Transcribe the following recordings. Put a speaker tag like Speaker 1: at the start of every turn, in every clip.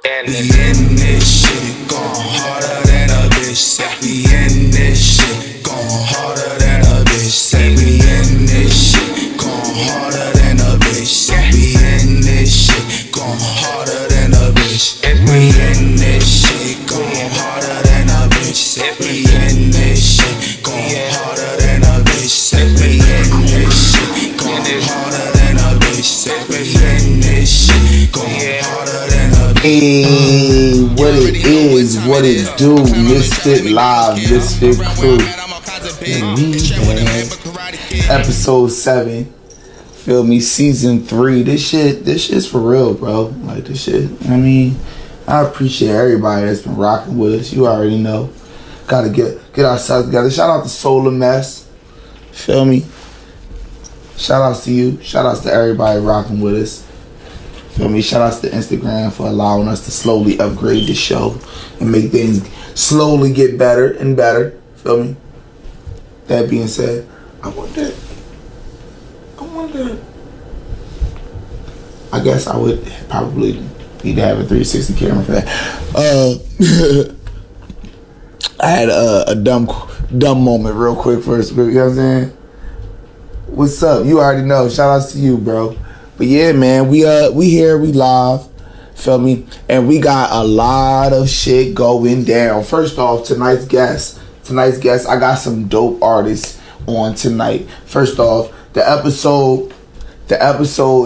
Speaker 1: We in this shit, gone harder than a bitch. Said we in this shit, gone harder than a bitch. Said we in this shit, gone harder than a bitch. Said we in this shit, gone harder than a bitch. We in this shit, gone harder than a bitch. Said we in this shit, gone harder than a bitch. Said we in this shit, gone harder than a bitch. Said we in this shit, gone harder than a bitch.
Speaker 2: Hey, what it is, what it do, Mysfit Live, Mysfit Crew. And we had episode 7, feel me, season 3. This shit's for real, bro. Like, this shit, I mean, I appreciate everybody that's been rocking with us. You already know. Gotta get ourselves together. Shout out to Solar Mess. Feel me? Shout outs to you. Shout outs to everybody rocking with us. Feel me? Shout outs to Instagram for allowing us to slowly upgrade the show and make things slowly get better and better. Feel me? That being said, I guess I would probably need to have a 360 camera for that. I had a dumb moment real quick first. You know what I'm saying? What's up? You already know. Shout outs to you, bro. But yeah, man, we here, we live, feel me? And we got a lot of shit going down. First off, tonight's guest, I got some dope artists on tonight. First off, the episode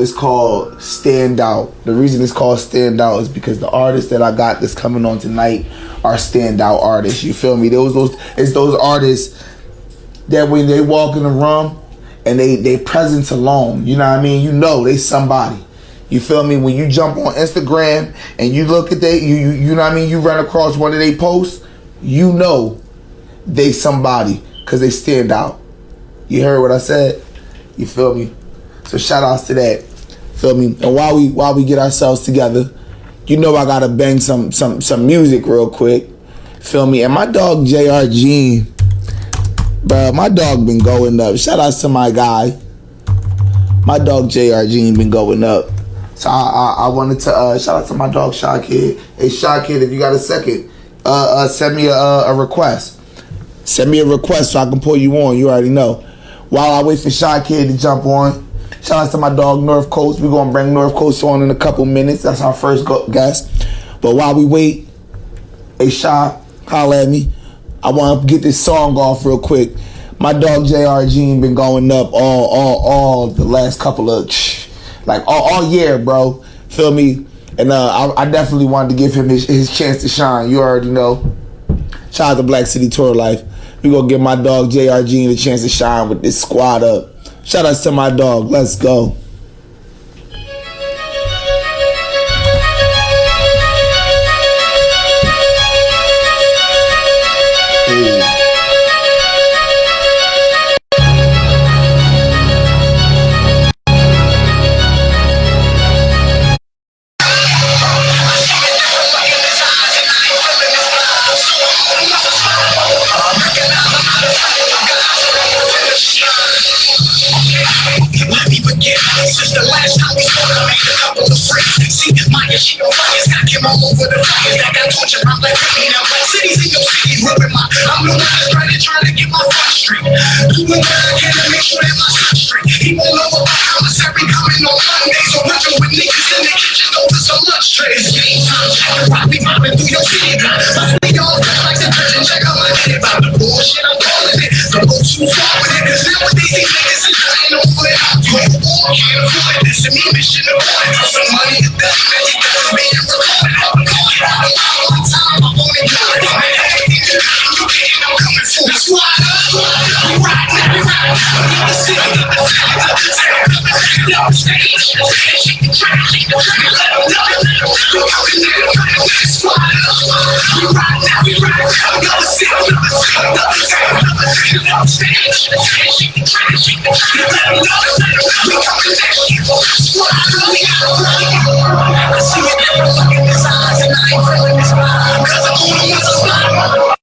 Speaker 2: is called Stand Out. The reason it's called Stand Out is because the artists that I got that's coming on tonight are standout artists. You feel me? It's those artists that when they walk in the room, and they presence alone, you know what I mean? You know they somebody. You feel me? When you jump on Instagram and you look at you know what I mean? You run across one of they posts, you know they somebody because they stand out. You heard what I said? You feel me? So shout outs to that. Feel me? And while we get ourselves together, you know I gotta bang some music real quick. Feel me? And my dog JR Jean. Bro, my dog been going up. Shout out to my guy. My dog JR Jean been going up. So I wanted to shout out to my dog Shy Kid. Hey Shy Kid, if you got a second, send me a request. Send me a request so I can pull you on. You already know. While I wait for Shy Kid to jump on, shout out to my dog North Coast. We're gonna bring North Coast on in a couple minutes. That's our first guest. But while we wait, hey Shy, holla at me. I want to get this song off real quick. My dog JR Jean been going up all the last couple of all year, bro. Feel me? And I definitely wanted to give him his chance to shine. You already know. Shout out to Black City Tour Life. We gonna give my dog JR Jean a chance to shine with this squad up. Shout out to my dog. Let's go.
Speaker 1: Since the last time we spoke, I made a couple of freaks. See, Maya, she on fire, got him all over the fire. That got torture, I'm like, hey, now Black City's in your city, rubbing I'm the one that's trying to get my front street. Doing what I can to make sure that my son straight. He won't know about commissary coming on Monday, so watch with niggas in the kitchen over some lunch trays. Game time, check the rock, we mobbing through your city. My city all feel like the church and check out my head about the bullshit I'm calling it. Don't go too far with it, cause nowadays these niggas is dying over it. You ain't war, can't afford it. This is me mission avoided. For some money, the best man, he does being recorded. I'm going out of my time, I'm on it. Everything you getting, I'm coming for the squad up. We ride now, we ride now. The city, the stage, shake the track, shake the track, let them know. We're coming now, with the squad up. We ride now, we ride now. Another city, another stage, shake the track, shake the track, let them know. We're coming now, with the squad up. I see it in the fucking eyes, and I ain't feeling this vibe, cause I'm on the spot.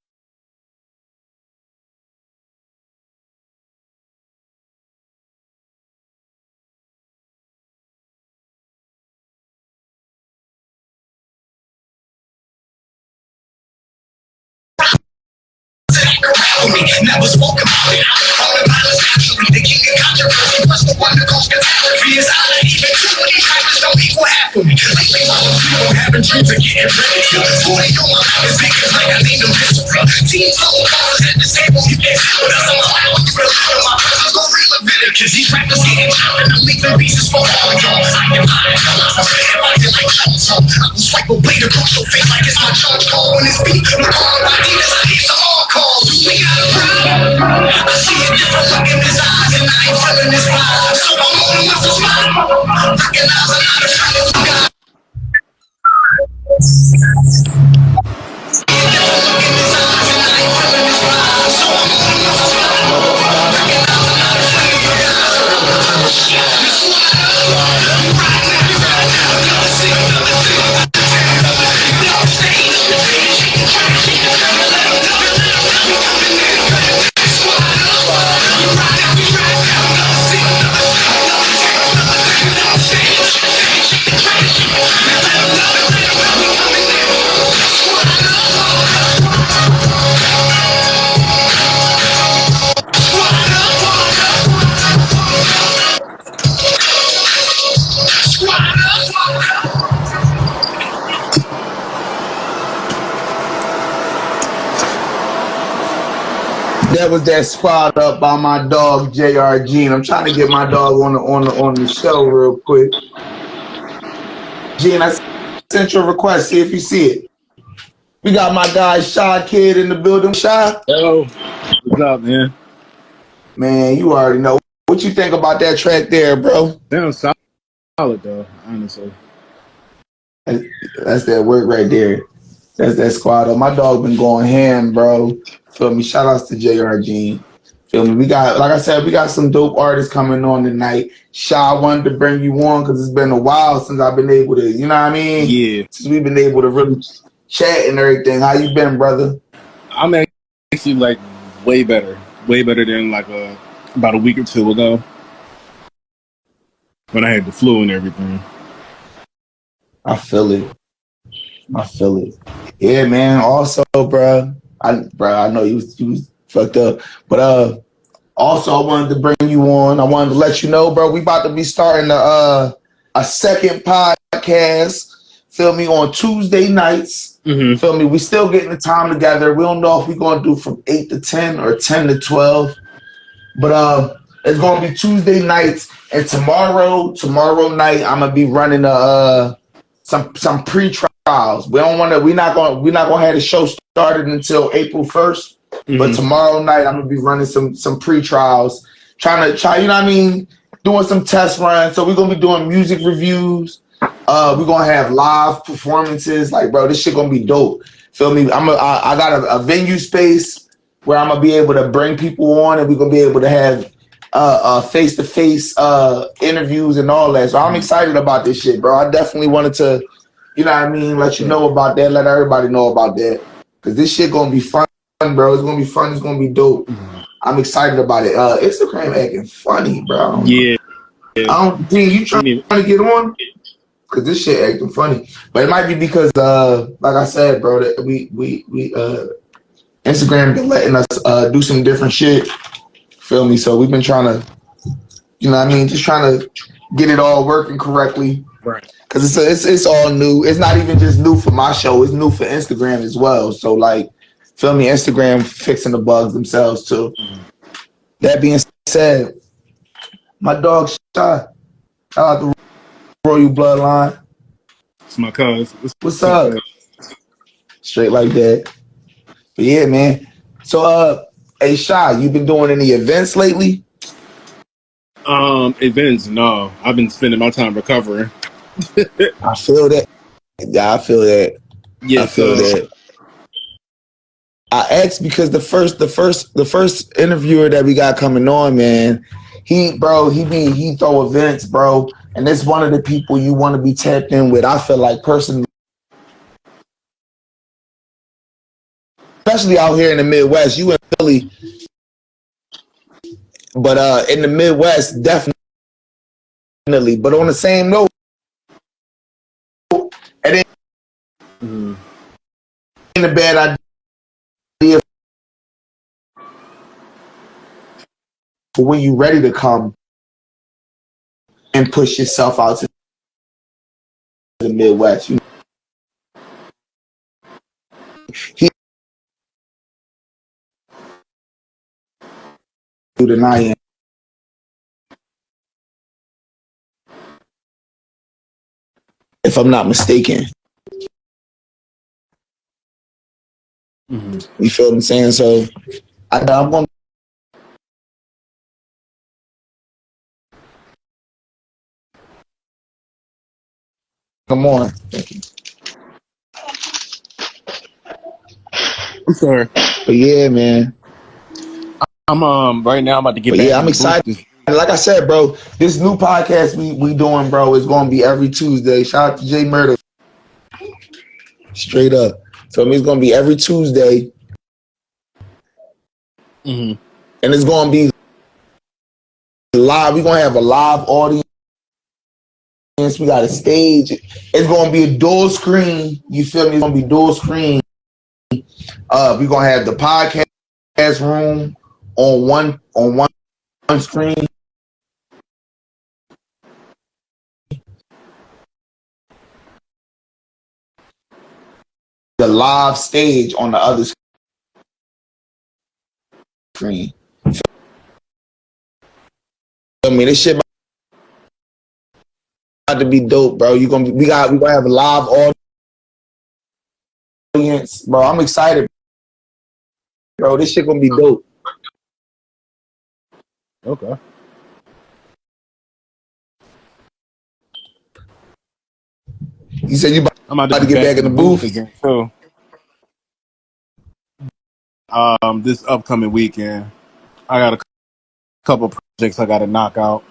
Speaker 1: for me. Never spoke about it. I was calling violence naturally. The king of controversy, plus the one that caused catastrophe. Is I like even two of these rappers don't equal half of me. Lately, my people having dreams of getting ready. 40 on my life is big, like I need no history. Teams on cars at the table, you can't sit with us. I'm allowing you to live in my presence. Go real Leviticus. These rappers getting chopped and I'm leaving pieces for all of y'all. I am high, I'm saying like it like Jones. I will swipe a blade across your face like it's my charge call. When it's beat, I'm calling my demons, I need some all calls. We got a problem. I see a different look in his eyes and I ain't feeling his vibe. So I'm on him with the smile. Recognize I'm not a friend of God.
Speaker 2: That was that squad up by my dog JRG. And I'm trying to get my dog on the show real quick. Gene, I sent you a request. See if you see it. We got my guy Shy Kid in the building. Shy.
Speaker 3: Yo, what's up, man?
Speaker 2: Man, you already know. What you think about that track there, bro?
Speaker 3: Sounds solid though, honestly.
Speaker 2: That's that work right there. That's that squad up. My dog been going ham, bro. Feel me? Shout outs to JRG. Feel me? We got, like I said, we got some dope artists coming on tonight. Shy wanted to bring you on because it's been a while since I've been able to, you know what I mean?
Speaker 3: Yeah.
Speaker 2: Since we've been able to really chat and everything. How you been, brother?
Speaker 3: I'm actually like way better than like about a week or two ago when I had the flu and everything.
Speaker 2: I feel it. Yeah, man. Also, bro, I know you was fucked up, but also I wanted to bring you on. I wanted to let you know, bro, we about to be starting a second podcast. Feel me, on Tuesday nights.
Speaker 3: Mm-hmm.
Speaker 2: Feel me, we still getting the time together. We don't know if we're gonna do from 8 to 10 or 10 to 12, but it's gonna be Tuesday nights. And tomorrow night, I'm gonna be running some pre-trials. We're not gonna have the show started until April 1st. Mm-hmm. But tomorrow night I'm gonna be running some pre-trials, trying, you know what I mean, doing some test runs. So we're gonna be doing music reviews. We're gonna have live performances. Like, bro, this shit gonna be dope. Feel me? I got a venue space where I'm gonna be able to bring people on, and we're gonna be able to have face-to-face interviews and all that. So I'm excited about this shit, bro. I definitely wanted to, you know what I mean, let you know about that, let everybody know about that. Because this shit gonna be fun, bro. It's gonna be fun, it's gonna be dope. Mm-hmm. I'm excited about it. Instagram acting funny, bro.
Speaker 3: Yeah.
Speaker 2: You trying to get on? Because this shit acting funny. But it might be because like I said, bro, that we Instagram been letting us do some different shit. Feel me? So we've been trying to, you know what I mean, just trying to get it all working correctly.
Speaker 3: Right.
Speaker 2: Because it's all new. It's not even just new for my show. It's new for Instagram as well. So, like, feel me, Instagram fixing the bugs themselves, too. Mm-hmm. That being said, my dog, Shy, shout out the Royal Bloodline.
Speaker 3: It's my cuz.
Speaker 2: What's up? Straight like that. But, yeah, man. So, hey, Shy, you been doing any events lately?
Speaker 3: Events, no. I've been spending my time recovering.
Speaker 2: I feel that. Yeah, I feel that.
Speaker 3: Yeah,
Speaker 2: I feel that. I asked because the first interviewer that we got coming on, man, he throw events, bro, and it's one of the people you want to be tapped in with. I feel like personally, especially out here in the Midwest, you in Philly, but in the Midwest, definitely. But on the same note, it ain't a bad idea for when you're ready to come and push yourself out to the Midwest. You know, he than I am. If I'm not mistaken. You feel what I'm saying? So I'm going to come on.
Speaker 3: I'm sorry.
Speaker 2: But yeah, man.
Speaker 3: I'm right now. I'm about to get
Speaker 2: But
Speaker 3: back
Speaker 2: yeah,
Speaker 3: in
Speaker 2: I'm
Speaker 3: the booth.
Speaker 2: excited. Like I said, bro, this new podcast we doing, bro, is going to be every Tuesday. Shout out to Jay Murder. Straight up. So it's going to be every Tuesday.
Speaker 3: Mm-hmm.
Speaker 2: And it's going to be live. We're going to have a live audience. We got a stage. It's going to be a dual screen. You feel me? It's going to be dual screen. We're going to have the podcast room on one screen. The live stage on the other screen. I mean, this shit about to be dope, bro. We gonna have a live audience, bro. I'm excited, bro. This shit gonna be dope.
Speaker 3: Okay.
Speaker 2: You said you
Speaker 3: I'm
Speaker 2: about to get back in the booth
Speaker 3: again too. This upcoming weekend, I got a couple projects I got to knock out.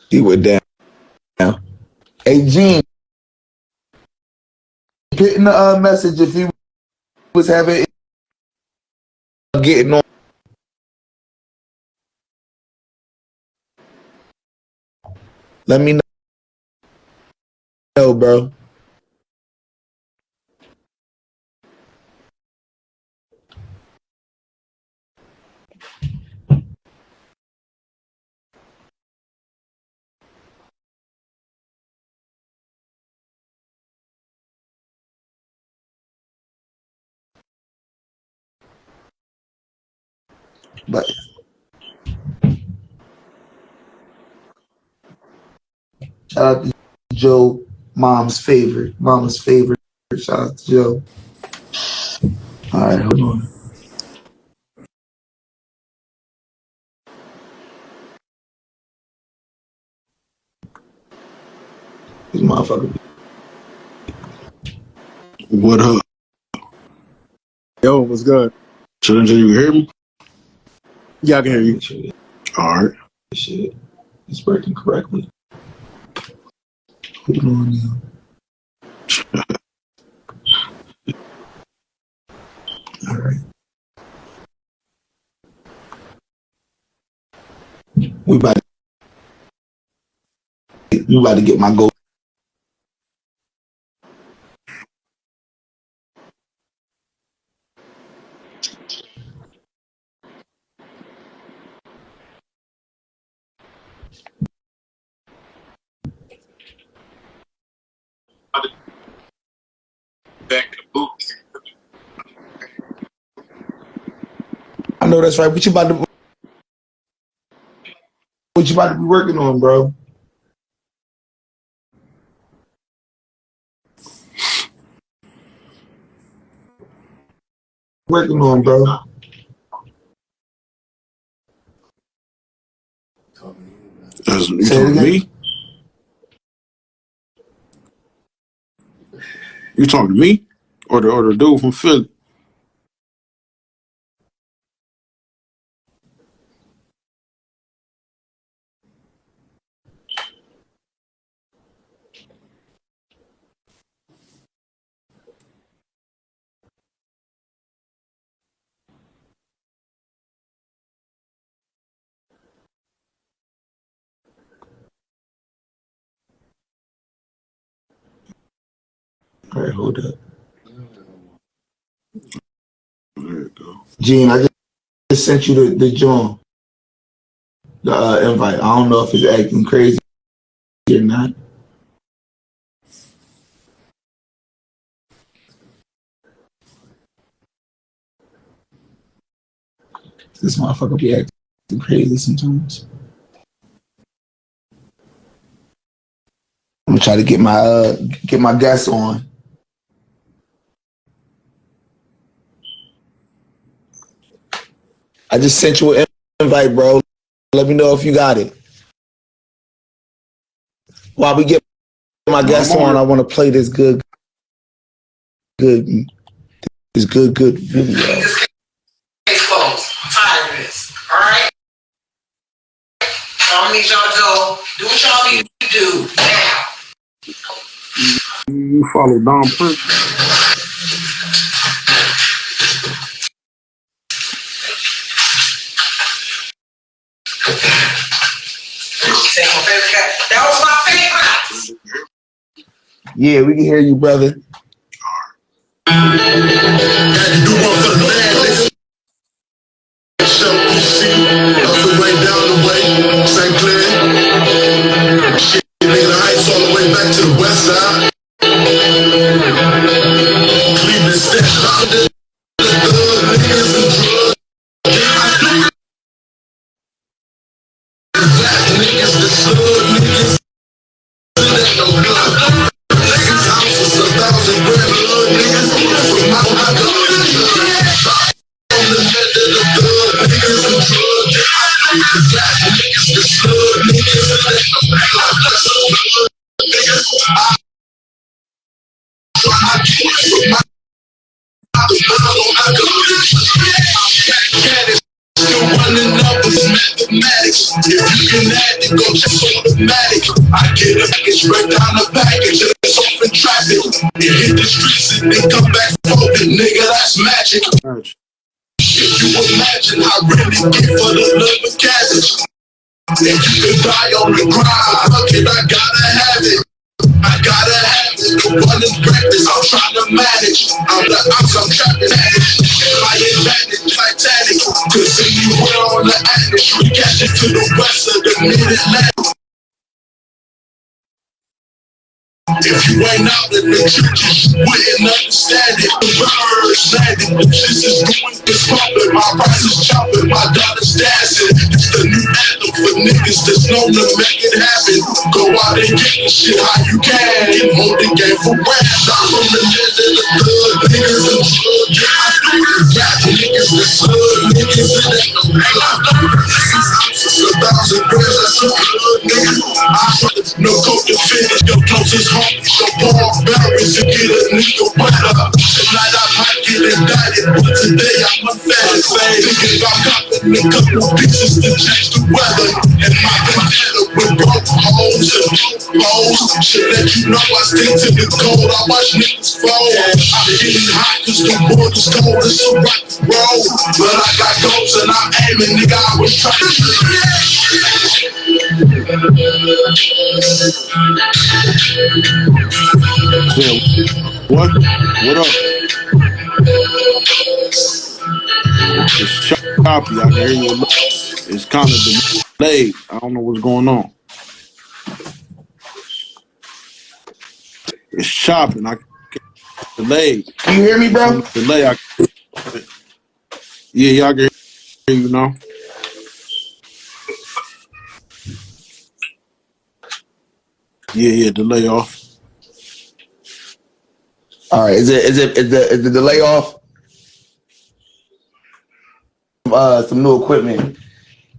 Speaker 2: He went down. Hey, Gene, put in the message if he was having getting on. Let me know, bro. But shout out to Joe, mom's favorite. Shout out to Joe. All right, hold on. This motherfucker.
Speaker 4: What up?
Speaker 3: Yo, what's good?
Speaker 4: Challenger, you hear me?
Speaker 3: Yeah, I can hear you.
Speaker 4: All right.
Speaker 2: Shit, it's working correctly. Hold on now. All right. We about to get my goal. Back in the booth. I know that's right. What you about to be working on, bro? Working on, bro.
Speaker 4: You talking to me? You talking to me? Or the dude from Philly?
Speaker 2: right, hold up.
Speaker 4: There you go.
Speaker 2: Gene, I just sent you the joint, the invite. I don't know if it's acting crazy or not. This motherfucker be acting crazy sometimes. I'm gonna try to get my guests on. I just sent you an invite, bro. Let me know if you got it. While we get my guests on, I want to play this good video.
Speaker 1: Case closed. I'm tired of this. All right? I need y'all to go do what y'all need to do now.
Speaker 4: You follow Don Prince?
Speaker 1: That was my favorite.
Speaker 2: Yeah, we can hear you, brother.
Speaker 1: Had to do one for the man, nigga. Show up the way, down the way, St. Clair. Shit, nigga, the heights all the way back to the west side. Cleveland, Staten Island, the thug niggas and drugs. Black niggas, the slug niggas. That no blood. Niggas houses, 1,000 grand blood niggas. From Mount High. On the head of the thug niggas and drugs. Black niggas, the slug niggas. That no blood. Niggas. I can't from my still running numbers, mathematics. If you can add it, go just automatic. I get a package, break down the package, and it's off in traffic. It hit the streets and then come back forward, nigga, that's magic. If you imagine how really get for the love of cabbage. And you can die on the grind, fuck it, I gotta have it. I gotta have it, the one is breakfast, I'm trying to manage. I'm the ops, I'm trapping at it. My advantage, Titanic, cause anywhere on the Atlas, we catch it to the west of the Mid-Atlantic. If you ain't out in the churches, you wouldn't understand it. The birds landing, the business doing this pumping, my rice is chopping, my daughter's dancing. It's the new anthem for niggas that's known to make it happen. Go out and get the shit how you can. Get hold the game for brands. I'm from the land of the thug niggas and drug niggas. Rap niggas, the slug niggas, and they know niggas. Ounces, 1,000 grams, that's some blood niggas. No coke to finish, your closest home. So Paul Barris to get a nigga wetter. Tonight I might get indicted, but today I'm a fan. Thinking about copping a couple pieces to change the weather. And my bandana with broke holes and holes should let you know I stick to the code. I watch niggas fold. I'm getting hot cause the border's cold. It's a rock roll. But I got goals and I'm aiming, nigga. I was trying to
Speaker 4: What? What up? It's choppy. I can hear you a little. It's kind of delayed. I don't know what's going on. It's chopping. I can delayed.
Speaker 2: Can you hear me, bro?
Speaker 4: Delay. Yeah, I can hear you now. Yeah, delay off.
Speaker 2: All right, is the delay off? Some new equipment.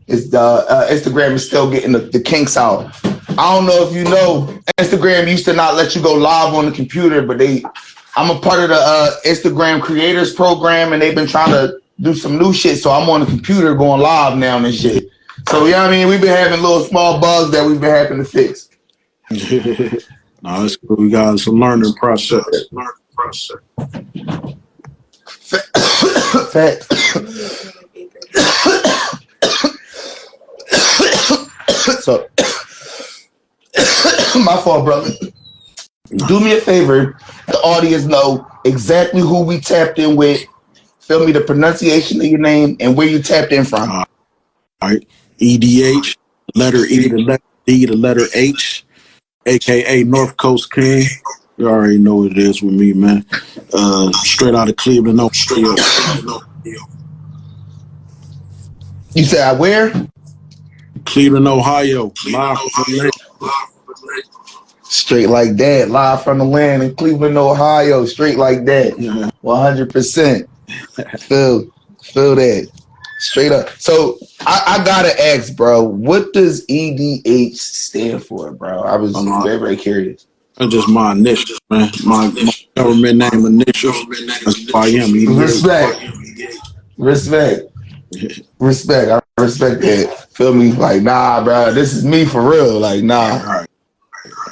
Speaker 2: It's the Instagram is still getting the kinks out. I don't know if you know, Instagram used to not let you go live on the computer, but I'm a part of the Instagram creators program, and they've been trying to do some new shit. So I'm on the computer going live now and shit. So you know what I mean? We've been having little small bugs that we've been having to fix.
Speaker 4: No, it's cool. We got some learning process.
Speaker 2: Fact. So, my fault, brother. Do me a favor, the audience know exactly who we tapped in with. Feel me, the pronunciation of your name and where you tapped in from.
Speaker 4: All right. EDH, letter E, the letter D, the letter H, aka North Coast King. You already know what it is with me, man. Straight out of Cleveland, Ohio.
Speaker 2: You said where?
Speaker 4: Cleveland, Ohio. Live from the land.
Speaker 2: Straight like that, live from the land in Cleveland, Ohio. Straight like that, 100%. Feel that. Straight up. So I gotta ask, bro, what does EDH stand for, bro? I was very, very curious.
Speaker 4: That's just my initials, man. My government name initials. That's why I am.
Speaker 2: Respect. I respect that. Feel me? Like, nah, bro, this is me for real. Like, nah.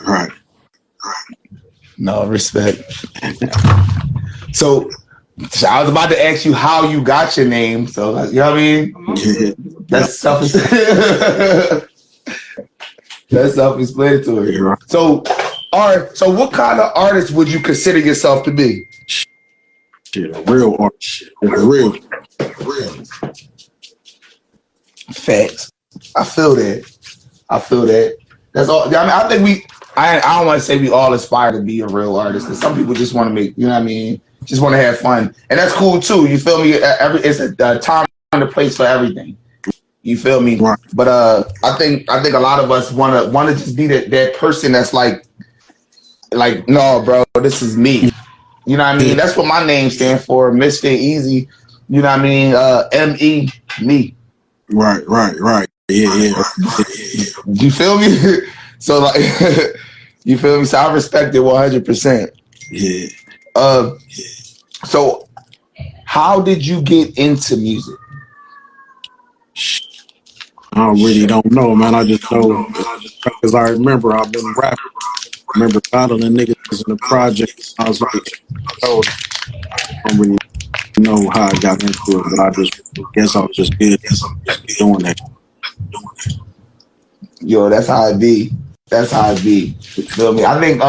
Speaker 4: Right.
Speaker 2: No, respect. So I was about to ask you how you got your name. So, you know what I mean? That's that's self-explanatory.
Speaker 4: Right.
Speaker 2: So what kind of artist would you consider yourself to be?
Speaker 4: Shit, a real artist. Real.
Speaker 2: Facts. I feel that. That's all. I mean, I think I don't want to say we all aspire to be a real artist, because some people just want to make, you know what I mean, just want to have fun, and that's cool too. You feel me? It's a time and a place for everything. You feel me?
Speaker 4: Right.
Speaker 2: But I think a lot of us want to just be that person that's like, no, bro, this is me. You know what I mean? That's what my name stands for, Mysfit Easy. You know what I mean? M-E, me.
Speaker 4: Right. Yeah.
Speaker 2: You feel me? So like, you feel me? So I respect it 100%.
Speaker 4: Yeah.
Speaker 2: So how did you get into music?
Speaker 4: I really don't know, man. I just know because I remember I've been rapping. I remember battling niggas in the project. I was like, oh, I don't really know how I got into it, but I just guess I was just good doing that.
Speaker 2: Yo, that's how it be. You feel me? I think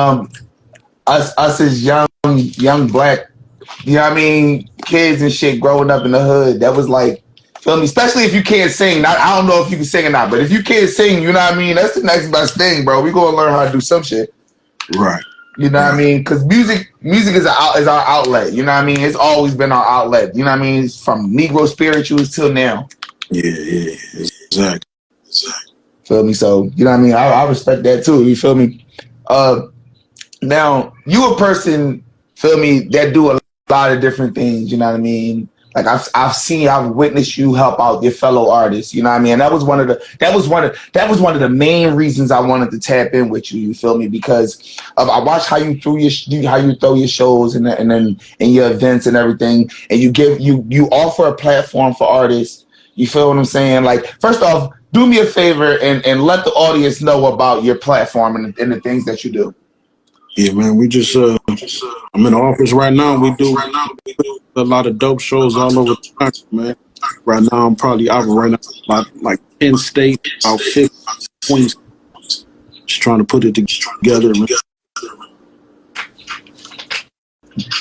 Speaker 2: us as young black, you know what I mean, kids and shit growing up in the hood, that was like, feel me? Especially if you can't sing. I don't know if you can sing or not, but if you can't sing, you know what I mean, that's the next best thing, bro. We gonna learn how to do some shit.
Speaker 4: Right.
Speaker 2: You know what I mean? Because music is our outlet. You know what I mean? It's always been our outlet. You know what I mean? It's from Negro spirituals till now.
Speaker 4: Yeah, exactly.
Speaker 2: Feel me? So, you know what I mean? I respect that too. You feel me? Now, you a person, feel me, that do a lot of different things. You know what I mean? Like I've witnessed you help out your fellow artists. You know what I mean? And that was one of the main reasons I wanted to tap in with you. You feel me? Because I watched how you throw your shows and then in your events and everything, and you offer a platform for artists. You feel what I'm saying? Like, first off, do me a favor and let the audience know about your platform and the things that you do.
Speaker 4: Yeah, man, we just I'm in the office right now. We do a lot of dope shows all over the country, man. Right now, I'm probably operating like 10 states, about 50, 20. Just trying to put it together, man.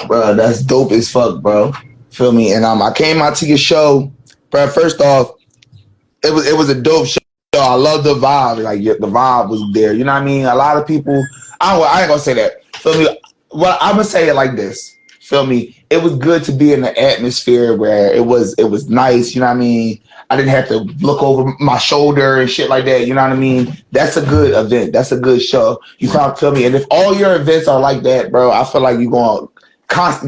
Speaker 2: Bro, that's dope as fuck, bro. Feel me? And I came out to your show, bro. First off, it was a dope show. I love the vibe. Like, the vibe was there. You know what I mean? A lot of people. I ain't gonna say that. Feel me? Well, I'm gonna say it like this. Feel me? It was good to be in the atmosphere where it was nice. You know what I mean? I didn't have to look over my shoulder and shit like that. You know what I mean? That's a good event. That's a good show. You feel me? And if all your events are like that, bro, I feel like you're gonna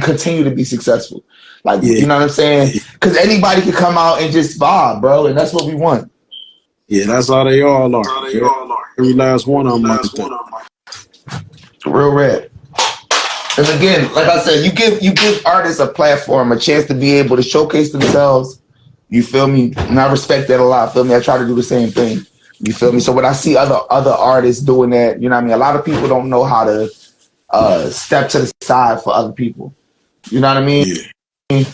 Speaker 2: continue to be successul. Like, you know what I'm saying? Because anybody can come out and just vibe, bro, and that's what we want.
Speaker 4: Yeah, that's how they all are. Every last one of them like that.
Speaker 2: Real rap. And again, like I said, you give artists a platform, a chance to be able to showcase themselves. You feel me? And I respect that a lot. Feel me? I try to do the same thing. You feel me? So when I see other artists doing that, you know what I mean? A lot of people don't know how to step to the side for other people. You know what I mean?
Speaker 4: Yeah.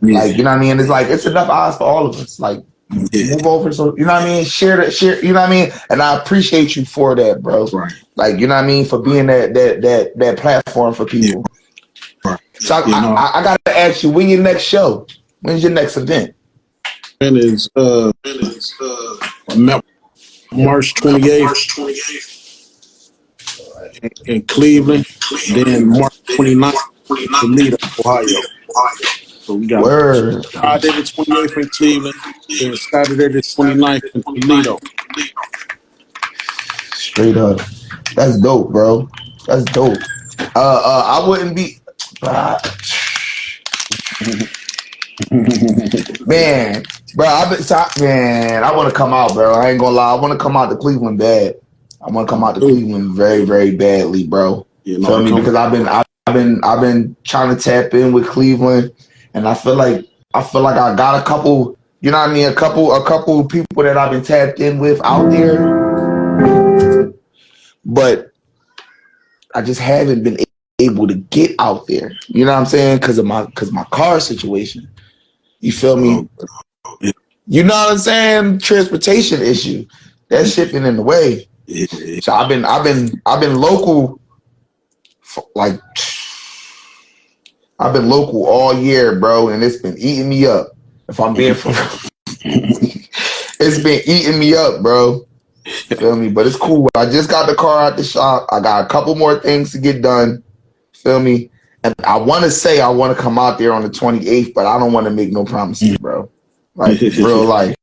Speaker 2: Like, you know what I mean? It's like, it's enough eyes for all of us. Like, move over. So, you know what I mean? Share, you know what I mean? And I appreciate you for that, bro.
Speaker 4: Right.
Speaker 2: Like, you know what I mean, for being that platform for people.
Speaker 4: Yeah. Right.
Speaker 2: So I gotta ask you, when your next show? When's your next event?
Speaker 4: And it's March 28th in Cleveland, then March 29th in Toledo, Ohio. So we got
Speaker 2: Word.
Speaker 4: Friday the 28th in Cleveland, then Saturday the 29th in Toledo.
Speaker 2: Straight up. That's dope, bro. That's dope. I wouldn't be man, bro, I want to come out, bro. I ain't gonna lie. I want to come out to Cleveland bad. I want to come out to Cleveland very, very badly, bro.
Speaker 4: You know,
Speaker 2: feel me? Because I've been trying to tap in with Cleveland, and I feel like I got a couple. You know what I mean? A couple people that I've been tapped in with out there, but I just haven't been able to get out there. You know what I'm saying? Because of my car situation. You feel me? You know what I'm saying? Transportation issue. That shit been in the way. So I've been local. Like I've been local all year, bro, and it's been eating me up. If I'm being for it's been eating me up, bro. Feel me? But it's cool. I just got the car out the shop. I got a couple more things to get done. Feel me? And I want to come out there on the 28th, but I don't want to make no promises, bro. Like real life.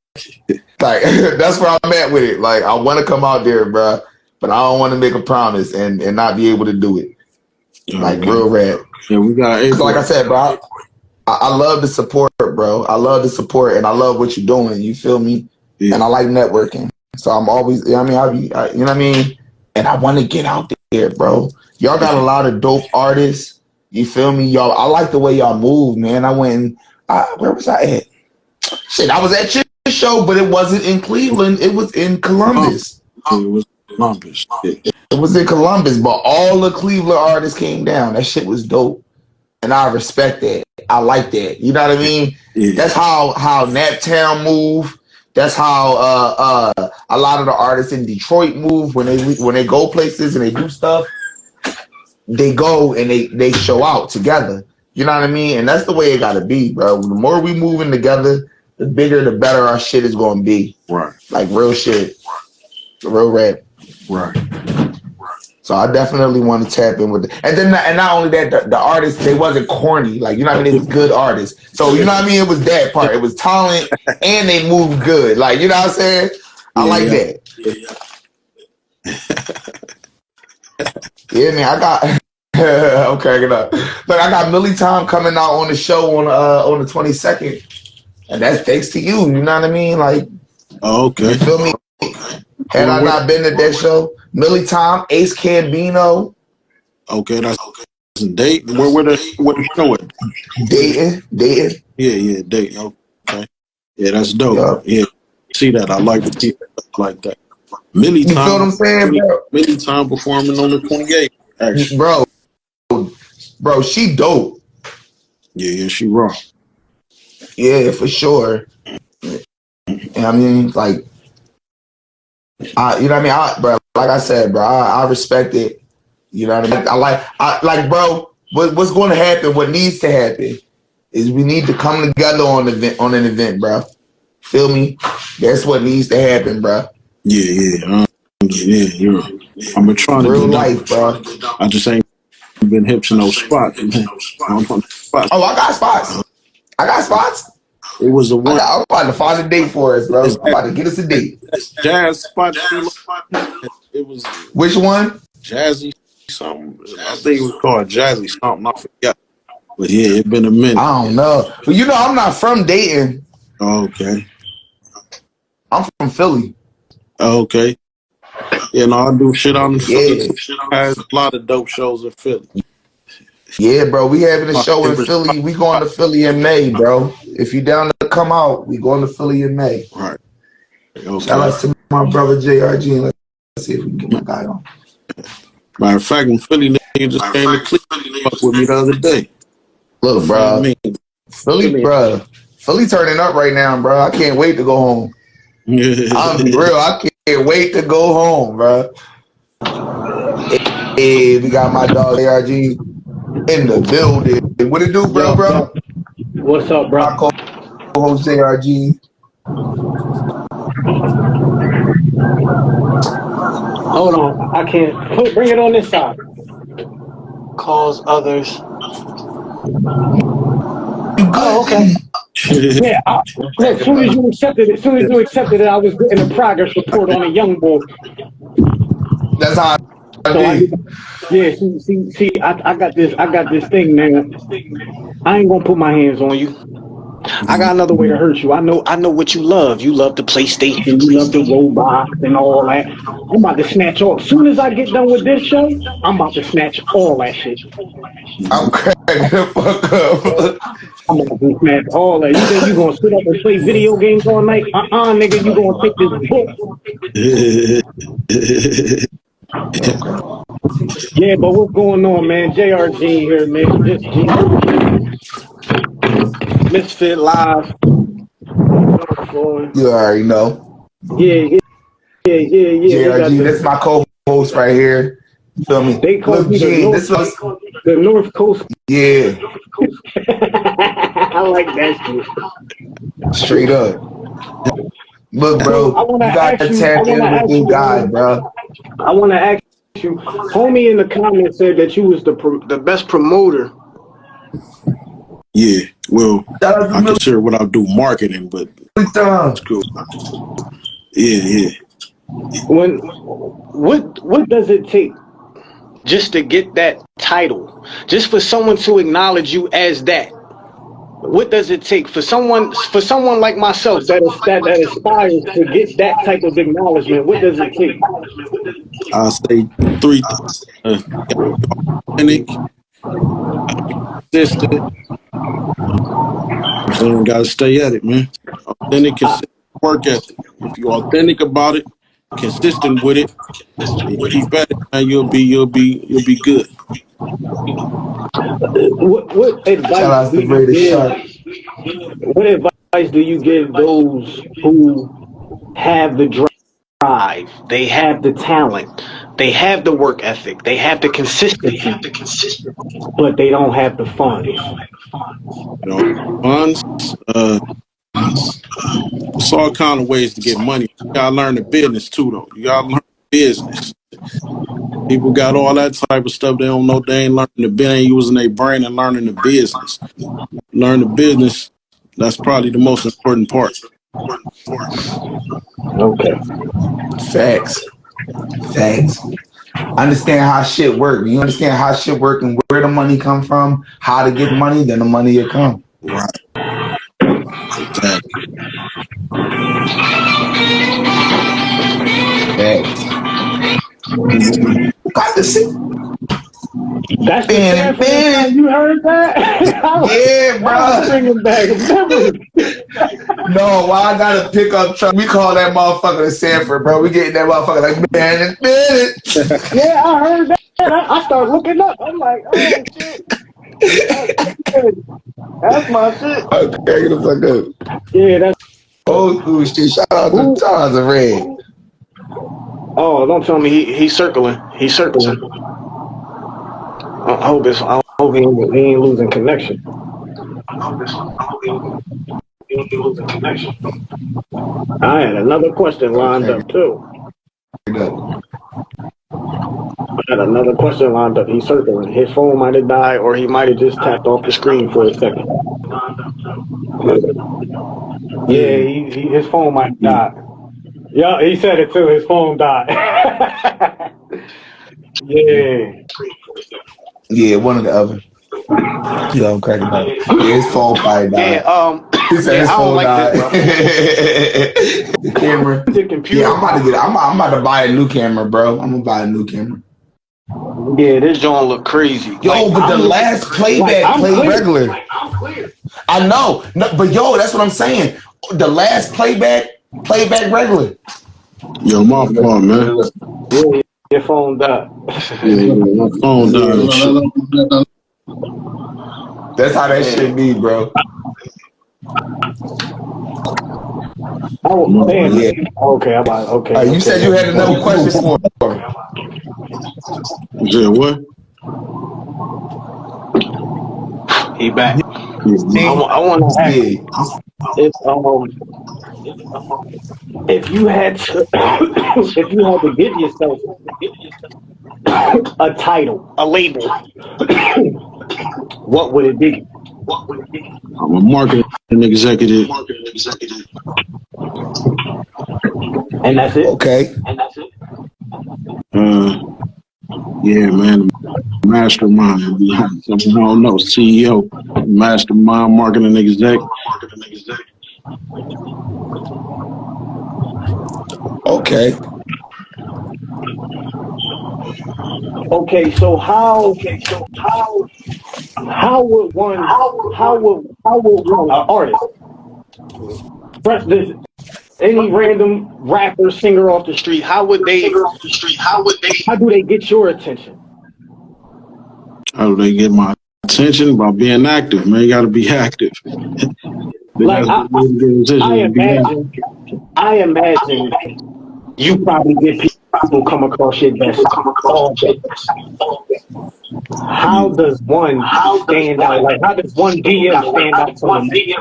Speaker 2: Like that's where I'm at with it. Like I want to come out there, bro, but I don't want to make a promise and not be able to do it. Like real rap.
Speaker 4: Yeah, we got April.
Speaker 2: Like I said, bro, I love the support, bro. I love the support, and I love what you're doing. You feel me? Yeah. And I like networking. So I'm always, you know what I mean? And I want to get out there, bro. Y'all got a lot of dope artists. You feel me? Y'all, I like the way y'all move, man. I went, where was I at? Shit, I was at your show, but it wasn't in Cleveland. It was in Columbus.
Speaker 4: It was Columbus. Yeah.
Speaker 2: It was in Columbus, but all the Cleveland artists came down. That shit was dope. And I respect that. I like that. You know what I mean? Yeah. That's how Naptown move. That's how a lot of the artists in Detroit move when they go places and they do stuff. They go and they show out together. You know what I mean? And that's the way it gotta be, bro. The more we moving together, the bigger, the better our shit is gonna be. Right. Like real shit. Real rap.
Speaker 4: Right.
Speaker 2: So I definitely want to tap in with it. And then not only that, the artists, they wasn't corny. Like, you know what I mean? It was good artists. So, you know what I mean? It was that part. It was talent and they moved good. Like, you know what I'm saying? I like that. Yeah, man, I got I'm cracking up. Look, I got Millie Tom coming out on the show on the 22nd. And that's thanks to you. You know what I mean? Like,
Speaker 4: okay.
Speaker 2: You feel me? Had I not been at that show, Millie Tom, Ace Cambino.
Speaker 4: Okay, that's Dayton. Where the show at?
Speaker 2: Dayton.
Speaker 4: Yeah, Dayton. Okay. Yeah, that's dope. Yeah, see that. I like to see stuff like that. Millie Tom.
Speaker 2: You feel what I'm saying, bro?
Speaker 4: Millie Tom performing on the 28th. Actually.
Speaker 2: Bro, she dope.
Speaker 4: Yeah, she raw.
Speaker 2: Yeah, for sure. And I mean, like, you know what I mean? Bro, like I said, bro, I respect it. You know what I mean? I like, bro, what's going to happen, what needs to happen is we need to come together on an event, bro. Feel me? That's what needs to happen, bro.
Speaker 4: Yeah. You're I've been trying to
Speaker 2: real life, bro.
Speaker 4: I just ain't been hip to no spots.
Speaker 2: Oh, I got spots.
Speaker 4: It was a one.
Speaker 2: I'm about to find a date for us, bro. I'm about to get us a date.
Speaker 4: Jazz spot. It was.
Speaker 2: Which one?
Speaker 4: Jazzy something. I think it was called Jazzy something. I forgot. But yeah, it's been a minute.
Speaker 2: I don't know. But you know, I'm not from Dayton.
Speaker 4: Oh, okay.
Speaker 2: I'm from Philly.
Speaker 4: Oh, okay. Yeah, no, I do shit on the Philly. I had a lot of dope shows in Philly.
Speaker 2: Yeah, bro, we having a show in Philly. We going to Philly in May, bro. If you down to come out, we going to Philly in May.
Speaker 4: Right. Okay.
Speaker 2: Shout out to my brother JRG. Let's see if we can get my guy on.
Speaker 4: Matter of fact, in Philly, nigga just came to Cleveland up with me the other day.
Speaker 2: Look, bro, Philly turning up right now, bro. I can't wait to go home. I'll be real. I can't wait to go home, bro. Hey, we got my dog ARG in the building. What it do, bro?
Speaker 5: What's up, bro?
Speaker 2: My co-host ARG.
Speaker 5: Hold on, I can't. Bring it on this side. Calls others. Oh, okay. Yeah, as soon as you accepted it, I was getting a progress report on a young boy.
Speaker 2: That's how
Speaker 5: see, I got this thing, man. I ain't gonna put my hands on you. I got another way to hurt you. I know what you love. You love the PlayStation, you love the robots and all that. I'm about to snatch all. As soon as I get done with this show, I'm about to snatch all that shit.
Speaker 2: I'm cracking the fuck up.
Speaker 5: I'm about to snatch all that. You think you gonna sit up and play video games all night? Nigga, you gonna take this book. Yeah, but what's going on, man? JRG here, man. Just Mysfit live.
Speaker 2: You already know.
Speaker 5: Yeah.
Speaker 2: JRG, that's my co-host right here. You feel me?
Speaker 5: They call me the North Coast.
Speaker 2: Yeah.
Speaker 5: I like that shit.
Speaker 2: Straight up. Look, bro, you got to tap in with you guys, bro.
Speaker 5: I want to ask you, homie in the comments said that you was the best promoter.
Speaker 4: Yeah, well, I consider what I do marketing, but that's cool. Yeah.
Speaker 5: What does it take just to get that title? Just for someone to acknowledge you as that? What does it take for someone like myself that aspires to get that type of acknowledgement? What does it take?
Speaker 4: I'll say 3 things. Authentic, consistent. So gotta stay at it, man. Authentic, consistent work ethic. If you're authentic about it, consistent with it, and you keep at it, man, you'll be good.
Speaker 5: What advice do you give? What advice do you give those who have the drive, they have the talent, they have the work ethic, they have the consistency, but they don't have the funds?
Speaker 4: Funds. It's all kind of ways to get money. You gotta learn the business too, though. You gotta learn business. People got all that type of stuff. They don't know. They ain't learning the business, ain't using their brain and learning the business. Learn the business. That's probably the most important part.
Speaker 5: Okay.
Speaker 2: Facts. Understand how shit work. When you understand how shit work and where the money come from, how to get money, then the money will come.
Speaker 4: Right. Exactly.
Speaker 2: Facts. Got to see.
Speaker 5: That's the man. You heard that?
Speaker 2: Yeah, bro.
Speaker 5: Bringing back
Speaker 2: No, why I got a pickup truck? We call that motherfucker the Sanford, bro. We getting that motherfucker like, man.
Speaker 5: Yeah, I heard that. I started looking up. I'm like, oh shit. That's my shit.
Speaker 2: I'm cracking the fuck up.
Speaker 5: Yeah, that's
Speaker 2: old school shit. Shout out to Charles and Red.
Speaker 5: Oh, don't tell me he's circling. He's circling. I hope he ain't losing connection. I had another question lined up too. He's circling. His phone might have died, or he might have just tapped off the screen for a second. Yeah, his phone might have died. Yeah, he said it too. His phone died.
Speaker 2: Yeah, one or the other. Yeah, I'm cracking up. Yeah, his phone probably died. He said his phone died. The camera.
Speaker 5: The computer.
Speaker 2: Yeah, I'm about to buy a new camera, bro. I'm gonna buy a new camera.
Speaker 5: Yeah, this joint look crazy.
Speaker 2: Yo, but the last playback played regular. I know, no, but yo, that's what I'm saying. The last playback regular.
Speaker 4: Yo, my fault, man.
Speaker 5: Yeah, your phone died.
Speaker 4: Yeah, my phone died.
Speaker 2: That's how that shit be, bro.
Speaker 5: Oh, damn.
Speaker 2: Yeah.
Speaker 5: Okay, I'm like, okay.
Speaker 2: You said you had another question for me.
Speaker 4: Yeah, what?
Speaker 5: He back.
Speaker 4: Yeah.
Speaker 5: I want to ask if you had to if you had to give yourself a title, a label, what would it be?
Speaker 4: I'm a marketing executive.
Speaker 5: And that's it.
Speaker 2: Okay.
Speaker 4: Yeah, man. Mastermind. I don't know. CEO. Mastermind marketing exec.
Speaker 2: Okay.
Speaker 5: Okay, so how would one an artist, press this, any random rapper, singer off the street, how do they get your attention?
Speaker 4: How do they get my attention? By being active, man. You got to be active.
Speaker 5: Like I imagine you probably get people come across your desk all day. How does one stand out? Like, how does one DM stand out from the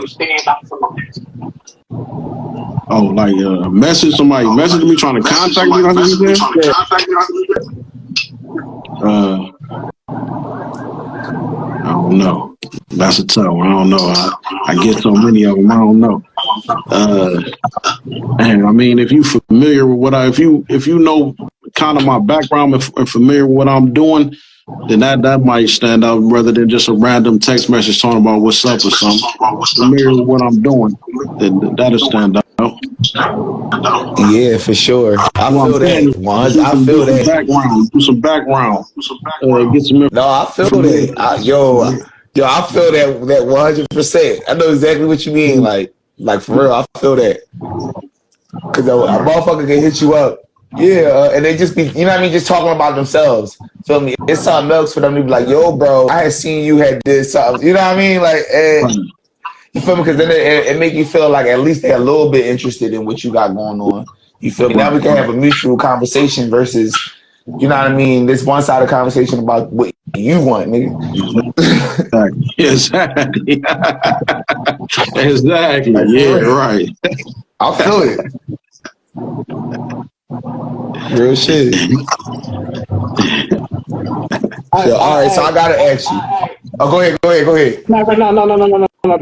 Speaker 4: Oh, like message somebody, message me trying to contact me. I don't know. That's a tough one. I don't know. I get so many of them. I don't know. And I mean, if you familiar with what if you know kind of my background and familiar with what I'm doing, then that might stand out rather than just a random text message talking about what's up or something. Familiar with what I'm doing, then that'll stand out.
Speaker 2: Yeah, for sure. I feel that. I feel that.
Speaker 4: Background. Do some background. Get some.
Speaker 2: No, I feel that. I feel that 100%. I know exactly what you mean. Like for real, I feel that. Cause a motherfucker can hit you up. Yeah, and they just be, you know what I mean, just talking about themselves. Feel me? It's something else for them to be like, yo, bro, I had seen you had this something. You know what I mean? Like, you feel me? Because then it make you feel like at least they're a little bit interested in what you got going on. You feel me? Now we can have a mutual conversation versus, you know what I mean, this one-sided conversation about what you want, nigga.
Speaker 4: Exactly. Exactly. Like, yeah, right.
Speaker 2: I feel it. Real shit. So, all right, so I gotta ask you. Oh, go ahead.
Speaker 5: No, go ahead.
Speaker 2: No,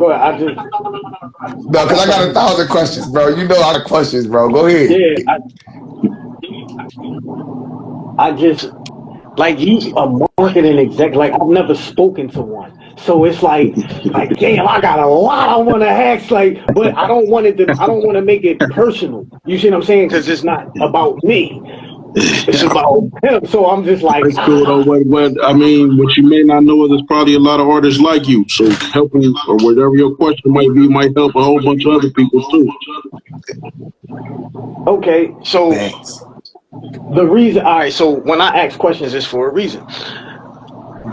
Speaker 2: because I got 1,000 questions, bro. You know I got questions, bro. Go ahead.
Speaker 5: Yeah, I just, like, you a marketing exec, like, I've never spoken to one. So it's like, damn, I got a lot I want to ask, like, but I don't want to make it personal. You see what I'm saying? Because it's not about me. It's about him. So I'm just like,
Speaker 4: it's cool though. But I mean, what you may not know is there's probably a lot of artists like you. So helping or whatever your question might be might help a whole bunch of other people too.
Speaker 5: Okay, so the reason, all right. So when I ask questions, it's for a reason.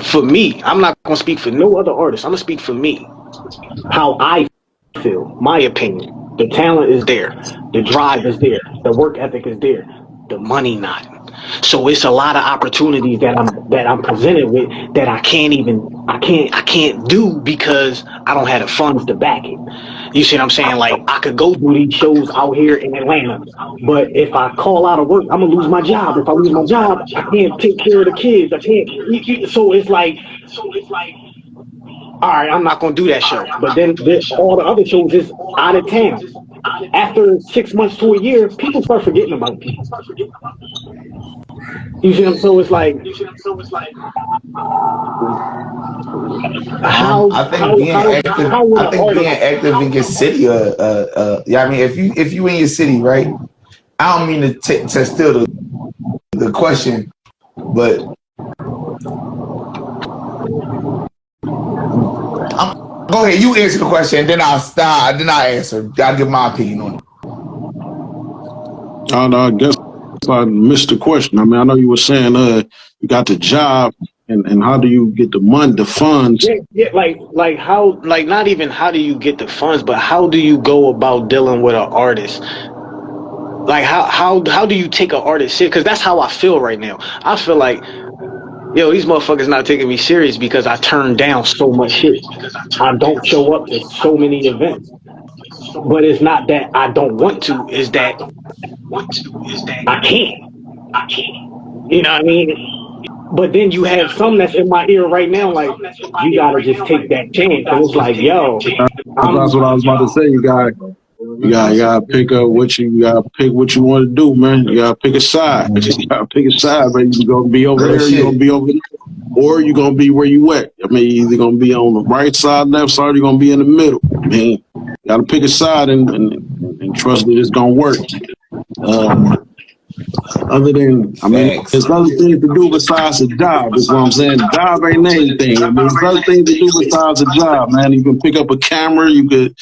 Speaker 5: For me, I'm not gonna speak for no other artist. I'm gonna speak for me. How I feel, my opinion. The talent is there, the drive is there, the work ethic is there. The money not. So it's a lot of opportunities that I'm presented with that I can't do because I don't have the funds to back it. You see what I'm saying? Like, I could go do these shows out here in Atlanta, but if I call out of work, I'm gonna lose my job. If I lose my job, I can't take care of the kids. I can't. So it's like, all right, I'm not gonna do that show. But then all the other shows is out of town. After 6 months to a year, people start forgetting about me. You see what I'm saying? So it's like,
Speaker 2: I think being active in your city, yeah, I mean, if you in your city, right? I don't mean to steal the question, but go ahead, you answer the question, and then I'll stop. Then I'll answer. I'll give my opinion on it.
Speaker 4: I guess I missed the question. I mean, I know you were saying you got the job and how do you get the money, the funds?
Speaker 5: Yeah, like how, like not even how do you get the funds, but how do you go about dealing with an artist? Like how do you take an artist serious? Because that's how I feel right now. I feel like, yo, these motherfuckers not taking me serious because I turn down so much shit. I don't show up to so many events. But it's not that I don't want to, it's that I can't. You know what I mean? But then you have some that's in my ear right now, like, you gotta just take that chance. And it's like, yo,
Speaker 4: That's what I was about to say. You gotta pick up what you gotta pick what you want to do, man. You gotta pick a side. You gotta pick a side, man. You gonna be over there, you gonna be over there, or you gonna be where you at. I mean, you either gonna be on the right side, left side, or you gonna be in the middle. I mean, you gotta pick a side and trust that it's gonna work. Other than, I mean, there's other things to do besides a job. Is what I'm saying. The job ain't anything. I mean, there's other things to do besides a job, man. You can pick up a camera. You could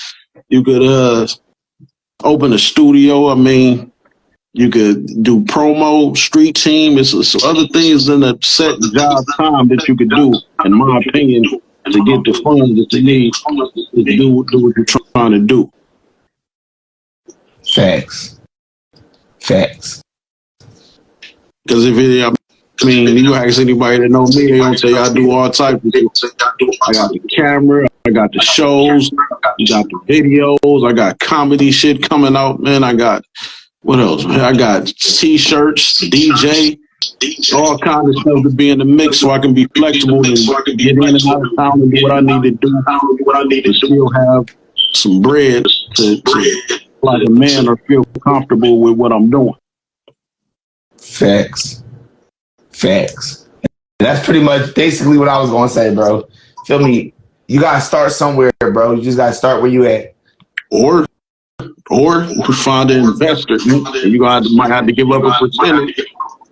Speaker 4: open a studio. I mean, you could do promo, street team. It's other things than a set job time that you could do, in my opinion, to get the funds that you need to do what you're trying to do.
Speaker 2: Facts.
Speaker 4: Because if it, I mean, you ask anybody that know me, they gonna say I do all types of things. I got the camera, I got the shows, I got the videos, I got comedy shit coming out, man. I got, what else, man? I got t-shirts, DJ, all kinds of stuff to be in the mix so I can be flexible and get in and out of town and do what I need to do, to still have some bread to like a man or feel comfortable with what I'm doing.
Speaker 2: Facts. That's pretty much basically what I was gonna say, bro. Feel me? You gotta start somewhere, bro. You just gotta start where you at.
Speaker 4: Or find an investor. You might have to give up a percentage. You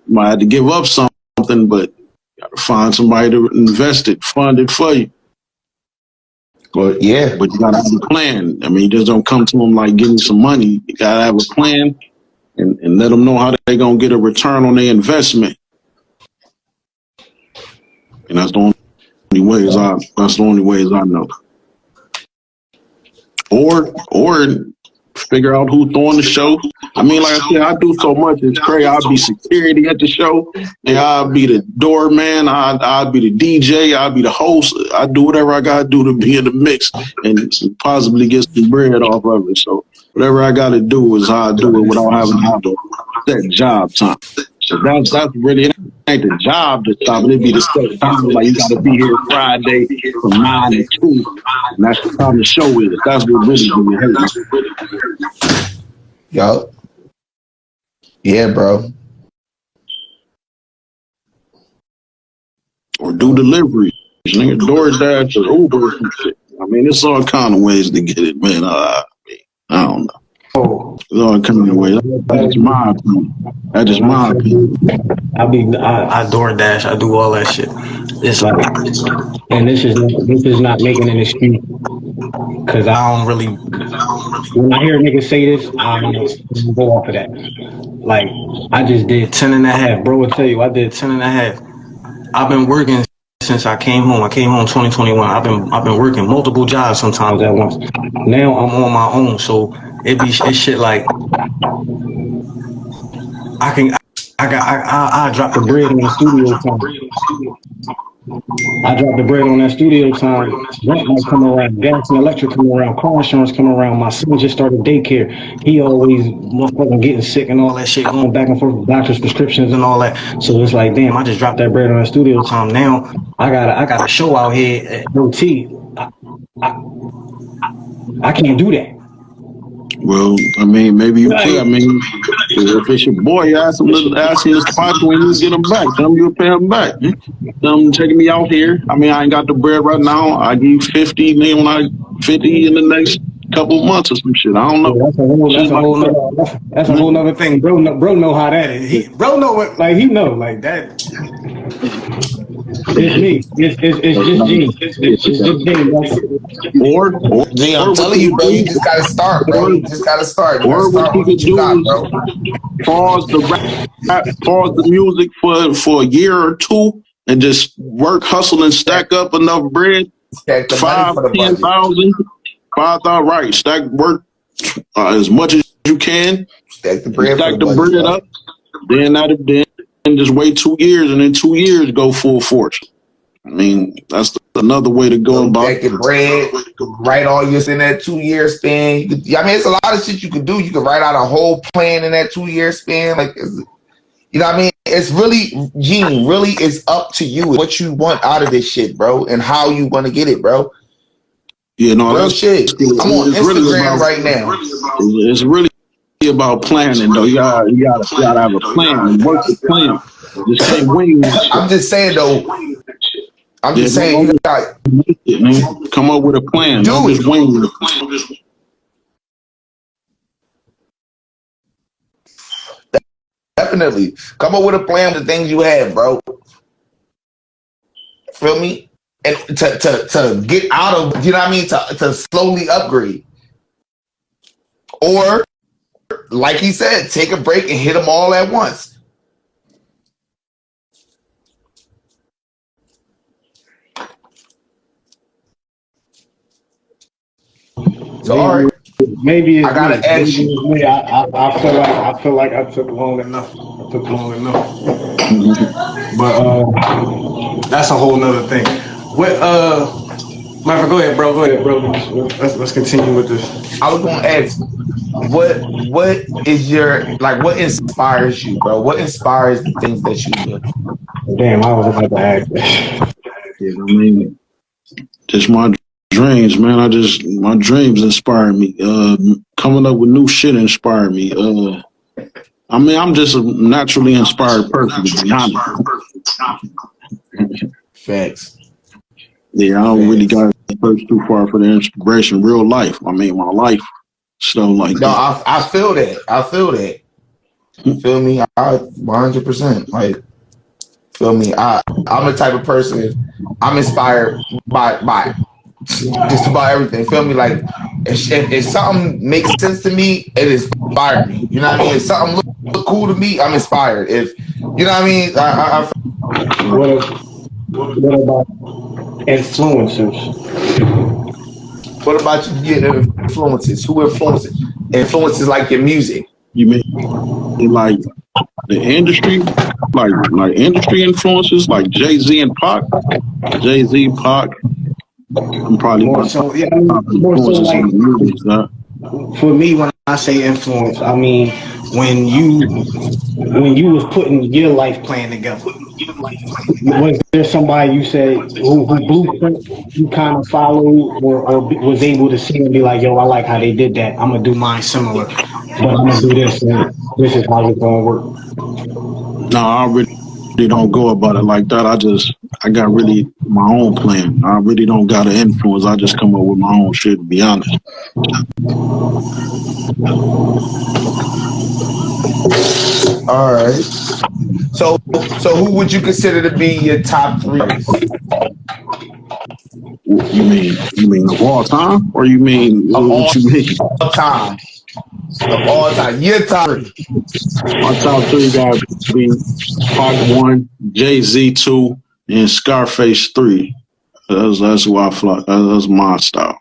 Speaker 4: might have to give up something, but you gotta find somebody to invest it, fund it for you.
Speaker 2: Well, yeah.
Speaker 4: But you gotta have a plan. I mean, you just don't come to them like, give me some money. You gotta have a plan and let them know how they're gonna get a return on their investment. And that's the only ways I know. Or figure out who's throwing the show. I mean, like I said, I do so much. It's crazy. I'll be security at the show, and I'll be the doorman. I'll be the DJ. I'll be the host. I do whatever I gotta do to be in the mix and possibly get some bread off of it. So whatever I gotta do is how I do it without having to have to set job time. So that's really, it ain't the job to stop. It'd be the set time. Like, you gotta be here Friday from 9 to 2, and that's the time the show is. That's what really hurts.
Speaker 2: Yo. Yeah, bro.
Speaker 4: Or do delivery. Nigga, DoorDash or Uber or some shit. I mean, it's all kind of ways to get it, man. I don't know. It's all kind of ways. That's just my opinion.
Speaker 5: I DoorDash. I do all that shit. It's like, and this is not making an excuse, because I don't really. When I hear niggas say this, I don't go off of that. Like, I just did 10 and a half. Bro will tell you, I did 10 and a half. I've been working since I came home. I came home 2021. I've been working multiple jobs sometimes at once. Now I'm on my own, so it's shit like I drop the bread on the studio time. I drop the bread on that studio time. Rent might come around, gas and electric come around, car insurance come around. My son just started daycare. He always motherfucking getting sick and all that shit, going back and forth with doctor's prescriptions and all that. So it's like, damn, I just dropped that bread on that studio time. Now I got a show out here at OT. I can't do that.
Speaker 4: Well, I mean, maybe you could. I mean, if it's your boy, ask him to spot when you get him back. Tell him you'll pay him back. Tell him taking me out here. I mean, I ain't got the bread right now. I give you 50, then when I 50 in the next couple of months or some shit. I don't know.
Speaker 5: That's a whole nother thing. Bro know how that is. Bro know what, like, he know, like that. It's me. It's just G. It's just G.
Speaker 4: Or
Speaker 2: I'm telling you, bro, you just gotta start, bro. You just gotta start.
Speaker 4: Or what you could do is pause the music for a year or two and just work, hustle, and stack up enough bread.
Speaker 2: Stack the money
Speaker 4: 5,
Speaker 2: for the budget.
Speaker 4: 10,000, 5,000, right? Stack work as much as you can.
Speaker 2: Stack the bread.
Speaker 4: Stack the bread up. Then just wait 2 years, and in 2 years go full force. I mean, that's another way to go about
Speaker 2: it. Stack your bread. Write all your in that 2 year span. I mean, it's a lot of shit you could do. You could write out a whole plan in that 2 year span. Like, you know what I mean? It's really, Gene, really it's up to you what you want out of this shit, bro, and how you want to get it, bro.
Speaker 4: Yeah, no,
Speaker 2: real shit. I'm on Instagram
Speaker 4: really about,
Speaker 2: right now.
Speaker 4: It's really about planning, though. You gotta have a plan and work the plan. Just can't wing that shit.
Speaker 2: I'm just saying, though. I'm just saying, you got
Speaker 4: come up with a plan. Don't just wing it.
Speaker 2: Definitely. Come up with a plan with the things you have, bro. Feel me? And to get out of, you know what I mean? To slowly upgrade. Or, like he said, take a break and hit them all at once. So, all right.
Speaker 5: Maybe
Speaker 2: I gotta ask you.
Speaker 5: I feel like I took long enough. But that's a whole nother thing. What Michael, go ahead, bro. Let's continue with this.
Speaker 2: I was gonna ask, what is your what inspires you, bro? What inspires the things that you do?
Speaker 5: Damn, I was about to ask that.
Speaker 4: Yeah, I mean, just my dreams, man. My dreams inspire me. Coming up with new shit inspire me. I mean, I'm just a naturally inspired person, to be honest.
Speaker 2: Facts.
Speaker 4: Yeah, I don't really got to search too far for the inspiration. Real life. I mean, my life, stuff like that.
Speaker 2: No, I feel that. You feel me? 100%. Like, feel me? I'm the type of person. I'm inspired by just about everything. Feel me? Like, if something makes sense to me, it inspires me. You know what I mean? If something look cool to me, I'm inspired. If you know what I mean?
Speaker 5: What about influencers?
Speaker 2: What about you getting influences? Who influences? Influences like your music.
Speaker 4: You mean like the industry? Like industry influences like Jay-Z and Pac? Jay-Z, Pac. I'm probably
Speaker 5: more so, yeah, more so like movies, huh? For me, when I say influence, I mean when you was putting your life plan together. Was there somebody you said who blueprint you kind of followed or was able to see and be like, yo, I like how they did that. I'm gonna do mine similar, but I'm gonna do this and this is how it's gonna work.
Speaker 4: No, I really don't go about it like that. I got really my own plan. I really don't got an influence. I just come up with my own shit, to be honest.
Speaker 2: All right. So who would you consider to be your top three?
Speaker 4: You mean of all time, or you mean what you mean?
Speaker 2: All time. Of all time. Your top three.
Speaker 4: My top three got to be Pac 1, Jay-Z 2, and Scarface 3. That's who I fly. That's my style.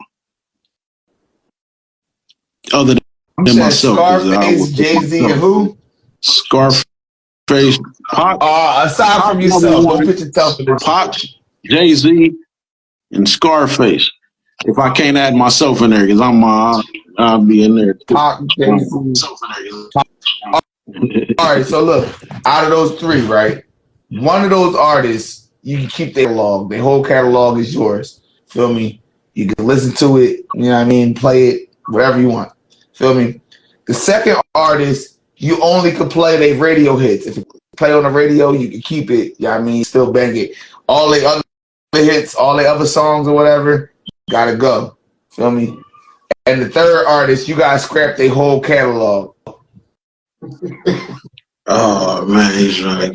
Speaker 4: Other than myself.
Speaker 2: Scarface, Jay-Z, and who?
Speaker 4: Scarface, Pac.
Speaker 2: Aside from yourself, don't put yourself in this.
Speaker 4: Pac, Jay-Z, and Scarface. If I can't add myself in there, because I'll be in there.
Speaker 2: Pac, Jay-Z. All right, so look, out of those three, right? One of those artists, you can keep their catalog. Their whole catalog is yours. Feel me? You can listen to it, you know what I mean? Play it, whatever you want. Feel me? The second artist, you only can play their radio hits. If you play on the radio, you can keep it, you know what I mean? Still bang it. All the other hits, all the other songs or whatever, gotta go. Feel me? And the third artist, you gotta scrap their whole catalog.
Speaker 4: Oh man, he's right.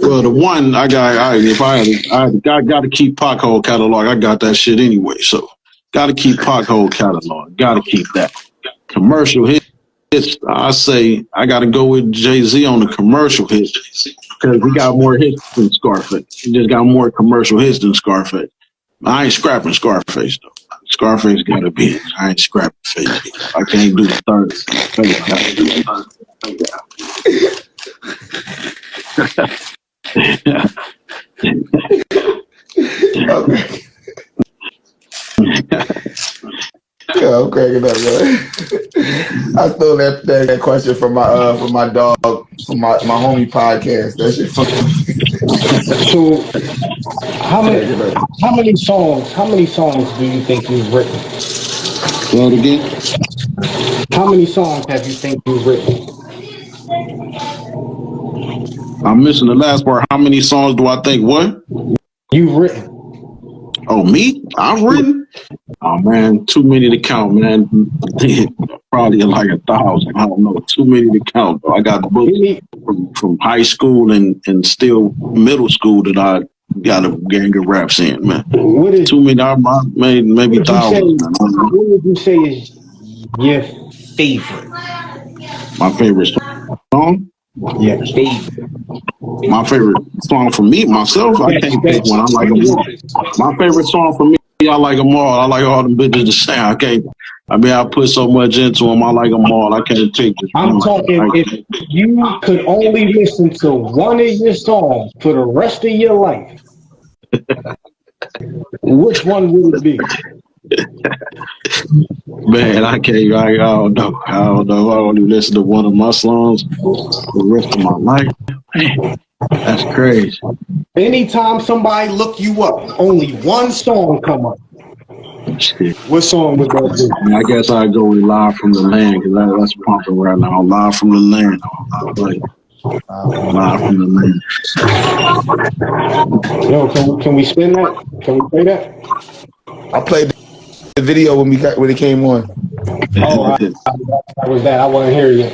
Speaker 4: Well, the one I got to keep Pac whole catalog. I got that shit anyway, so got to keep Pac whole catalog. Got to keep that. Commercial hits, I say I got to go with Jay-Z on the commercial hits. because he got more hits than Scarface. He just got more commercial hits than Scarface. I ain't scrapping Scarface though. Scarface gotta be it. I ain't scrapping Face. I can't do the third.
Speaker 2: Okay. Yeah, I'm cracking up, man. I stole that question from my dog, from my homie podcast. That shit funny.
Speaker 5: So how many songs do you think you've written?
Speaker 4: Say it again.
Speaker 5: How many songs have you think you've written?
Speaker 4: I'm missing the last part. How many songs do I think what?
Speaker 5: You've written.
Speaker 4: Oh, me? I've written? Oh, man, too many to count, man. Probably like 1,000. I don't know. Too many to count, though. I got books from high school and still middle school that I got a gang of raps in, man. Too many. I made maybe thousands, man.
Speaker 5: What would you say is your favorite?
Speaker 4: My favorite song?
Speaker 5: Yeah, favorite.
Speaker 4: My favorite song for me, myself, I can't pick one. I like them all. My favorite song for me, I like them all. I like all them bitches the same. I put so much into them. I like them all. I can't take it.
Speaker 5: I'm talking, if you could only listen to one of your songs for the rest of your life, which one would it be?
Speaker 4: Man, I don't know. I don't even listen to one of my songs for the rest of my life. Man, that's crazy.
Speaker 5: Anytime somebody look you up, only one song come up.
Speaker 4: Shit.
Speaker 5: What song would that be?
Speaker 4: I guess I'd go with Live from the Land, because that's pumping right now. Live from the Land. Like, Live from the Land.
Speaker 5: Yo, can we spin that? Can we play that?
Speaker 2: I played the video when it came on.
Speaker 5: Oh, I was that. I wasn't here yet.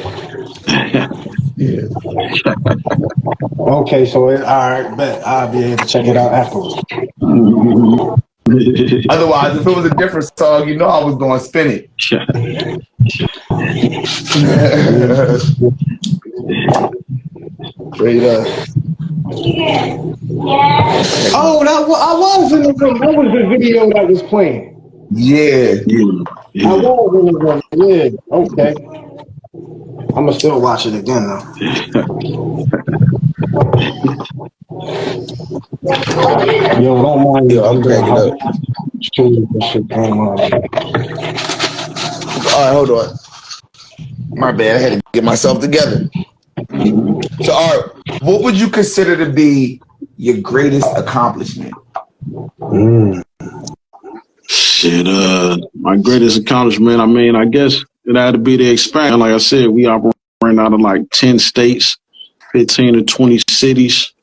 Speaker 2: Yeah.
Speaker 5: Okay, so all right, bet I'll be able to check it out afterwards.
Speaker 2: Otherwise, if it was a different song, you know I was going to spin it. Straight up.
Speaker 5: Oh, I was in the room. That was the video that was playing.
Speaker 2: Yeah.
Speaker 5: I was in the room. Yeah. Okay. I'm gonna still watch it again though. Yo, don't mind me.
Speaker 2: I'm cracking up. All right, hold on. My bad. I had to get myself together. So, all right, what would you consider to be your greatest accomplishment?
Speaker 4: Shit, my greatest accomplishment, I guess it had to be the expansion. Like I said, we operate out of like 10 states, 15 to 20 cities.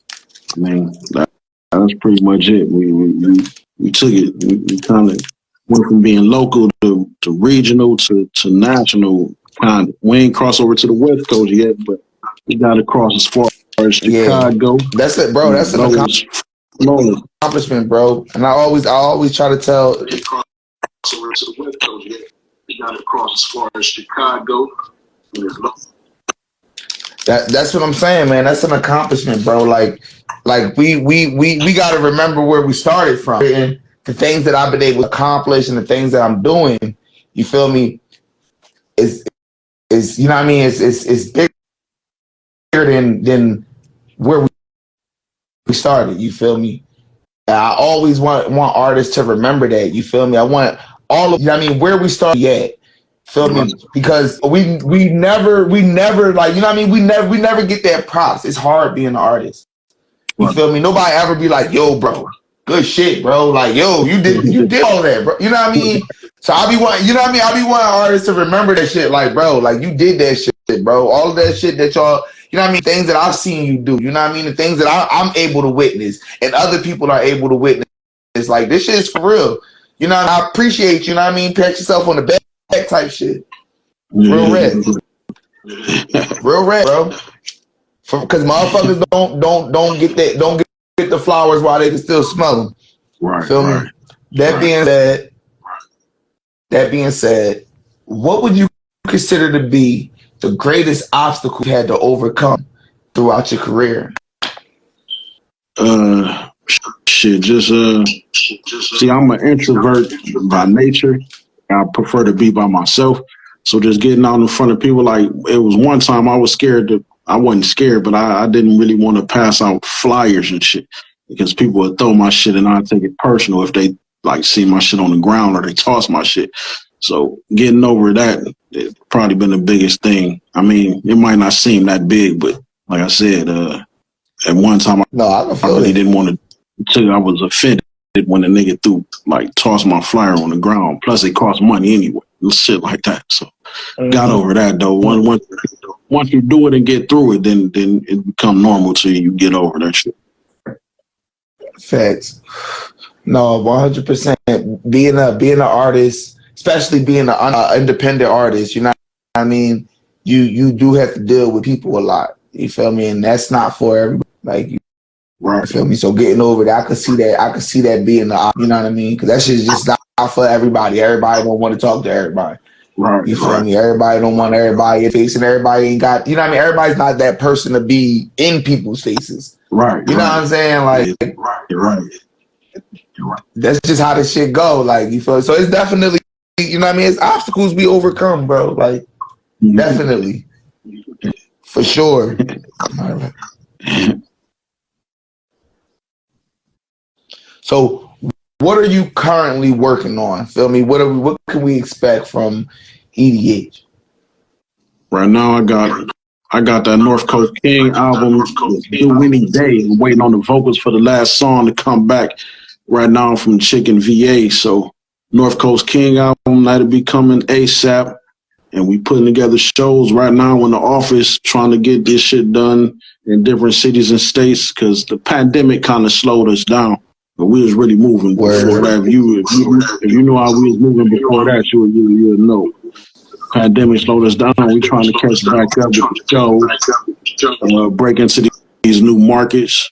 Speaker 4: I mean, that's pretty much it. We took it. We kind of went from being local to regional to national. Kind of. We ain't crossed over to the West Coast yet, but we got to cross as far as Chicago.
Speaker 2: Yeah. That's it, bro. That's an accomplishment, bro. And I always try to tell. We cross over to the West Coast yet. We got to cross as far as Chicago. That's what I'm saying, man. That's an accomplishment, bro. Like we got to remember where we started from, and the things that I've been able to accomplish, and the things that I'm doing. You feel me? Is you know what I mean? It's bigger than where we started. You feel me? I always want artists to remember that. You feel me? I want all of, you know what I mean, where we started yet. Feel me? Because we never like, you know what I mean? We never get that props. It's hard being an artist. You feel me? Nobody ever be like, yo, bro, good shit, bro. Like, yo, you did all that, bro. You know what I mean? So I be wanting, you know what I mean? I be wanting artists to remember that shit. Like, bro, like you did that shit, bro. All of that shit that y'all, you know what I mean? Things that I've seen you do, you know what I mean? The things that I'm able to witness and other people are able to witness. It's like, this shit is for real. You know, I appreciate, you know what I mean? Pat yourself on the back type shit. Real red. Real red, bro. Because motherfuckers don't get the flowers while they can still smell them.
Speaker 4: Right.
Speaker 2: Feel me? That being said, what would you consider to be the greatest obstacle you had to overcome throughout your career?
Speaker 4: Shit, just see, I'm an introvert by nature. I prefer to be by myself. So just getting out in front of people, like it was one time I was scared to. I wasn't scared, but I didn't really want to pass out flyers and shit because people would throw my shit and I'd take it personal if they like see my shit on the ground or they toss my shit. So getting over that, it's probably been the biggest thing. I mean, it might not seem that big, but like I said, at one time I really didn't want to. I was offended when the nigga tossed my flyer on the ground. Plus, it cost money anyway, shit like that. So got over that though. Once you do it and get through it, then it become normal to you. You get over that shit.
Speaker 2: Facts. No, 100%. Being an artist, especially being an independent artist, you know what I mean? You do have to deal with people a lot. You feel me? And that's not for everybody. Like, right. You feel me? So getting over that, I could see that being the, you know what I mean? Because that shit's just not for everybody. Everybody don't want to talk to everybody. Right. You feel me? Everybody don't want everybody facing. Everybody ain't got, you know what I mean? Everybody's not that person to be in people's faces. Right. You know what I'm saying? Like,
Speaker 4: you're right.
Speaker 2: That's just how this shit go. Like, you feel. So it's definitely, you know what I mean? It's obstacles we overcome, bro. Like, definitely, for sure. So, what are you currently working on? Feel me? What can we expect from EDH?
Speaker 4: Right now, I got that North Coast King album due any day. I'm waiting on the vocals for the last song to come back. Right now from Chicken VA. So North Coast King album that'll be coming ASAP. And we putting together shows right now in the office trying to get this shit done in different cities and states because the pandemic kind of slowed us down. But we was really moving before that. If you know how we was moving before that, you would know. Pandemic slowed us down. We trying to catch back up with the show, break into these new markets.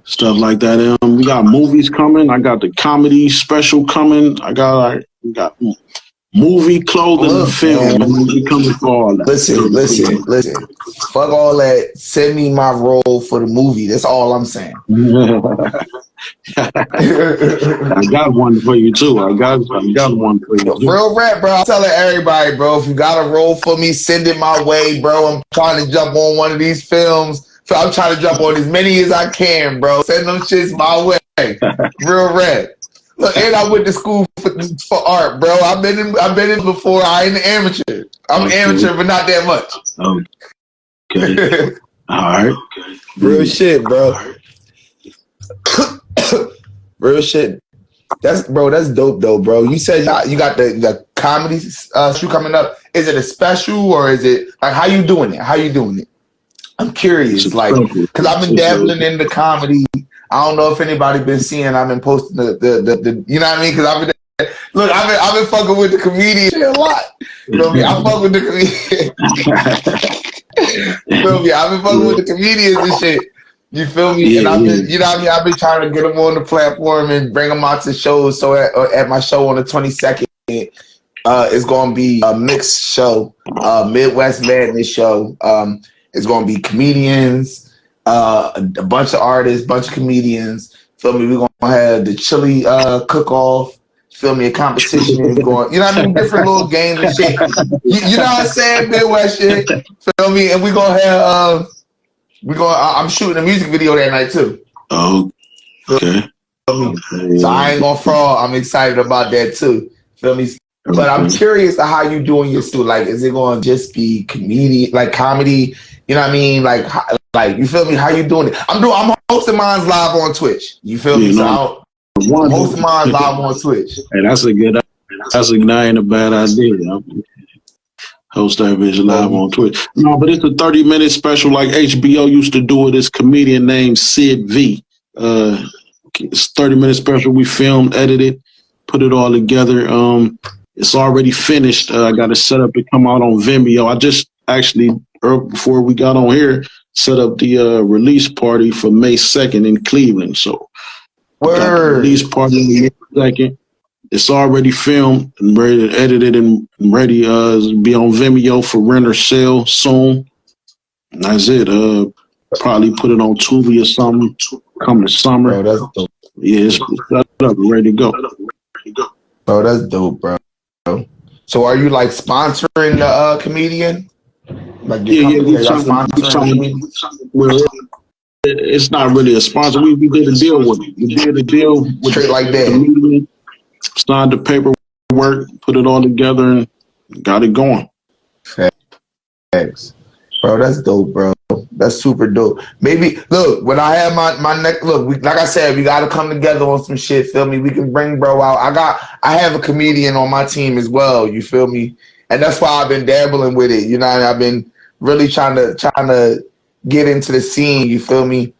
Speaker 4: Stuff like that. We got movies coming. I got the comedy special coming. We got movie, clothing, and film. We coming for all that.
Speaker 2: Listen. Fuck all that. Send me my role for the movie. That's all I'm saying.
Speaker 4: I got one for you too. I got one for you.
Speaker 2: Real rap, bro. I'm telling everybody, bro. If you got a role for me, send it my way, bro. I'm trying to jump on one of these films. So I'm trying to jump on as many as I can, bro. Send them shits my way. Real rap. Look, and I went to school for art, bro. I've been in before. I ain't an amateur. I'm an amateur, but not that much.
Speaker 4: Okay. All right.
Speaker 2: Real shit, bro. Real shit. That's dope though, bro. You said you got the comedy show coming up. Is it a special or is it like how you doing it? I'm curious, like, because I've been dabbling into comedy. I don't know if anybody been seeing. I've been posting the you know what I mean? Because I've been fucking with the comedian shit a lot. You know what I mean? I fuck with the comedian. You feel me? I've been fucking with the comedians and shit. You feel me? And I've been, you know what I mean? I've been trying to get them on the platform and bring them out to shows. So at my show on the 22nd, it's going to be a mixed show, Midwest Madness show. It's going to be comedians, a bunch of artists, bunch of comedians. Feel me? We're going to have the chili cook-off. Feel me? A competition going. You know what I mean? Different little games and shit. You know what I'm saying? Midwest shit. Feel me? And we're going to have... I'm shooting a music video that night too.
Speaker 4: Oh, okay.
Speaker 2: So I ain't gonna fraud. I'm excited about that too. Feel me? But I'm curious to how you doing your stuff. Like, is it gonna just be comedy? You know what I mean? Like you feel me? How you doing it? I'm hosting mine live on Twitch. You feel me? So I'm hosting mine live on Twitch.
Speaker 4: Hey, that ain't a bad idea. Host that bitch live on Twitch. No, but it's a 30-minute special like HBO used to do it. This comedian named Sid V. It's a 30-minute special. We filmed, edited, put it all together. It's already finished. I got it set up to come out on Vimeo. I just actually, before we got on here, set up the release party for May 2nd in Cleveland. So, release party May 2nd. It's already filmed and ready to edited and ready to be on Vimeo for rent or sale soon. And that's it. Probably put it on Tubi or something Come the summer,
Speaker 2: Bro, that's dope.
Speaker 4: yeah, it's set up, ready to go.
Speaker 2: Bro, that's dope, bro. So are you like sponsoring the comedian? Like your
Speaker 4: Yeah,
Speaker 2: company,
Speaker 4: we
Speaker 2: are y'all
Speaker 4: signed.
Speaker 2: sponsoring the comedian?
Speaker 4: Well, it's not really a sponsor. We did a deal with it. We did a deal with
Speaker 2: Straight like
Speaker 4: the
Speaker 2: that.
Speaker 4: comedian, signed the paperwork, put it all together, and got it going.
Speaker 2: Facts. Bro, that's dope, bro. That's super dope. Maybe look, when I have my next look, like I said, we gotta come together on some shit, feel me? We can bring bro out. I have a comedian on my team as well, you feel me? And that's why I've been dabbling with it. You know, I've been really trying to get into the scene, you feel me?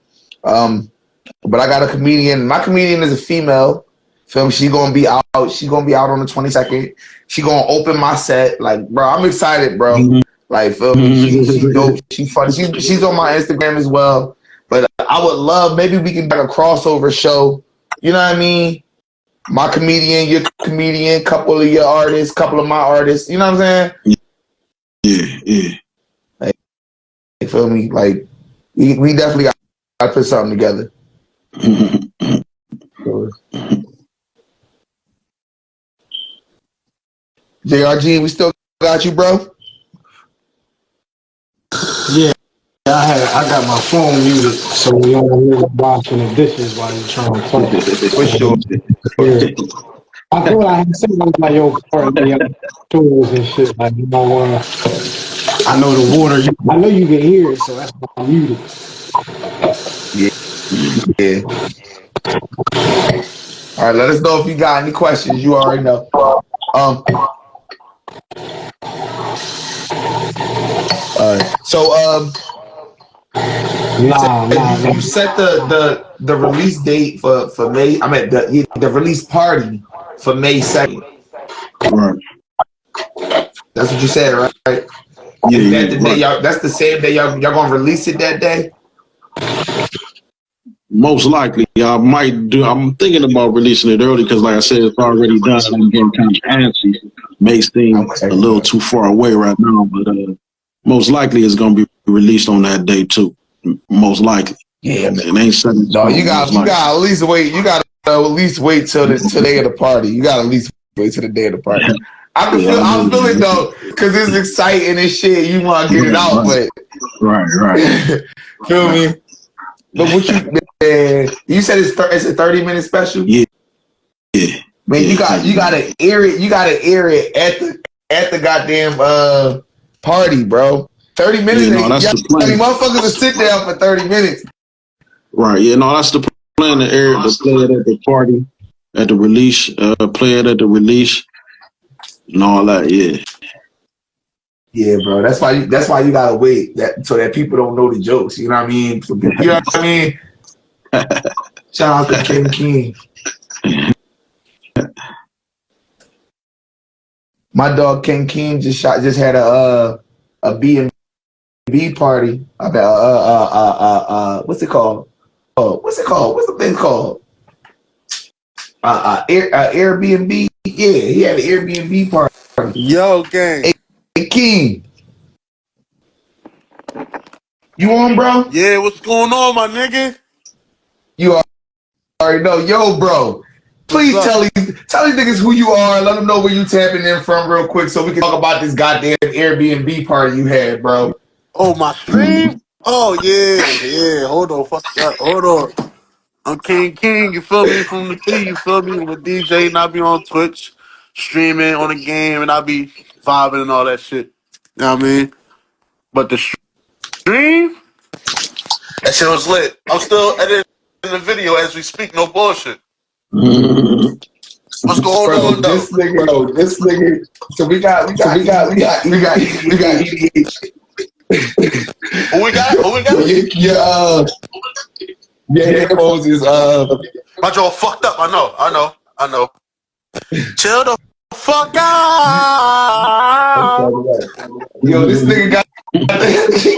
Speaker 2: But I got a comedian. My comedian is a female. Feel me? She's gonna be out on the 22nd. She gonna open my set. Like, bro, I'm excited, bro.
Speaker 4: Mm-hmm.
Speaker 2: Like, feel me? She dope. She funny. She's on my Instagram as well. But I would love, maybe we can do a crossover show. You know what I mean? My comedian, your comedian, couple of your artists, couple of my artists. You know what I'm saying?
Speaker 4: Yeah.
Speaker 2: Like, you feel me? Like, we definitely gotta put something together. JRG, we still got you, bro?
Speaker 5: Yeah, I got my phone muted, so we don't hear washing the dishes while you're trying to talk.
Speaker 2: For sure.
Speaker 5: Yeah. I thought I had something like your part, tools and shit. Like, you know, I know the water. I know you can hear it, so that's why I'm muted.
Speaker 2: Yeah. All right, let us know if you got any questions. You already know. So you set the release date for May. I mean the release party for May 2nd.
Speaker 4: Right.
Speaker 2: That's what you said, right?
Speaker 4: Yeah,
Speaker 2: Is that the day
Speaker 4: right.
Speaker 2: y'all? That's the same day y'all gonna release it that day?
Speaker 4: Most likely, I might do. I'm thinking about releasing it early because, like I said, it's already done. I'm getting kind of antsy. May seem a little too far away right now, but most likely it's gonna be released on that day too. Most likely.
Speaker 2: Yeah,
Speaker 4: it ain't setting.
Speaker 2: No, you got at least wait. You got to at least wait till the day of the party. You got to at least wait till the day of the party. I feel it though, because it's exciting and shit. You want to get it out, but
Speaker 4: right.
Speaker 2: Feel me? But what you said it's a 30-minute special?
Speaker 4: Yeah.
Speaker 2: Man, you gotta air it. You gotta air it at the goddamn party, bro. 30 minutes.
Speaker 4: Yeah, no, that's the plan.
Speaker 2: Motherfuckers will sit down for 30 minutes.
Speaker 4: Right. Yeah. No, that's the plan. To air it, to play it at the party, at the release. Play it at the release, and all that. Yeah.
Speaker 2: Yeah, bro. That's why you gotta wait so that people don't know the jokes. You know what I mean? You know what I mean? Shout out to King King. My dog King King just had a B&B party. What's it called? What's the thing called? Airbnb. Yeah, he had an Airbnb party.
Speaker 3: Yo, gang.
Speaker 2: Hey, King. You on, bro?
Speaker 3: Yeah, what's going on, my nigga?
Speaker 2: You already know. Yo, bro. Please tell these niggas who you are. Let them know where you tapping in from real quick so we can talk about this goddamn Airbnb party you had, bro.
Speaker 3: Oh, my stream? Oh, yeah. Hold on, fuck that. Hold on. I'm King, you feel me? From the T, you feel me? With DJ, and I be on Twitch, streaming on the game, and I be vibing and all that shit. You know what I mean? But the stream? That shit was lit. I'm still editing the video as we speak, no bullshit. What's going on, though?
Speaker 2: This nigga. So we got EDH.
Speaker 3: Who we got?
Speaker 2: Yeah, Moses.
Speaker 3: My jaw fucked up. I know. Chill the fuck out.
Speaker 2: Yo, this nigga got he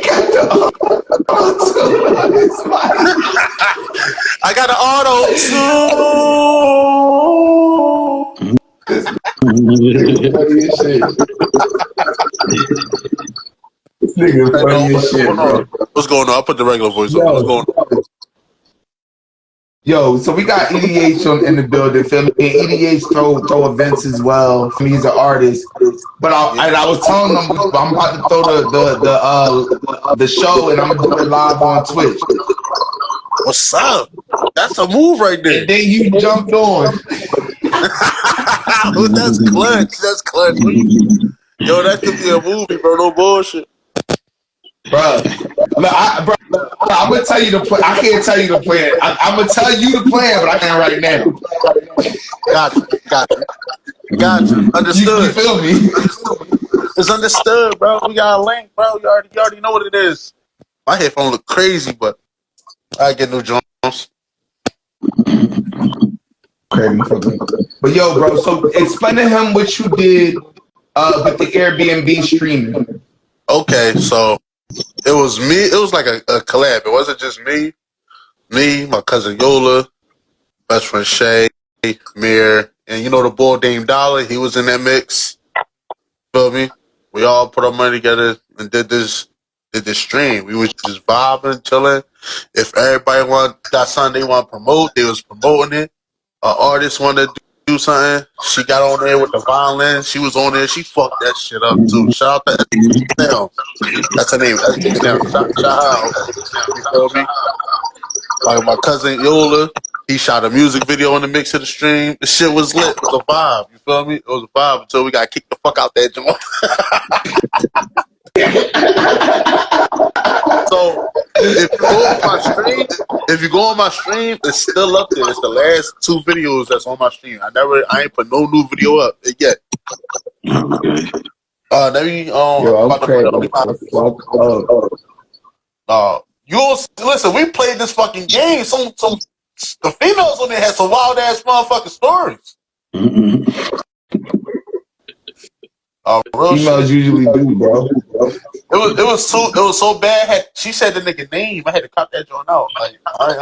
Speaker 2: got the auto on his mic.
Speaker 3: I got an auto too.
Speaker 2: This nigga funny as shit, bro.
Speaker 3: What's going on? I put the regular voice on. What's going on?
Speaker 2: Yo, so we got EDH in the building, feel me? And EDH throw events as well. For me, he's an artist. But I was telling them I'm about to throw the show and I'm gonna do it live on Twitch.
Speaker 3: What's up? That's a move right there.
Speaker 2: And then you jumped on.
Speaker 3: That's clutch. That's clutch. Yo, that could be a movie, bro. No bullshit.
Speaker 2: Bro, I'm gonna tell you the plan. I can't tell you the plan. I'm gonna tell you the plan, but I can't right now.
Speaker 3: Got you. Understood.
Speaker 2: You feel me?
Speaker 3: It's understood, bro. We got a link, bro. You already know what it is. My headphone look crazy, but I get new Jones.
Speaker 2: Crazy. But yo, bro. So explain to him what you did with the Airbnb streaming.
Speaker 3: Okay, so it was me. It was like a collab. It wasn't just me, my cousin Yola, best friend Shay, Mir, and you know the boy Dame Dollar. He was in that mix. Feel me? We all put our money together and did this stream. We was just vibing, chilling. If everybody got something they want to promote, they was promoting it. An artist wanted to do something. She got on there with the violin. She was on there. She fucked that shit up too. Shout out to that's her name. Shout out. You feel me? Like my cousin Yola, he shot a music video in the mix of the stream. The shit was lit. It was a vibe. You feel me? It was a vibe until we got kicked the fuck out that joint. So if you go on my stream, it's still up there. It's the last 2 videos that's on my stream. I ain't put no new video up yet. Let me you'll listen. We played this fucking game. Some the females on there had some wild ass motherfucking stories.
Speaker 2: Females usually do, bro.
Speaker 3: It was so bad. She said the nigga name. I had to cut that joint out. Like I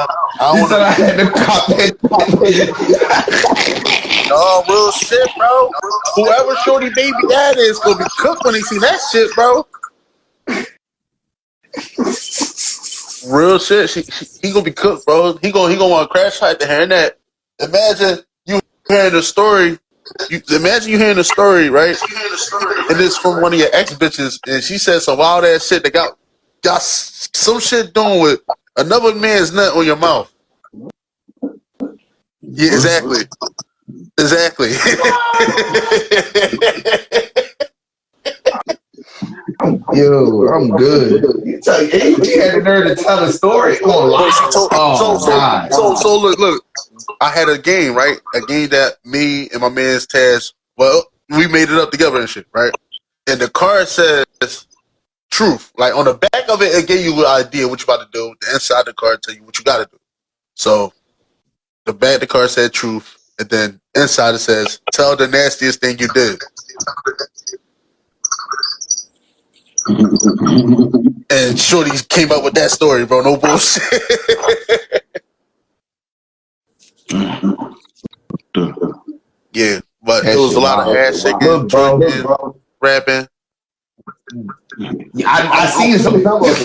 Speaker 2: had to cut that.
Speaker 3: No real shit, bro. Whoever Shorty baby dad is gonna be cooked when they see that shit, bro. Real shit. He gonna be cooked, bro. He gonna want to crash right to hearing that. Imagine you hearing the story. Imagine you hearing the story, right? And it's from one of your ex bitches, and she said some wild ass shit that got some shit doing with another man's nut on your mouth. Yeah, exactly.
Speaker 2: Yo, I'm good. You had the nerve to tell a story. So
Speaker 3: look. I had a game, right? A game that me and my man's Taz, well, we made it up together and shit, right? And the card says truth. Like on the back of it, it gave you an idea what you about to do. The inside the card tell you what you got to do. So the back of the card said truth, and then inside it says tell the nastiest thing you did. And Shorty came up with that story, bro. No bullshit. Yeah, but it was a lot of ass shaking, drinking, rapping.
Speaker 2: Yeah, I seen some numbers.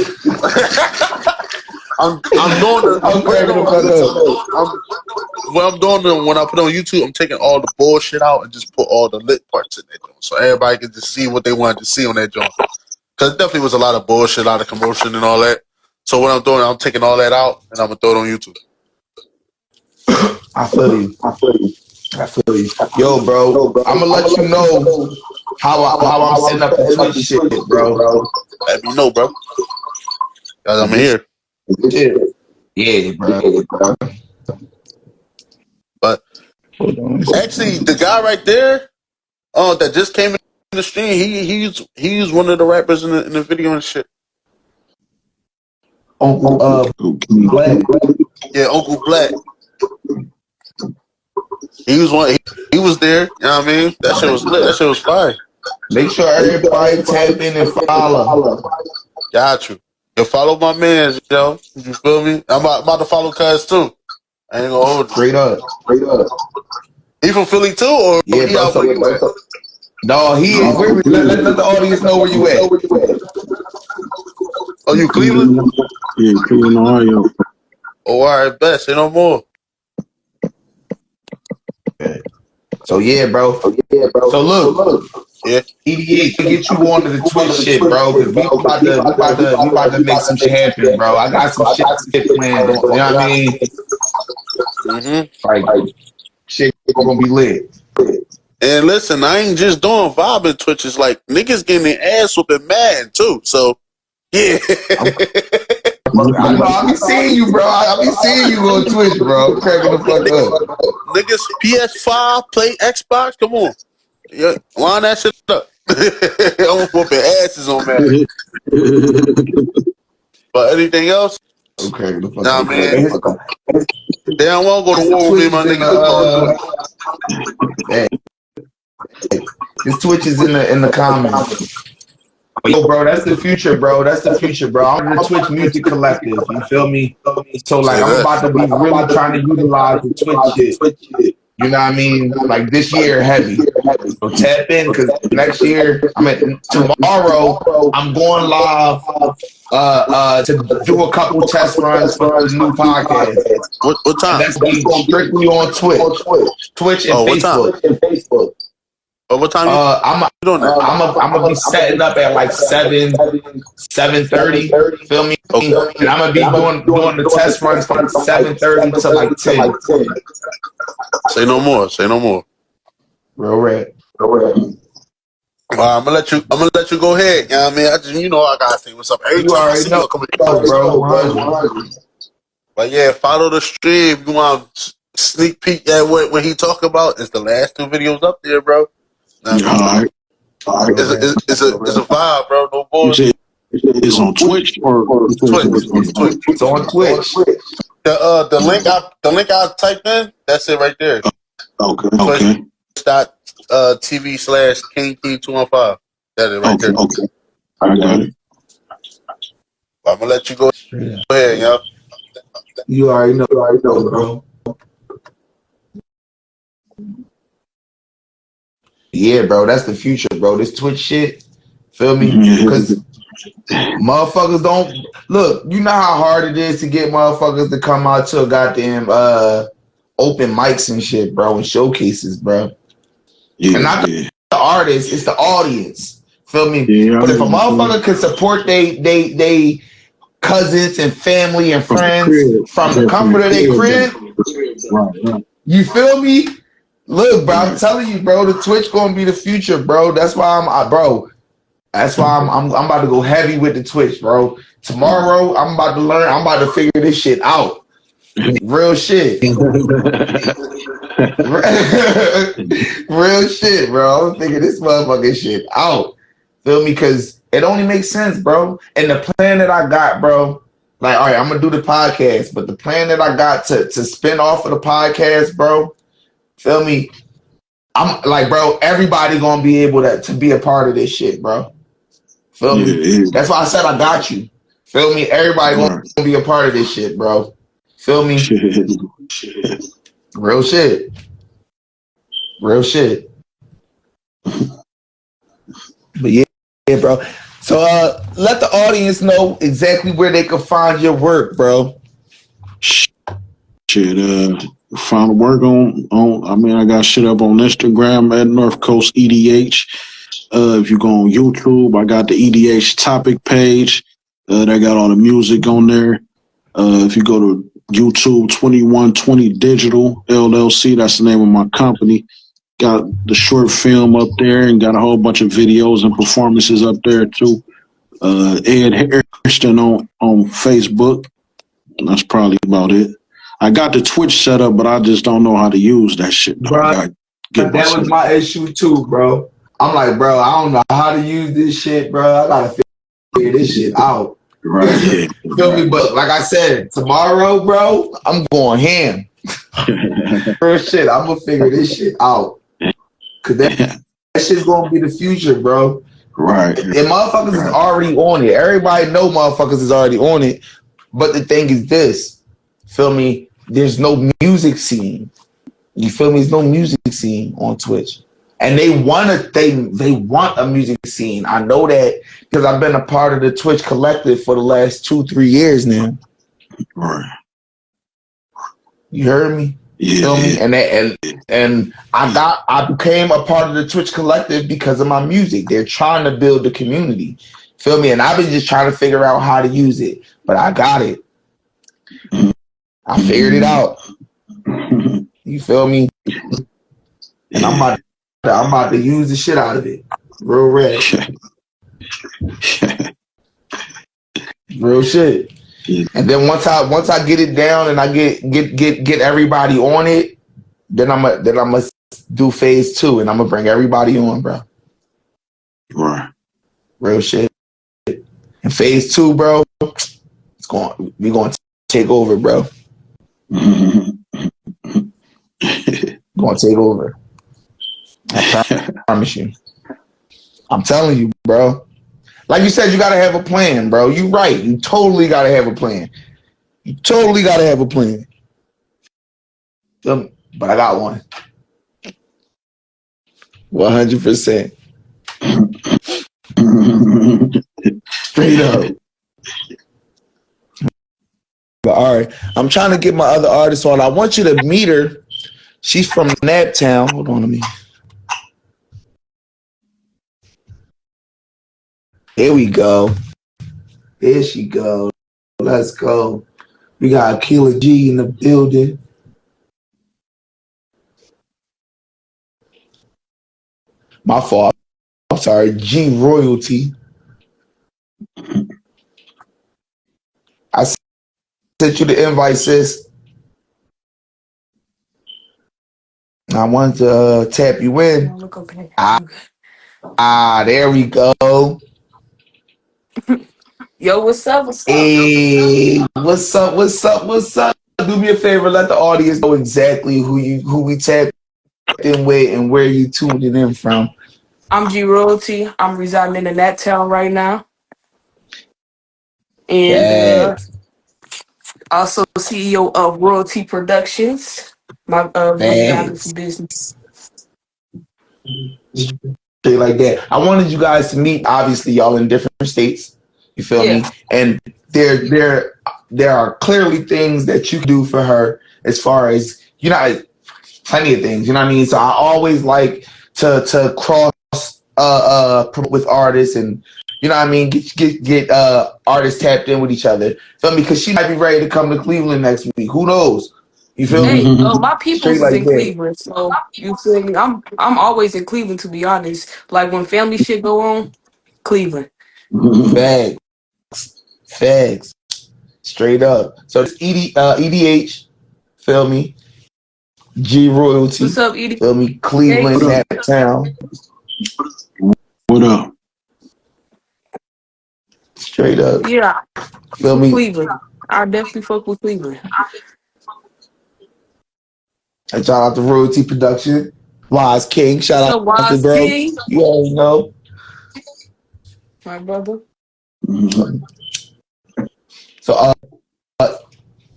Speaker 3: I'm doing what I'm doing when I put on YouTube. I'm taking all the bullshit out and just put all the lit parts in that joint, so everybody can just see what they wanted to see on that joint. Because it definitely was a lot of bullshit, a lot of commotion and all that. So what I'm doing, I'm taking all that out and I'm gonna throw it on YouTube.
Speaker 2: I feel you. Yo, bro, I'm gonna let you know how I'm setting up the Twitch shit, bro.
Speaker 3: Let me know, bro. Cause I'm here.
Speaker 2: Yeah, bro.
Speaker 3: But actually, the guy right there, that just came in the stream, he's one of the rappers in the video and shit.
Speaker 2: Uncle Black.
Speaker 3: Yeah, Uncle Black. He was one. He was there. You know what I mean? That shit was lit. That shit was fire.
Speaker 2: Make sure everybody tap in and follow.
Speaker 3: Got you. You follow my man, yo. You feel me? I'm about to follow Cuz too. I ain't gonna hold you.
Speaker 2: Straight up.
Speaker 3: He from Philly too, or
Speaker 2: yeah,
Speaker 3: he out where you at?
Speaker 2: No, he is. Let the audience know where you at.
Speaker 3: Oh, you Cleveland?
Speaker 4: Yeah, Cleveland, Ohio.
Speaker 3: Oh, all right, best. Say no more.
Speaker 2: So yeah, bro. So look,
Speaker 3: Yeah.
Speaker 2: EDH, to get you onto the Twitch shit, bro, because we about to make some shit happen, bro. I got some shit planned. You know what I mean? Like shit gonna be lit.
Speaker 3: And listen, I ain't just doing vibing Twitches. Like niggas getting their ass whooping mad too. So yeah.
Speaker 2: I know. I be seeing you, bro. I be seeing you on Twitch, bro. Cracking the fuck up.
Speaker 3: Niggas PS5, play Xbox. Come on, yeah, line that shit up. I'm whooping asses on that. But anything else?
Speaker 2: Okay, the fuck
Speaker 3: Nah,
Speaker 2: up.
Speaker 3: man. They don't want to go to war with me, my nigga.
Speaker 2: This Twitch is in the comments. Yo, bro, that's the future, bro. That's the future, bro. I'm the Twitch Music Collective. You feel me? So, like, I'm about to be really trying to utilize the Twitch shit. You know what I mean? Like, this year, heavy. So, tap in, because next year, tomorrow, I'm going live to do a couple test runs for the new podcast.
Speaker 3: What time?
Speaker 2: And that's going to be strictly on Twitch and Facebook.
Speaker 3: What time?
Speaker 2: I'm gonna be setting up at like 7:30. Feel me? Okay. And I'm gonna be doing the test runs from 7:30 to like 10.
Speaker 3: Say no more.
Speaker 2: Real red.
Speaker 3: I'm gonna let you go ahead. You know what I mean? I gotta say what's up. Every time I see you coming, bro. But yeah, follow the stream. You want sneak peek at what he talk about? It's the last 2 videos up there, bro. All right. It's a vibe, bro. No bullshit.
Speaker 4: It's on Twitch or
Speaker 3: Twitch.
Speaker 2: It's on Twitch.
Speaker 3: The link I typed in, that's it right there.
Speaker 4: Okay.
Speaker 3: Twitch.tv/KingKing215. That is right there.
Speaker 4: Okay. I got it.
Speaker 3: I'm gonna let you go ahead, yo.
Speaker 2: You already know, bro. Yeah, bro, that's the future, bro. This Twitch shit, feel me? Because motherfuckers don't look. You know how hard it is to get motherfuckers to come out to a goddamn open mics and shit, bro, and showcases, bro. Yeah, and not the artists, it's the audience. Feel me? Yeah, but if a motherfucker can support they cousins and family and friends from the comfort of their crib, you feel me? Look, bro, I'm telling you, bro, the Twitch gonna be the future, bro. That's why I'm about to go heavy with the Twitch, bro. Tomorrow, I'm about to learn. I'm about to figure this shit out. Real shit. Real shit, bro. I'm figuring this motherfucking shit out. Feel me? Because it only makes sense, bro. And the plan that I got, bro, like, all right, I'm gonna do the podcast, but the plan that I got to spin off of the podcast, bro. Feel me? I'm like, bro, everybody gonna be able to be a part of this shit, bro. Feel me? Yeah. That's why I said I got you. Feel me? Everybody gonna be a part of this shit, bro. Feel me? Real shit. But yeah, bro. So let the audience know exactly where they can find your work, bro.
Speaker 4: Shit, find work on I got shit up on Instagram at North Coast EDH. If you go on YouTube, I got the EDH topic page. They got all the music on there. If you go to YouTube 2120 Digital LLC, that's the name of my company. Got the short film up there and got a whole bunch of videos and performances up there too. Ed Hairston on Facebook. That's probably about it. I got the Twitch set up, but I just don't know how to use that shit.
Speaker 2: Bro, that was my issue too, bro. I'm like, bro, I don't know how to use this shit, bro. I gotta figure this shit out.
Speaker 4: Right.
Speaker 2: Feel me? But like I said, tomorrow, bro, I'm going ham. First shit, I'm gonna figure this shit out. Cause that shit's gonna be the future, bro.
Speaker 4: Right.
Speaker 2: And motherfuckers is already on it. Everybody know motherfuckers is already on it. But the thing is this, feel me? There's no music scene. You feel me? There's no music scene on Twitch. And they want a music scene. I know that because I've been a part of the Twitch collective for the last 2-3 years now.
Speaker 4: Right.
Speaker 2: You heard me? Feel me?
Speaker 4: Yeah.
Speaker 2: And I became a part of the Twitch collective because of my music. They're trying to build the community. Feel me? And I've been just trying to figure out how to use it. But I got it. I figured it out. You feel me? And I'm about to use the shit out of it. Real red. Real shit. And then once I get it down and I get everybody on it, then I'm gonna do phase 2 and I'm gonna bring everybody on, bro.
Speaker 4: Right.
Speaker 2: Real shit. And phase 2, bro, we gonna take over, bro. Gonna take over. I promise you. I'm telling you, bro. Like you said, you gotta have a plan, bro. You right. You totally gotta have a plan. You totally gotta have a plan. But I got one. 100%. Straight up. But all right. I'm trying to get my other artist on. I want you to meet her. She's from Naptown. Hold on a minute. Here we go. There she go. Let's go. We got Akila G in the building. My fault. I'm sorry. G Royalty. I sent you the invite, sis. I wanted to tap you in.
Speaker 6: Look okay.
Speaker 2: There we go.
Speaker 6: Yo, what's up? What's up?
Speaker 2: Hey, what's up? What's up? What's up? Do me a favor, let the audience know exactly who we tapped in with and where you tuned it in from.
Speaker 6: I'm G Royalty. I'm residing in that town right now. And also CEO of Royalty Productions, my videography business.
Speaker 2: Straight like that. I wanted you guys to meet. Obviously, y'all in different states. You feel me? And there are clearly things that you can do for her as far as, you know, plenty of things. You know what I mean? So I always like to cross with artists and, you know what I mean, get artists tapped in with each other. Feel me? Because she might be ready to come to Cleveland next week. Who knows? You feel me?
Speaker 6: My people's like in Cleveland, so you feel me? I'm always in Cleveland, to be honest. Like when family shit go on, Cleveland.
Speaker 2: Facts. Straight up. So it's EDH. Feel me? G Royalty.
Speaker 6: What's up, EDH?
Speaker 2: Feel me? Cleveland, that town.
Speaker 4: What up?
Speaker 2: Straight up.
Speaker 6: Yeah.
Speaker 2: Feel me?
Speaker 6: Cleveland. I definitely fuck with Cleveland.
Speaker 2: And shout out to Royalty Production. Wise King. Shout out to bro.
Speaker 6: King.
Speaker 2: You already know.
Speaker 6: My brother.
Speaker 2: So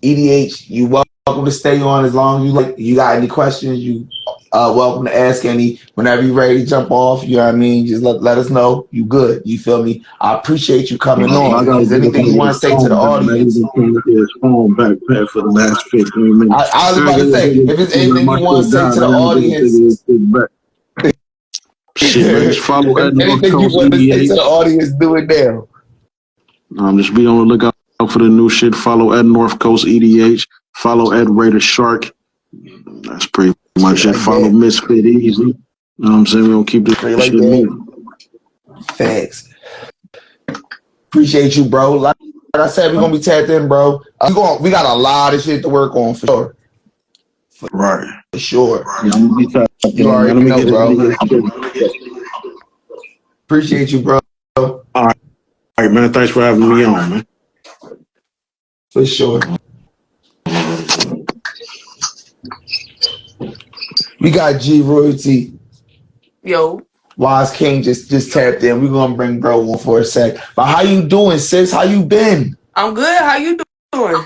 Speaker 2: EDH, you welcome to stay on as long as you like. You got any questions, you welcome to ask any whenever you're ready to jump off. You know what I mean? Just let us know. You good. You feel me? I appreciate you coming on. Is there anything you want to say to the audience?
Speaker 4: Backpack for the last 15 minutes.
Speaker 2: I was about to say, if there's anything you want to say to the audience.
Speaker 4: Shit, follow at North
Speaker 2: anything you
Speaker 4: Coast
Speaker 2: want to say
Speaker 4: EDH.
Speaker 2: to the audience, do it now.
Speaker 4: Just be on the lookout for the new shit. Follow at North Coast EDH. Follow at Raider Shark. That's pretty much it. Follow Mysfit Easy. You know what I'm saying? We're going to keep this shit moving.
Speaker 2: Thanks. Appreciate you, bro. Like I said, we're going to be tapped in, bro. We got a lot of shit to work on for sure.
Speaker 4: Right.
Speaker 2: For sure.
Speaker 4: Yeah, I'm going to be tapped in.
Speaker 2: You already know, bro. Appreciate you, bro.
Speaker 4: All right, man. Thanks for having me on, man.
Speaker 2: For sure. We got G Royalty.
Speaker 6: Yo.
Speaker 2: Wise King just tapped in. We're gonna bring bro on for a sec. But how you doing, sis? How you been?
Speaker 6: I'm good. How you doing?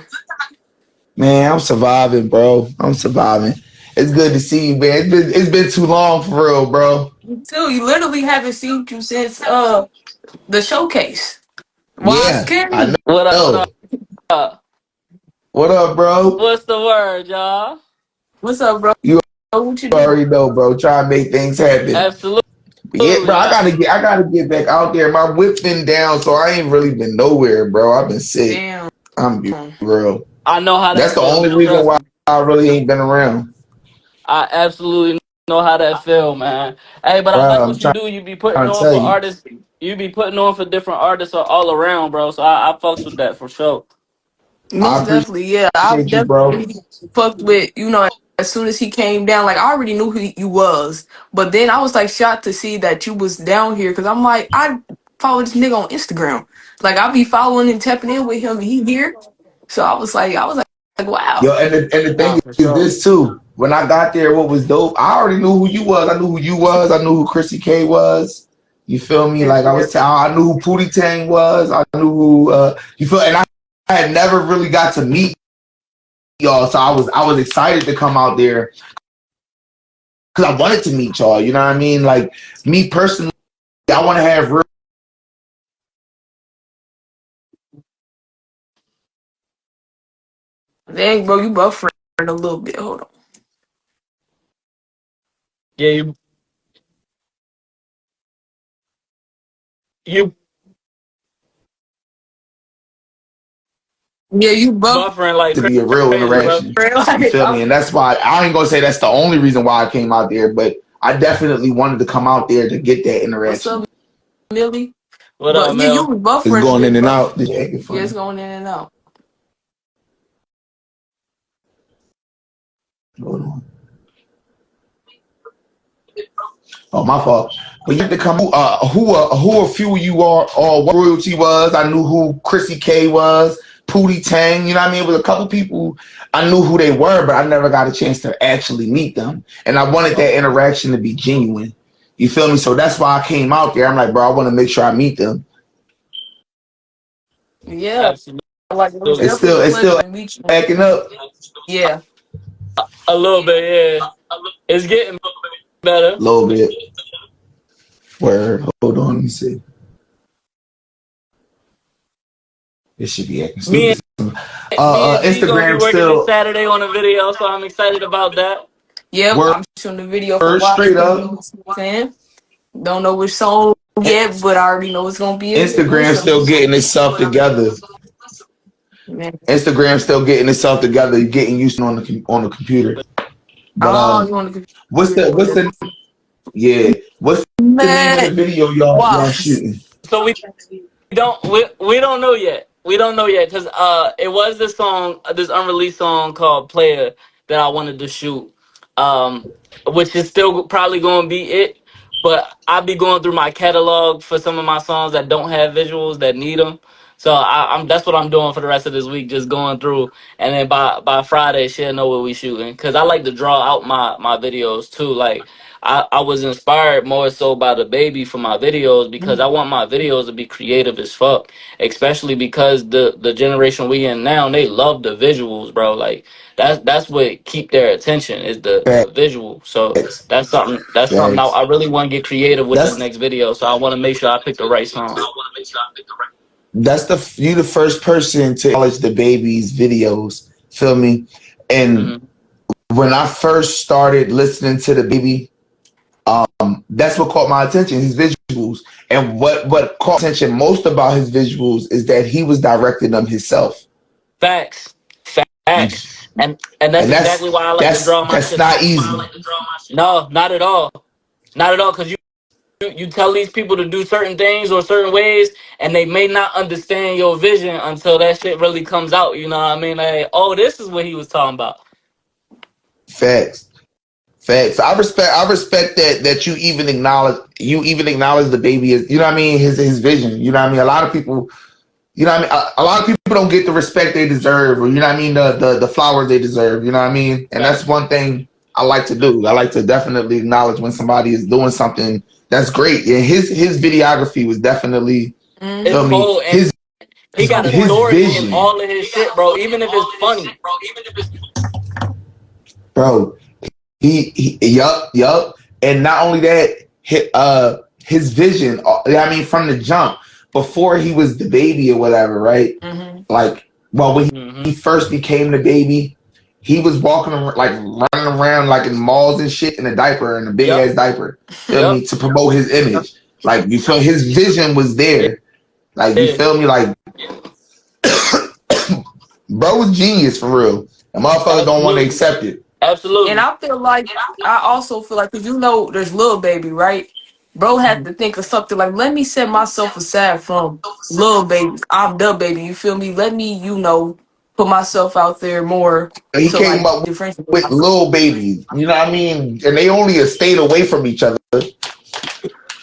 Speaker 2: Man, I'm surviving, bro. I'm surviving. It's good to see you, man. It's been too long for real, bro.
Speaker 6: You too. You literally haven't seen you since the showcase. Wise King.
Speaker 2: I know.
Speaker 7: What up?
Speaker 2: What up, bro?
Speaker 7: What's the word, y'all?
Speaker 6: What's up, bro?
Speaker 2: You
Speaker 6: What you
Speaker 2: already
Speaker 6: doing?
Speaker 2: know, bro. Try to make things happen.
Speaker 1: Absolutely.
Speaker 2: But yeah, bro, I gotta get back out there. My whip been down, so I ain't really been nowhere, bro. I've been sick.
Speaker 6: Damn.
Speaker 2: I'm be real.
Speaker 1: I know how
Speaker 2: That's
Speaker 1: that
Speaker 2: the
Speaker 1: feel.
Speaker 2: only reason
Speaker 1: Trust
Speaker 2: why
Speaker 1: me.
Speaker 2: I really ain't been around.
Speaker 1: I absolutely know how that feel, man. Hey, but I like
Speaker 2: Bro, I'm
Speaker 1: what you
Speaker 2: trying
Speaker 1: do. You be putting
Speaker 2: to
Speaker 1: on
Speaker 2: tell
Speaker 1: for
Speaker 2: you.
Speaker 1: artists. You be putting on for different artists all around, bro. So I fucks with that for sure.
Speaker 2: I
Speaker 6: Most definitely, yeah. I
Speaker 2: appreciate you, bro.
Speaker 6: definitely fucked with, as soon as he came down, like I already knew who you was. But then I was like shocked to see that you was down here because I'm like, I follow this nigga on Instagram. Like I be following and tapping in with him and he here. So I was like,
Speaker 2: Yo,
Speaker 6: wow.
Speaker 2: and the
Speaker 1: Nah,
Speaker 2: thing
Speaker 1: for
Speaker 2: is
Speaker 1: sure.
Speaker 2: this too. When I got there, what was dope, I already knew who you was. I knew who you was. I knew who Chrissy K was. You feel me?
Speaker 6: Yeah,
Speaker 2: Like
Speaker 6: yeah.
Speaker 2: I knew who Pootie Tang was. I knew who you feel, and I had never really got to meet y'all, so I was excited to come out there because I wanted to meet y'all. You know what I mean? Like me personally, I want to have real.
Speaker 6: Dang, bro, you buffering a little bit. Hold on.
Speaker 1: Yeah, you
Speaker 6: Yeah, you buffering
Speaker 1: buffering like
Speaker 2: To be a real
Speaker 1: crazy, bro.
Speaker 2: interaction. You
Speaker 6: like
Speaker 2: feel me? And that's why I ain't gonna say that's the only reason why I came out there, but I definitely wanted to come out there to get that
Speaker 6: what's
Speaker 2: interaction.
Speaker 6: up, Millie?
Speaker 1: What
Speaker 6: But
Speaker 1: up,
Speaker 6: yeah, you
Speaker 1: Mel?
Speaker 6: was
Speaker 2: It's
Speaker 6: buffering a
Speaker 2: going in
Speaker 6: bit,
Speaker 2: and
Speaker 6: bro.
Speaker 2: out. This acting
Speaker 6: Yeah, it's
Speaker 2: funny.
Speaker 6: going in and out.
Speaker 2: Hold on. Oh, my fault. But you have to come. Who a few of you are, or what royalty was? I knew who Chrissy K was, Pootie Tang. You know what I mean? It was a couple people I knew who they were, but I never got a chance to actually meet them. And I wanted that interaction to be genuine. You feel me? So that's why I came out there. I'm like, bro, I want to make sure I meet them.
Speaker 6: Yeah,
Speaker 1: Absolutely.
Speaker 6: like it was definitely a
Speaker 2: It's
Speaker 6: pleasure
Speaker 2: still
Speaker 6: to meet you.
Speaker 2: backing up.
Speaker 6: Yeah.
Speaker 1: A little bit, yeah. It's getting better.
Speaker 2: A little bit. Word. Hold on. Let me see. It should be acting
Speaker 1: Me
Speaker 2: stupid.
Speaker 1: Me and G gonna be
Speaker 2: Instagram
Speaker 1: working this
Speaker 2: still
Speaker 1: Saturday on a video, so I'm excited about that.
Speaker 6: Yep,
Speaker 2: word
Speaker 6: I'm shooting the video for
Speaker 2: straight
Speaker 6: Watson. You know
Speaker 2: up.
Speaker 6: what I'm saying? Don't know which song yet, but I already know it's gonna be a good one.
Speaker 2: Instagram
Speaker 6: So,
Speaker 2: still getting itself together.
Speaker 6: man.
Speaker 2: Instagram still getting itself together, getting used on the computer. But
Speaker 6: Oh, you want to
Speaker 2: what's
Speaker 6: computer?
Speaker 2: the yeah? What's the name of the
Speaker 6: Man,
Speaker 2: video
Speaker 6: wow.
Speaker 2: y'all shooting?
Speaker 1: So we don't know yet. We don't know yet because it was this song, this unreleased song called "Player" that I wanted to shoot, which is still probably going to be it. But I'll be going through my catalog for some of my songs that don't have visuals that need them. So I'm that's what I'm doing for the rest of this week, just going through, and then by Friday she'll know what we shooting. Cause I like to draw out my videos too. Like I was inspired more so by the baby for my videos because I want my videos to be creative as fuck. Especially because the generation we in now, they love the visuals, bro. Like that's what keep their attention is the visual. So
Speaker 2: Facts,
Speaker 1: that's something
Speaker 2: facts.
Speaker 1: I really want to get creative with this
Speaker 2: That's
Speaker 1: next video. So I want to make sure I pick the right song.
Speaker 2: that's you the first person to acknowledge the baby's videos. Feel me? And
Speaker 1: Hmm.
Speaker 2: when I first started listening to the baby, that's what caught my attention, his visuals. And what caught attention most about his visuals is that he was directing them himself.
Speaker 1: Facts,
Speaker 2: You,
Speaker 1: facts, and that's
Speaker 2: and
Speaker 1: exactly why I like to draw my
Speaker 2: that's
Speaker 1: shit.
Speaker 2: not easy.
Speaker 1: No, not at all, not at all. Because you tell these people to do certain things or certain ways, and they may not understand your vision until that shit really comes out. You know what I mean? Like, oh, this is what he was talking about.
Speaker 2: Facts. Facts. I respect that you even acknowledge the baby as, you know what I mean, his vision. You know what I mean? A lot of people, you know what I mean, a lot of people don't get the respect they deserve, or you know what I mean, the flowers they deserve, you know what I mean? And that's
Speaker 1: Facts.
Speaker 2: one thing I like to do. I like to definitely acknowledge when somebody is doing something that's great. And his videography was definitely,
Speaker 1: It's
Speaker 2: feel
Speaker 6: Mm-hmm.
Speaker 2: me,
Speaker 1: cold, and he got
Speaker 6: On
Speaker 1: a
Speaker 6: point.
Speaker 2: his
Speaker 1: story in
Speaker 2: vision,
Speaker 1: all of his shit, bro. Even if it's funny.
Speaker 2: bro. Yup. And not only that, his vision, I mean, from the jump, before he was the baby or whatever, right?
Speaker 6: Mm-hmm.
Speaker 2: Like, well, when
Speaker 1: Hmm.
Speaker 2: he first became the baby, he was walking around, like running around like in malls and shit in a diaper, in a big ass diaper. Feel me? To promote his image. Like you feel his vision was there. Like you feel me? Like bro was genius for real. And motherfuckers don't want to accept it.
Speaker 7: Absolutely.
Speaker 6: And I feel like I also feel like, because there's Lil Baby, right? Bro had to think of something like, let me set myself aside from Lil Baby. I'm the baby. You feel me? Let me, put myself out there more
Speaker 2: He
Speaker 6: to
Speaker 2: came
Speaker 6: like
Speaker 2: up
Speaker 6: differentiate
Speaker 2: with
Speaker 6: myself.
Speaker 2: Lil Baby. You know what I mean? And they only stayed away from each other.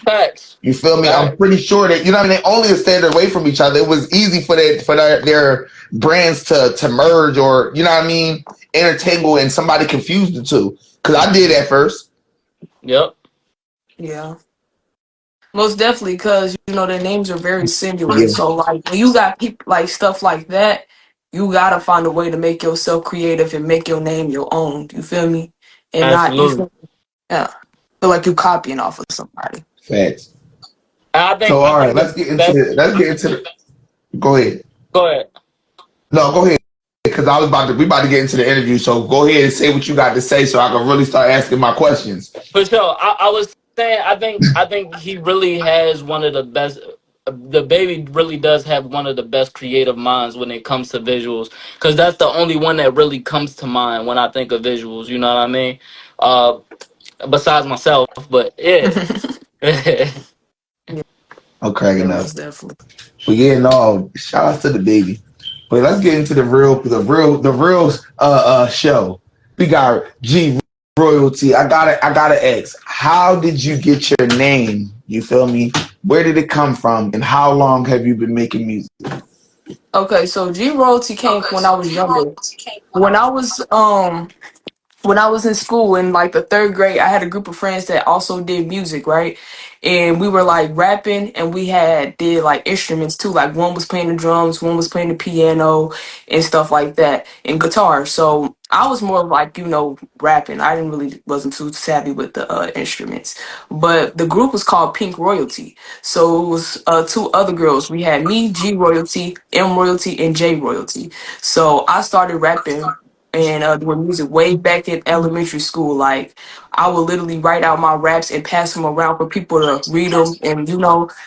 Speaker 7: Facts.
Speaker 2: You feel me? I'm pretty sure that they only stayed away from each other. It was easy for their brands to merge, or you know what I mean, intertangle, and somebody confused the two. Because I did at first.
Speaker 7: Yep.
Speaker 6: Yeah. Most definitely, because their names are very similar.
Speaker 2: Yeah.
Speaker 6: So like when you got people like stuff like that, you gotta find a way to make yourself creative and make your name your own. You feel me? And not
Speaker 7: Absolutely.
Speaker 6: feel like you copying off of somebody.
Speaker 2: Facts.
Speaker 7: I think.
Speaker 2: So all right, let's get into the. Go ahead.
Speaker 7: Go ahead.
Speaker 2: No, go ahead. Because we about to get into the interview. So go ahead and say what you got to say, so I can really start asking my questions.
Speaker 7: For sure. I was saying I think he really has one of the best. The baby really does have one of the best creative minds when it comes to visuals, because that's the only one that really comes to mind when I think of visuals. You know what I mean? Besides myself, but yeah.
Speaker 2: Okay, enough.
Speaker 6: Definitely.
Speaker 2: But yeah, no, shout out to the baby. But let's get into the real show. We got G Royalty. I gotta ask, how did you get your name? You feel me? Where did it come from? And how long have you been making music?
Speaker 6: Okay, so G Royalty came when I was younger. When I was in school in like the 3rd grade, I had a group of friends that also did music, right? And we were like rapping, and we did like instruments too. Like one was playing the drums, one was playing the piano and stuff like that, and guitar. So I was more of like, rapping. I wasn't too savvy with the instruments. But the group was called Pink Royalty. So it was 2 other girls. We had me, G Royalty, M Royalty, and J Royalty. So I started rapping and doing music way back in elementary school. Like I would literally write out my raps and pass them around for people to read them and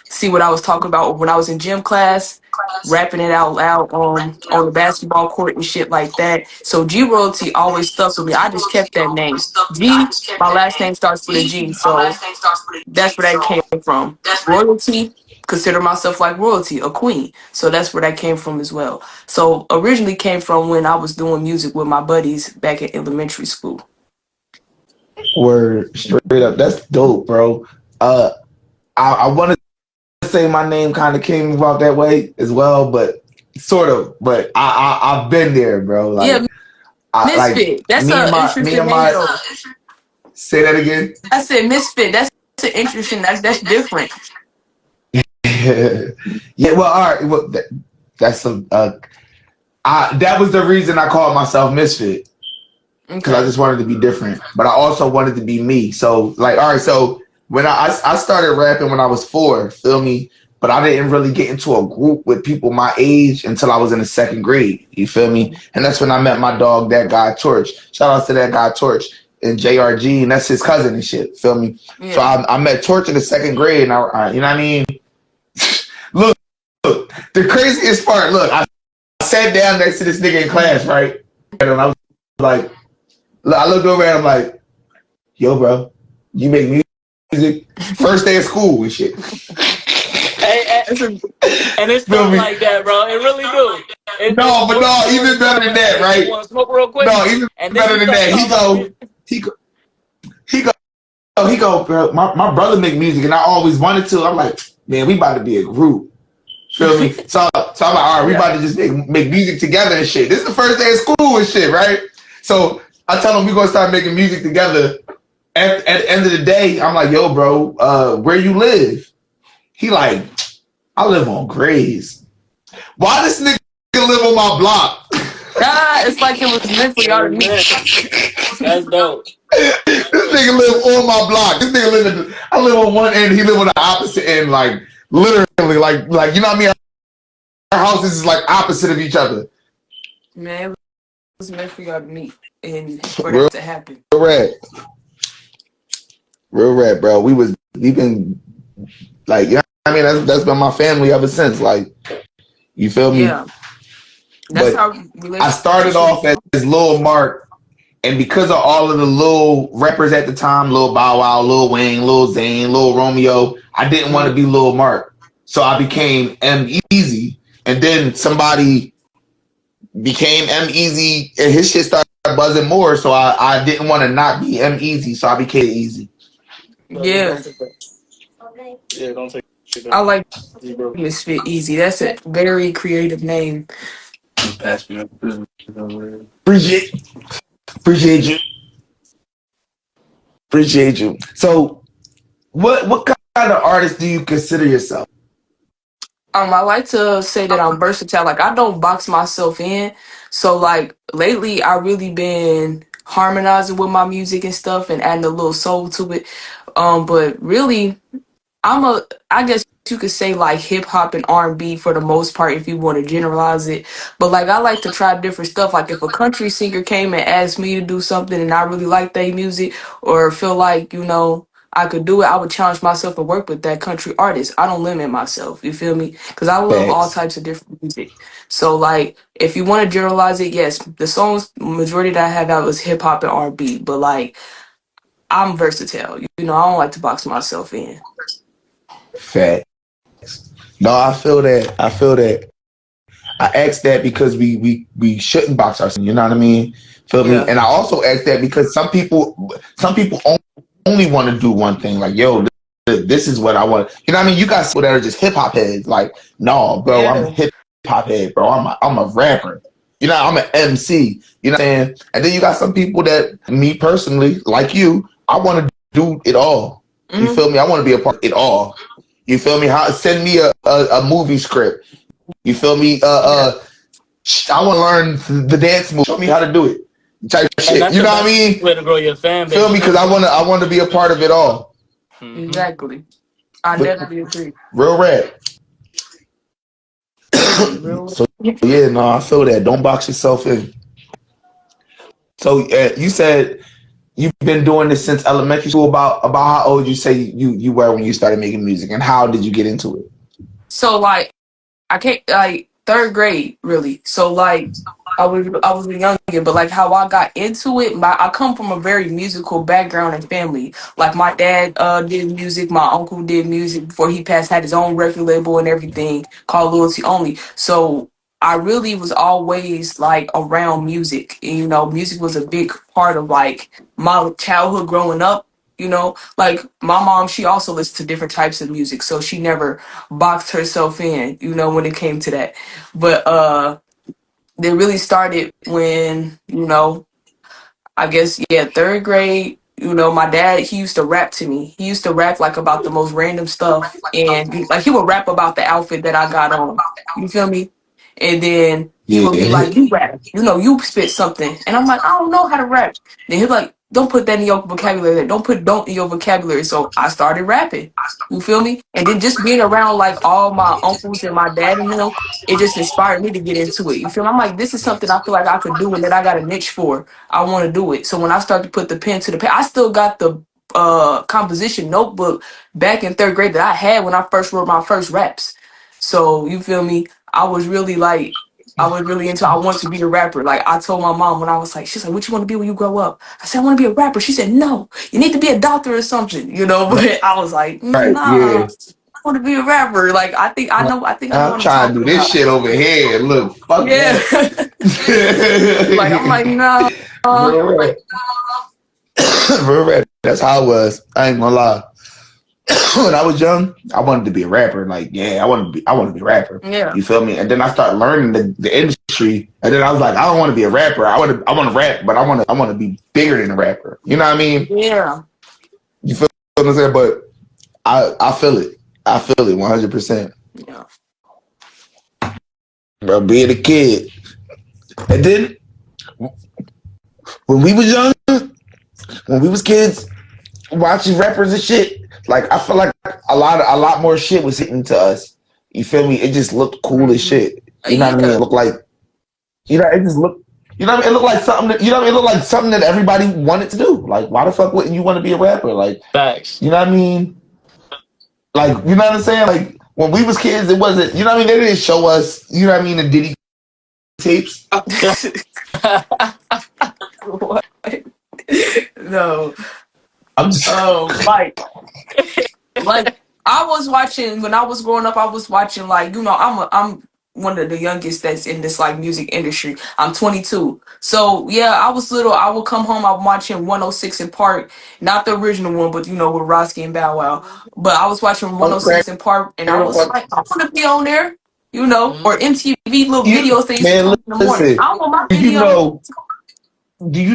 Speaker 6: see what I was talking about when I was in gym class, rapping it out loud on the basketball court and shit like that. So G Royalty always stuck with me. I just kept that name. G, my last name starts with a G, so that's where that came from. Royalty. Consider myself like royalty, a queen. So that's where that came from as well. So originally came from when I was doing music with my buddies back in elementary school.
Speaker 2: Word, straight up. That's dope, bro. I want to say my name kind of came about that way as well, but sort of. But I've been there, bro. Like,
Speaker 6: yeah, Mysfit. That's an interesting name.
Speaker 2: Say that again.
Speaker 6: I said Mysfit. That's an interesting. That's different.
Speaker 2: Yeah, well, all right. Well, that's that was the reason I called myself Mysfit, because I just wanted to be different, but I also wanted to be me. So, like, all right. So when I started rapping when I was 4, feel me, but I didn't really get into a group with people my age until I was in the 2nd grade. You feel me? And that's when I met my dog, that guy Torch. Shout out to that guy Torch and JRG, and that's his cousin and shit. Feel me? Yeah. So I met Torch in the 2nd grade, and I you know what I mean. Look, the craziest part, I sat down next to this nigga in class, right? And I was like, I looked over and I'm like, yo, bro, you make music? First day of school and shit.
Speaker 7: And it's not like that, bro. It really do.
Speaker 2: Even better than that, right?
Speaker 7: You want to smoke real quick?
Speaker 2: No, even better than that. He go, bro, my brother make music and I always wanted to. I'm like, man, we about to be a group. Feel me? So I'm like, all right, we about to just make music together and shit. This is the first day of school and shit, right? So I tell him we're gonna start making music together. At the end of the day, I'm like, yo, bro, where you live? He like, I live on Grays. Why this nigga live on my block?
Speaker 6: It's like it was meant for y'all to meet.
Speaker 7: That's dope.
Speaker 2: This nigga live on my block. This nigga I live on one end, he live on the opposite end, like literally, like you know what I mean? Our houses is like opposite of each other.
Speaker 6: Man, meant for y'all to meet and for
Speaker 2: Real
Speaker 6: that to happen.
Speaker 2: rap, real rap, bro. We've been like, you know what I mean, that's been my family ever since. Like, you feel me?
Speaker 6: Yeah, that's
Speaker 2: But
Speaker 6: how
Speaker 2: I started
Speaker 6: relationships
Speaker 2: off
Speaker 6: go.
Speaker 2: as Lil Mark, and because of all of the little rappers at the time, Lil Bow Wow, Lil Wayne, Lil Zane, Lil Romeo, I didn't want to be Lil Mark, so I became M Easy, and then somebody became M Easy, and his shit started buzzing more. So I didn't want to not be M Easy, so I became Easy.
Speaker 6: Yeah,
Speaker 7: Yeah, don't take
Speaker 6: I
Speaker 7: that.
Speaker 6: like
Speaker 7: You broke.
Speaker 6: Mysfit Easy. That's a very creative name.
Speaker 7: Pass me up.
Speaker 2: Appreciate appreciate you. Appreciate you. So what kind of artist do you consider yourself?
Speaker 6: I like to say that I'm versatile. Like I don't box myself in. So like lately I really been harmonizing with my music and stuff and adding a little soul to it. But really I guess you could say like hip hop and R&B for the most part if you want to generalize it. But like I like to try different stuff. Like if a country singer came and asked me to do something and I really like their music or feel like, I could do it, I would challenge myself to work with that country artist. I don't limit myself. You feel me? Because I love all
Speaker 2: Facts.
Speaker 6: types of different music. So like if you want to generalize it, yes, the songs majority that I have out was hip hop and R&B. But like I'm versatile. I don't like to box myself in.
Speaker 2: Facts. No, I feel that. I feel that. I asked that because we shouldn't box ourselves. You know what I mean? Feel me?
Speaker 6: Yeah.
Speaker 2: And I also asked that because some people only want to do one thing. Like, yo, this is what I want. You know what I mean? You got people that are just hip hop heads. Like, no, bro, I'm a
Speaker 6: Yeah.
Speaker 2: hip hop head, bro. I'm a rapper. You know, I'm an MC. You know what I'm saying? And then you got some people that, me personally, like you, I want to do it all. You
Speaker 6: Mhm.
Speaker 2: feel me? I want to be a part of it all. You feel me? Send me a movie script. You feel me?
Speaker 6: Yeah.
Speaker 2: I want to learn the dance move. Show me how to do it. Type of
Speaker 7: And
Speaker 2: shit.
Speaker 7: that's
Speaker 2: You
Speaker 7: the
Speaker 2: know what I
Speaker 7: best
Speaker 2: mean?
Speaker 7: way to grow your fan
Speaker 2: Feel
Speaker 7: base
Speaker 2: me? Because
Speaker 7: too.
Speaker 2: I want to be a part of it all.
Speaker 7: Mm-hmm.
Speaker 6: Exactly. I
Speaker 2: But
Speaker 6: definitely agree.
Speaker 2: real rap.
Speaker 6: Real.
Speaker 2: So yeah, no, I feel that. Don't box yourself in. So you said you've been doing this since elementary school. About how old you say you were when you started making music, and how did you get into it?
Speaker 6: So like I can't like third grade really. So like I was younger, but like how I got into it, I come from a very musical background and family. Like my dad did music, my uncle did music before he passed, had his own record label and everything called Loyalty Only. So I really was always like around music. And, music was a big part of like my childhood growing up. Like my mom, she also listened to different types of music, so she never boxed herself in, when it came to that. But they really started when, I guess, yeah, third grade. My dad, he used to rap to me. He used to rap like about the most random stuff. And like he would rap about the outfit that I got on. You feel me? And then he would be
Speaker 2: Yeah,
Speaker 6: like, you rap, you spit something. And I'm like, I don't know how to rap. Then he'd be like, don't put that in your vocabulary. Don't put don't in your vocabulary. So I started rapping. You feel me? And then just being around like all my uncles and my dad and them, it just inspired me to get into it. You feel me? I'm like, this is something I feel like I could do and that I got a niche for. I want to do it. So when I started to put the pen to the pad, I still got the composition notebook back in third grade that I had when I first wrote my first raps. So you feel me? I was really like, I was really into, I wanted to be a rapper. Like I told my mom when I was like, she's like, what you want to be when you grow up? I said, I want to be a rapper. She said, no, you need to be a doctor or something, but I was like,
Speaker 2: right.
Speaker 6: nah,
Speaker 2: Yeah.
Speaker 6: I want to be a rapper. Like I think I know
Speaker 2: I'm
Speaker 6: what I'm
Speaker 2: trying to do
Speaker 6: talking
Speaker 2: this
Speaker 6: about.
Speaker 2: shit over here. Look, fuck
Speaker 6: Yeah.
Speaker 2: that.
Speaker 6: Like I'm like, no.
Speaker 2: Real rap. Real rap. That's how I was. I ain't gonna lie. When I was young, I wanted to be a rapper. Like, yeah, I want to be a rapper.
Speaker 6: Yeah.
Speaker 2: You feel me? And then I started learning the industry, and then I was like, I don't want to be a rapper. I want to rap, but I want to be bigger than a rapper. You know what I mean?
Speaker 6: Yeah.
Speaker 2: You feel what I'm saying? But I feel it. I feel it 100%.
Speaker 6: Yeah.
Speaker 2: Bro, being a kid, and then when we was young, when we was kids, watching rappers and shit. Like I feel like a lot more shit was hitting to us. You feel me? It just looked cool as shit. You know what I mean? It looked like, it just looked You know what I mean? It looked like something that, you know what I mean? It looked like something that everybody wanted to do. Like, why the fuck wouldn't you want to be a rapper? Like,
Speaker 7: Facts.
Speaker 2: you know what I mean? Like, you know what I'm saying? Like, when we was kids, it wasn't, you know what I mean? They didn't show us, you know what I mean, the Diddy tapes.
Speaker 6: What? No.
Speaker 2: I'm just,
Speaker 6: Like I was watching when I was growing up. I was watching like I'm one of the youngest that's in this like music industry. I'm 22, so yeah, I was little. I would come home. I'm watching 106 in Park, not the original one, but with Roski and Bow Wow. But I was watching
Speaker 2: I'm
Speaker 6: 106 in Park, and I was like, I want to be on there, or MTV little videos they used to
Speaker 2: man,
Speaker 6: post in the morning.
Speaker 2: listen,
Speaker 6: I want my
Speaker 2: do you
Speaker 6: video.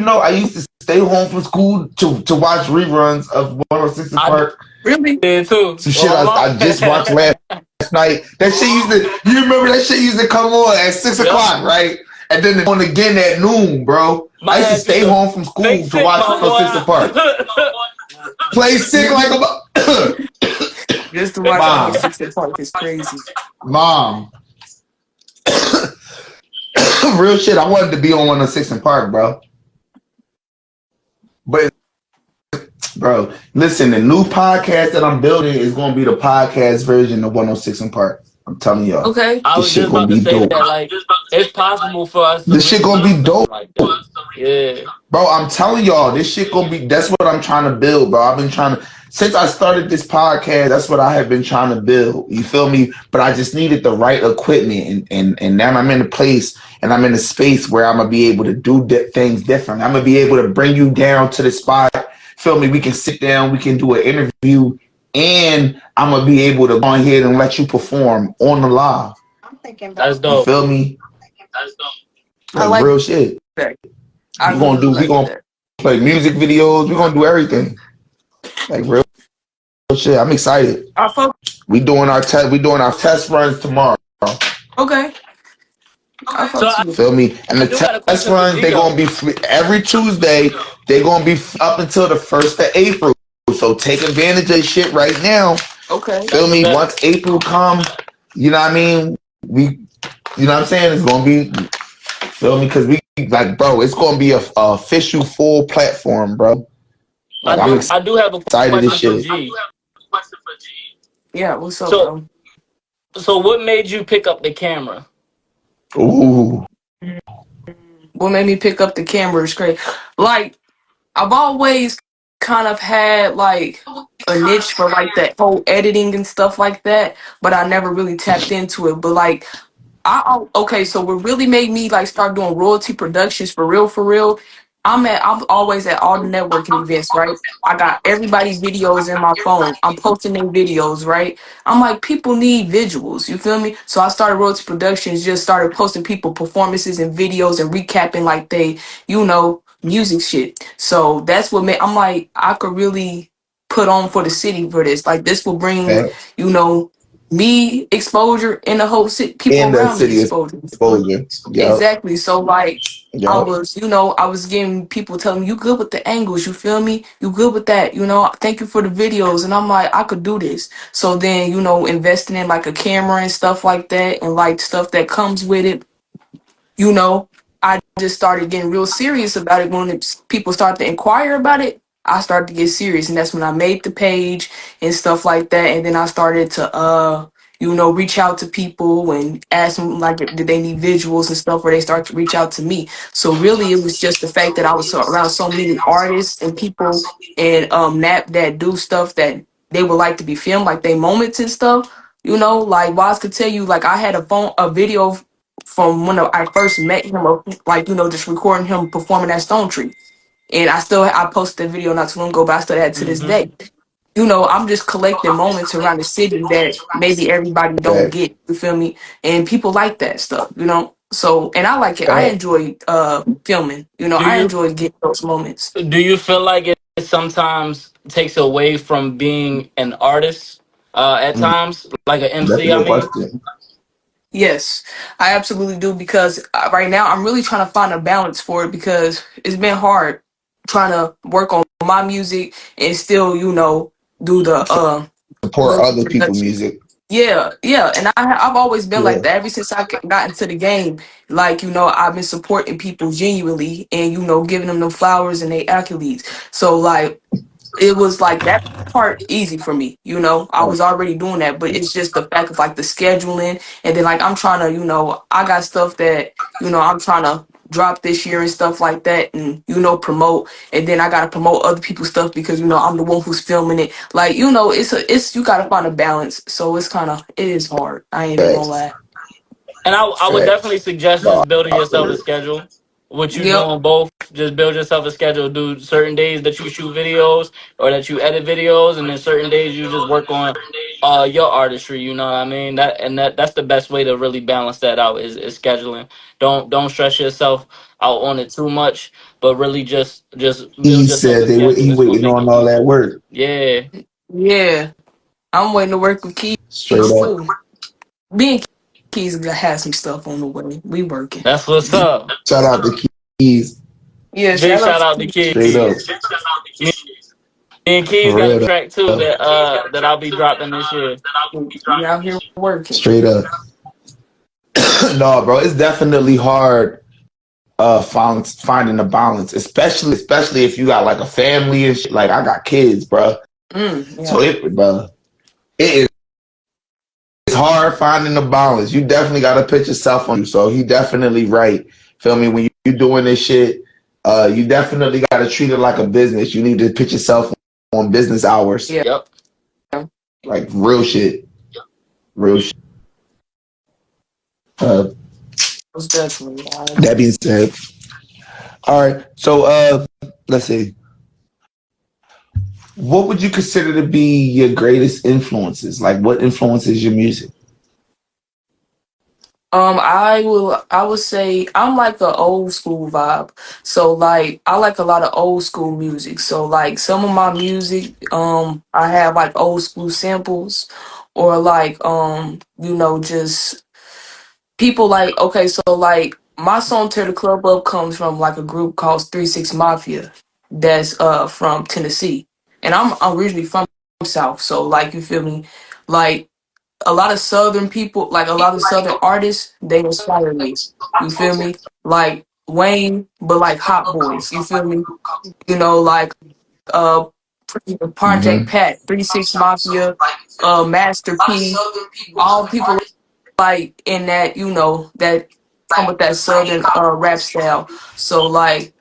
Speaker 2: know, I used to stay home from school to watch reruns of 106 in
Speaker 7: I
Speaker 2: Park.
Speaker 6: Really?
Speaker 7: did too.
Speaker 2: Some shit I just watched last night. That shit you remember that shit used to come on at 6 o'clock, right? And then on again at noon, bro. I used to stay home from school to watch 106 in Park. Play sick like a
Speaker 6: Just to watch
Speaker 2: Mom.
Speaker 6: 106 in Park is crazy.
Speaker 2: Mom. Real shit, I wanted to be on 106 in Park, bro. But bro, listen, the new podcast that I'm building is gonna be the podcast version of 106 in Park. I'm telling y'all.
Speaker 6: Okay.
Speaker 7: I was just about to say that, like, it's possible for us to
Speaker 2: this shit gonna be dope.
Speaker 7: like that. Yeah.
Speaker 2: Bro, I'm telling y'all, this shit gonna be, that's what I'm trying to build, bro. I've been trying to, since I started this podcast, that's what I have been trying to build. You feel me? But I just needed the right equipment, and now I'm in a place and I'm in a space where I'm gonna be able to do things different. I'm gonna be able to bring you down to the spot. Feel me? We can sit down, we can do an interview, and I'm gonna be able to go ahead and let you perform on the live.
Speaker 7: That's dope.
Speaker 2: You feel me?
Speaker 7: That's dope.
Speaker 2: Like,
Speaker 6: I like
Speaker 2: real shit.
Speaker 6: that.
Speaker 2: We gonna play music videos. We're gonna do everything. Like real shit. I'm excited. We doing our test runs tomorrow.
Speaker 6: Okay.
Speaker 2: You feel me? And the test runs, they're gonna be every Tuesday. They're gonna be up until the 1st of April. So take advantage of this shit right now.
Speaker 6: Okay.
Speaker 2: Feel me? Once April comes, you know what I mean? You know what I'm saying? It's gonna be, feel me? Because we, like, bro, it's gonna be a official full platform, bro. Like,
Speaker 7: I do have a question for G.
Speaker 6: Yeah, what's up, bro?
Speaker 7: So what made you pick up the camera?
Speaker 2: Ooh.
Speaker 6: What made me pick up the camera is crazy. Like, I've always kind of had like a niche for like that whole editing and stuff like that, but I never really tapped into it. But like, so what really made me like start doing royalty productions for real. I'm always at all the networking events, right? I got everybody's videos in my phone. I'm posting their videos, right? I'm like, people need visuals, you feel me? So I started Royalty Productions, just started posting people performances and videos and recapping like they, music shit. So that's what made, I'm like, I could really put on for the city for this. Like this will bring, me exposure in the whole city, people around me exposure.
Speaker 2: Yep.
Speaker 6: Exactly. So like I was getting people telling me, you good with the angles, you feel me? You good with that, thank you for the videos. And I'm like, I could do this. So then, investing in like a camera and stuff like that and like stuff that comes with it, I just started getting real serious about it. When people start to inquire about it, I started to get serious, and that's when I made the page and stuff like that. And then I started to, reach out to people and ask them, like, did they need visuals and stuff, or they start to reach out to me. So really, it was just the fact that I was around so many artists and people and that do stuff that they would like to be filmed, like they moments and stuff. Like Waz could tell you, like I had a video from when I first met him, like just recording him performing at Stone Tree. And I posted the video not too long ago, but I still had to this day. I'm just collecting moments around the city that maybe everybody don't get, you feel me? And people like that stuff, So, and I like it. I enjoy filming, I enjoy getting those moments.
Speaker 7: Do you feel like it sometimes takes away from being an artist at times, like an MC, I mean?
Speaker 6: Yes, I absolutely do, because right now I'm really trying to find a balance for it, because it's been hard trying to work on my music and still, do the
Speaker 2: support other people's music.
Speaker 6: Yeah, and I've always been like
Speaker 2: Yeah.
Speaker 6: that ever since got into the game. Like I've been supporting people genuinely, and giving them the flowers and they accolades. So like it was like that part easy for me. I
Speaker 2: Right.
Speaker 6: was already doing that, but it's just the fact of like the scheduling, and then like I'm trying to, I got stuff that I'm trying to drop this year and stuff like that, and promote, and then I gotta promote other people's stuff because I'm the one who's filming it. Like it's you gotta find a balance. So it is hard. I ain't even gonna
Speaker 2: Facts.
Speaker 6: lie.
Speaker 7: And I would
Speaker 2: Facts.
Speaker 7: definitely suggest
Speaker 2: No,
Speaker 7: just building
Speaker 2: for
Speaker 7: yourself a
Speaker 2: real.
Speaker 7: schedule. What you
Speaker 6: Yep.
Speaker 7: doing both, just build yourself a schedule. Do certain days that you shoot videos or that you edit videos, and then certain days you just work on your artistry. You know what I mean? That's the best way to really balance that out is scheduling. Don't stress yourself out on it too much, but really just
Speaker 2: He
Speaker 7: build yourself
Speaker 2: said
Speaker 7: a schedule.
Speaker 2: he
Speaker 7: It's gonna
Speaker 2: waiting
Speaker 7: make
Speaker 2: on
Speaker 7: it
Speaker 2: all that
Speaker 7: easy.
Speaker 2: work.
Speaker 7: Yeah,
Speaker 6: Yeah. I'm waiting to work with
Speaker 2: Straight
Speaker 6: Keys
Speaker 2: up.
Speaker 6: too. Me and Keys gonna have some stuff on the way. We working.
Speaker 7: that's what's up.
Speaker 2: Shout out to Keys.
Speaker 6: Yeah,
Speaker 7: Big
Speaker 6: shout out
Speaker 7: shout out
Speaker 6: to
Speaker 7: to
Speaker 2: Straight
Speaker 6: Keys.
Speaker 2: up.
Speaker 7: Keys. Me and Keys
Speaker 2: For
Speaker 7: got a
Speaker 2: real
Speaker 7: track too
Speaker 2: though.
Speaker 7: that I'll be dropping this year.
Speaker 6: We out here working.
Speaker 2: Straight up. No, bro, it's definitely hard finding a balance, especially if you got like a family and shit. Like I got kids, bro. So
Speaker 6: Yeah.
Speaker 2: it is hard finding the balance. You definitely got to put yourself on you. So he definitely right. Feel me? When you doing this shit, you definitely got to treat it like a business. You need to put yourself on business hours,
Speaker 6: Yeah.
Speaker 7: Yep.
Speaker 2: like real shit, real shit. Uh,
Speaker 6: Most definitely. I
Speaker 2: that
Speaker 6: agree.
Speaker 2: being said, all right. So let's see. What would you consider to be your greatest influences? Like, what influences your music?
Speaker 6: I would say I'm like a old school vibe. So like I like a lot of old school music. So like some of my music, I have like old school samples or like just people like okay, so like my song Tear the Club Up comes from like a group called 36 Mafia that's from Tennessee. And I'm originally from South, so like you feel me? Like a lot of southern people, like a lot of southern artists, they inspire me. You feel me? Like Wayne, but like Hot Boys, you feel me? Like uh Project
Speaker 2: Mm-hmm.
Speaker 6: Pat, 36 Mafia, Master P, all people like in that, that come with that southern rap style. So like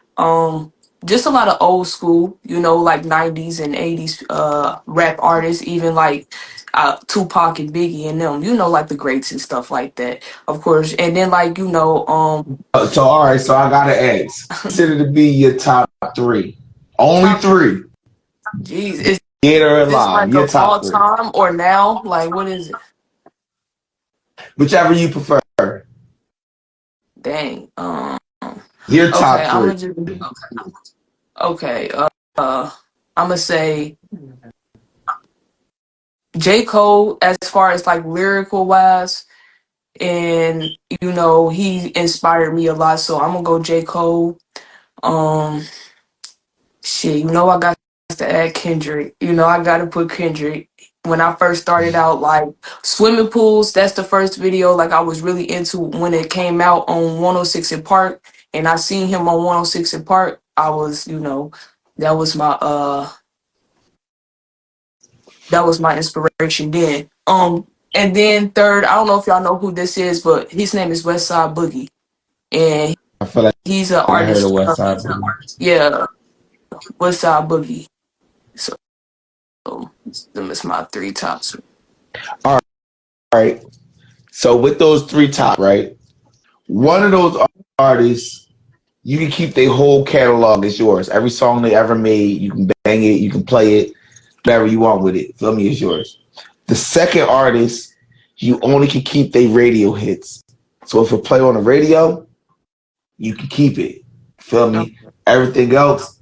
Speaker 6: just a lot of old school, like 90s and 80s rap artists, even like Tupac and Biggie and them, like the greats and stuff like that, of course. And then like,
Speaker 2: So all right. So I gotta ask. Consider to be your top three. Only
Speaker 6: top
Speaker 2: three.
Speaker 6: geez, is
Speaker 2: Dead or
Speaker 6: this
Speaker 2: alive.
Speaker 6: like
Speaker 2: Your
Speaker 6: of
Speaker 2: top
Speaker 6: all
Speaker 2: three.
Speaker 6: time or now? Like what is it?
Speaker 2: Whichever you prefer.
Speaker 6: Dang.
Speaker 2: Your
Speaker 6: Okay,
Speaker 2: top
Speaker 6: I'm
Speaker 2: three.
Speaker 6: gonna just okay. I'm gonna say J. Cole as far as like lyrical wise, and he inspired me a lot. So I'm gonna go J. Cole. Um, shit, I got to add Kendrick. I gotta put Kendrick. When I first started out, like swimming pools, that's the first video like I was really into when it came out on 106 in Park, and I seen him on 106 in Park. I was, that was my inspiration then. And then third, I don't know if y'all know who this is, but his name is Westside Boogie, and
Speaker 2: I feel like
Speaker 6: he's an
Speaker 2: I heard of
Speaker 6: artist.
Speaker 2: West Side Boogie.
Speaker 6: Yeah, Westside Boogie. So them is my three tops.
Speaker 2: All right. So with those three top, right? One of those artists, you can keep their whole catalog as yours. Every song they ever made, you can bang it, you can play it, whatever you want with it. Feel me, is yours. The second artist, you only can keep their radio hits. So if it play on the radio, you can keep it. Feel me? Everything else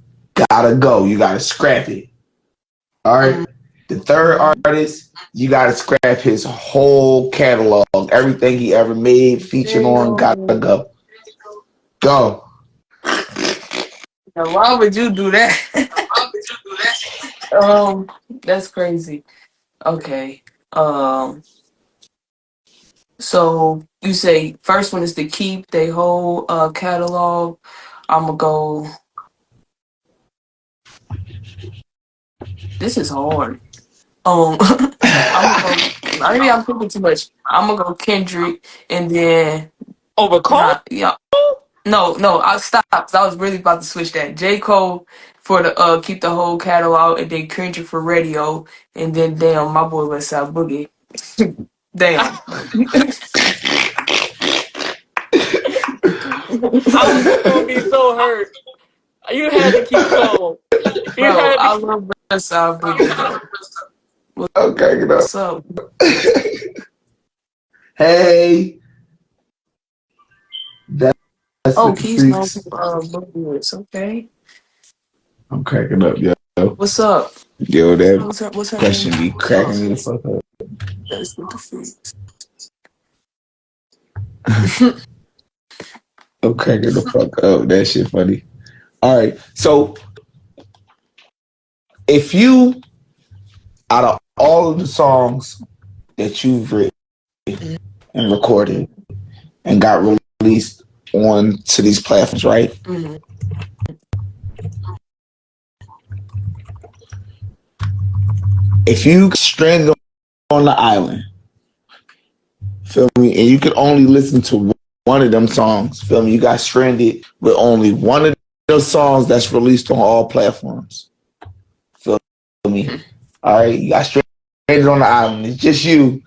Speaker 2: gotta go. You gotta scrap it. All right. The third artist, you gotta scrap his whole catalog. Everything he ever made, featured on, gotta go. Go.
Speaker 6: Now, why would you do that? That's crazy. Okay. So you say first one is to keep their whole catalog. I'm gonna go. This is hard. I'm gonna go. Maybe I'm thinking too much. I'm gonna go Kendrick, and then
Speaker 7: Over Cole?
Speaker 6: nah, yeah, no, I stopped. 'Cause I was really about to switch that. J. Cole for the keep the whole catalog, and then Kendrick for radio, and then damn my boy West Side Boogie. Damn.
Speaker 7: I was gonna be so hurt. You had to keep Cole. You
Speaker 6: Bro,
Speaker 7: had to.
Speaker 6: I love West Side Boogie though.
Speaker 2: Okay, get up.
Speaker 6: What's up?
Speaker 2: Hey, that's
Speaker 6: Oh,
Speaker 2: with the
Speaker 6: Keys known
Speaker 2: freaks.
Speaker 6: for Boogie. Okay.
Speaker 2: I'm cracking up, yo.
Speaker 6: What's up?
Speaker 2: Yo, that
Speaker 6: What's her
Speaker 2: question
Speaker 6: name?
Speaker 2: be cracking me the fuck up.
Speaker 6: That's with the freaks.
Speaker 2: I'm cracking the fuck up. That shit funny. All right, so if you, out of all of the songs that you've written and recorded and got released on to these platforms, right?
Speaker 6: Mm-hmm.
Speaker 2: If you stranded on the island, feel me, and you could only listen to one of them songs, feel me, you got stranded with only one of those songs that's released on all platforms. Feel me? All right, you got stranded on the island. It's just you,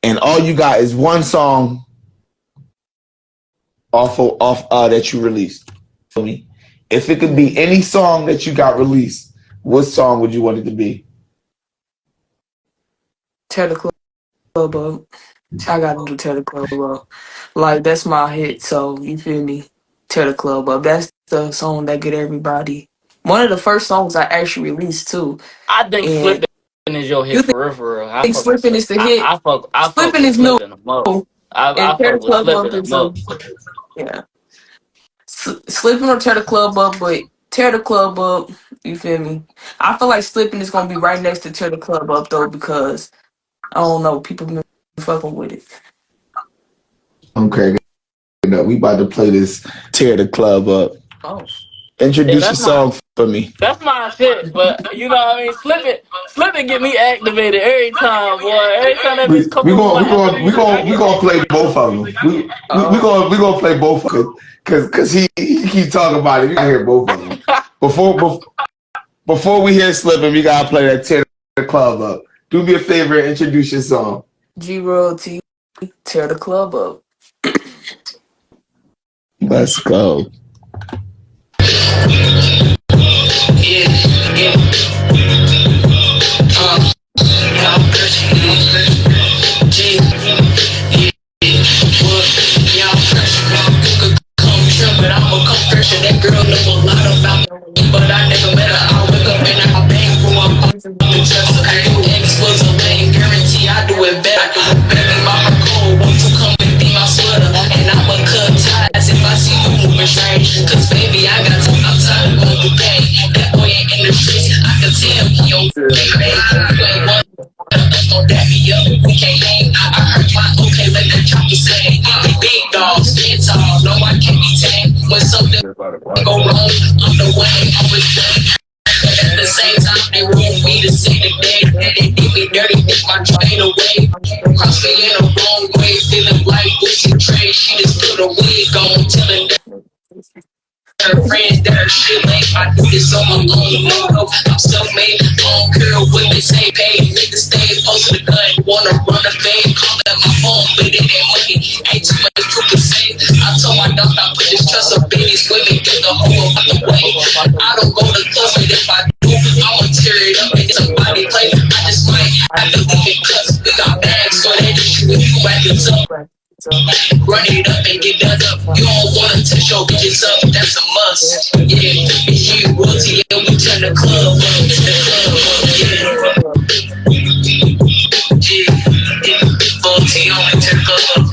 Speaker 2: and all you got is one song off that you released. Feel me? If it could be any song that you got released, what song would you want it to be?
Speaker 6: Tear the club up. I gotta do Tear the Club Up. Like that's my hit, so you feel me? Tear the Club Up. That's the song that get everybody. One of the first songs I actually released too.
Speaker 7: I think
Speaker 6: And
Speaker 7: Slipping is your
Speaker 6: you
Speaker 7: hit for real, for real. I
Speaker 6: think
Speaker 7: fuck with
Speaker 6: Slippin' is the hit?
Speaker 7: I fuck
Speaker 6: Slippin'
Speaker 7: with
Speaker 6: is new.
Speaker 7: Slipping them up. I
Speaker 6: And Tear
Speaker 7: fuck
Speaker 6: the
Speaker 7: with
Speaker 6: Club Up
Speaker 7: Slipping
Speaker 6: is
Speaker 7: them
Speaker 6: a
Speaker 7: up.
Speaker 6: yeah. Slippin' or Tear the Club Up, but Tear the Club Up, you feel me? I feel like Slippin' is gonna be right next to Tear the Club Up though, because I don't know, people been fucking with it.
Speaker 2: Okay, we about to play this Tear the Club Up.
Speaker 6: Oh.
Speaker 7: Yeah,
Speaker 2: Introduce your song for me.
Speaker 7: that's my shit. But you know what I mean? Slipping get me activated every time, boy. Every time that bitch come on my
Speaker 2: We gonna play both of them. We gonna play both of them because he keep talking about it. We gotta hear both of them. Before we hear Slipping, we gotta play that Tear the Club Up. Do me a favor and introduce your song.
Speaker 6: G Royalty, Tear the Club Up.
Speaker 2: Let's go.
Speaker 1: That girl know a lot about me, but I never met her. I wake up and I bang for a ex was a lame guarantee. I do it better. Baby, my cold, won't you come and be my sweater? And I'ma cut ties if I see you moving strange. Cause baby, I'm tired of going through pain. That boy ain't in the streets. I can tell he on baby. You ain't one. Don't dap me up, we can't hang. I heard my okay, let that chopper say. We big dogs, stand tall, no I can't be tamed. When something go wrong, I'm the way, always done. At the same time, they want me to see the day. They did me dirty, take my train away. Cross me in the wrong way, feeling like Bush and Trey. She just put a wig on, telling her friends that her shit lame. I do this on my own, no, I'm self-made. I don't care what they say, pay. Niggas stay posted the gun, wanna run a fade. Call at my phone, but it ain't money. Ain't too much you can say. I told my dog I put this trust up in these women, get the whole out the way. I don't go to clubs, but if I do, I'ma tear it up and get somebody play. I just might have to leave it cause we got bags, so they just shoot you at the top. Run it up and get done up. You don't wanna touch your bitches up, that's a must. Yeah, it's you, royalty, yeah, we turn the club up. It's the club up, yeah. Yeah, royalty only turn the club up.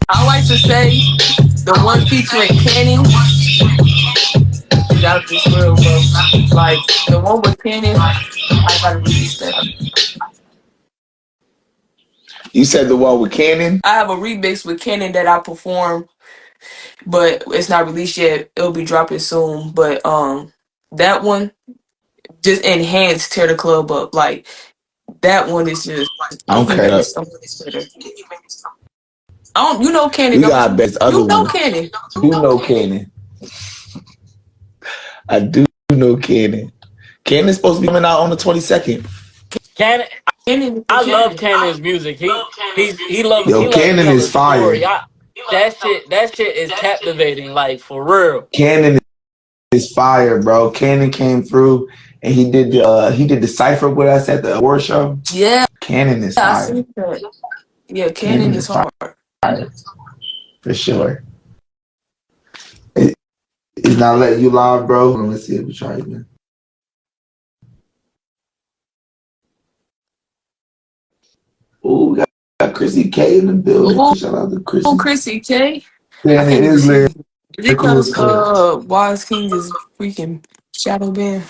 Speaker 6: I like to say the one featuring Kenny, out this world, bro. Like the one with Cannon, I gotta release that.
Speaker 2: You said the one with Cannon?
Speaker 6: I have a remix with Cannon that I perform, but it's not released yet. It'll be dropping soon. But that one just enhanced Tear the Club Up. Like that one is just
Speaker 2: I'm
Speaker 6: he
Speaker 2: caught
Speaker 6: made it
Speaker 2: up.
Speaker 6: so much better. You know Cannon,
Speaker 2: We
Speaker 6: don't
Speaker 2: got
Speaker 6: you?
Speaker 2: best other
Speaker 6: You know
Speaker 2: one.
Speaker 6: Cannon.
Speaker 2: You know Cannon. I do know Cannon. Cannon's supposed to be coming out on the 22nd.
Speaker 7: Cannon,
Speaker 6: Cannon
Speaker 7: I
Speaker 6: is
Speaker 7: love
Speaker 6: Cannon.
Speaker 7: Cannon's music. He
Speaker 2: Yo,
Speaker 7: loves to
Speaker 2: Cannon
Speaker 7: tell
Speaker 2: is
Speaker 7: a story.
Speaker 2: fire.
Speaker 7: That shit is captivating, like for real.
Speaker 2: Cannon is fire, bro. Cannon came through and he did the cipher with us at the award show.
Speaker 6: Yeah,
Speaker 2: Cannon is
Speaker 6: I
Speaker 2: fire.
Speaker 6: see that. Yeah, Cannon
Speaker 2: Cannon
Speaker 6: is
Speaker 2: is fire
Speaker 6: hard.
Speaker 2: for sure. It's not letting you live, bro. Let's see if we try again. Ooh, we got Chrissy K in the building.
Speaker 6: Oh,
Speaker 2: Shout out to Chrissy.
Speaker 6: Chrissy K. I
Speaker 2: Man, it
Speaker 6: can't even
Speaker 2: is
Speaker 6: see you. Is it
Speaker 2: lyrical as
Speaker 6: because
Speaker 2: fuck.
Speaker 6: Wise King is freaking shadow banned?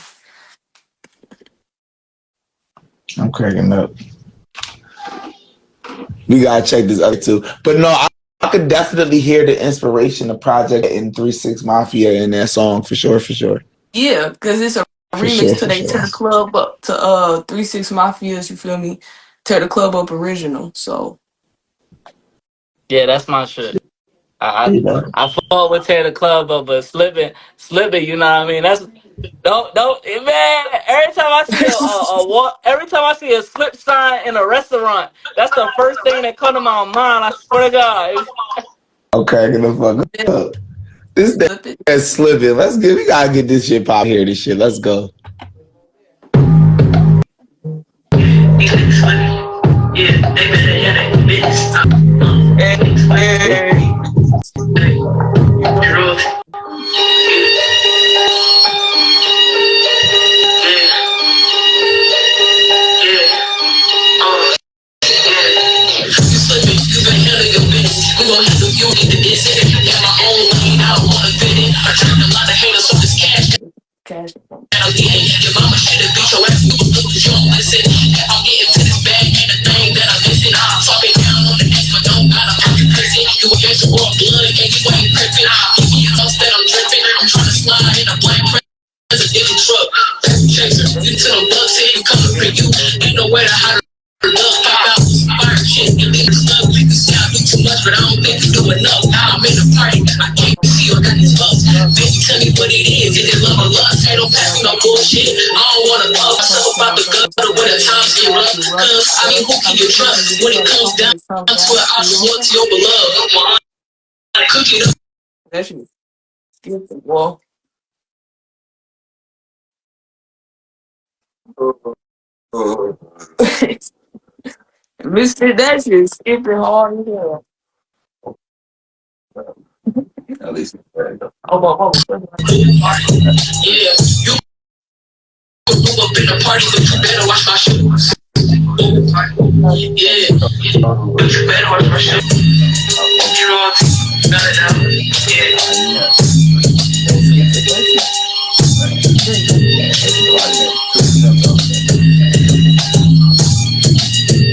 Speaker 2: I'm cracking up. We gotta check this other too. But no, I could definitely hear the inspiration of Project in 3-6 Mafia in that song for sure, for sure.
Speaker 6: Yeah, because it's a
Speaker 2: For
Speaker 6: remix
Speaker 2: sure,
Speaker 6: to
Speaker 2: for
Speaker 6: they
Speaker 2: sure.
Speaker 6: Tear the Club Up to 3-6 Mafias, you feel me? Tear the Club Up original. So
Speaker 7: Yeah, that's my shit. I
Speaker 2: You know?
Speaker 7: I fought with Tear the Club Up, but slipping, you know what I mean? That's don't man. Every time I see a slip sign in a restaurant, that's the first thing that come to my mind. I swear to God.
Speaker 2: I'm cracking the fuck up. This
Speaker 6: flip it.
Speaker 2: is slipping. We gotta get this shit pop here, this shit. Let's go.
Speaker 6: Hey. You know, cash. That shit is stupid. Well, Mysfit, that shit is skipping hard as hell. At least. Oh,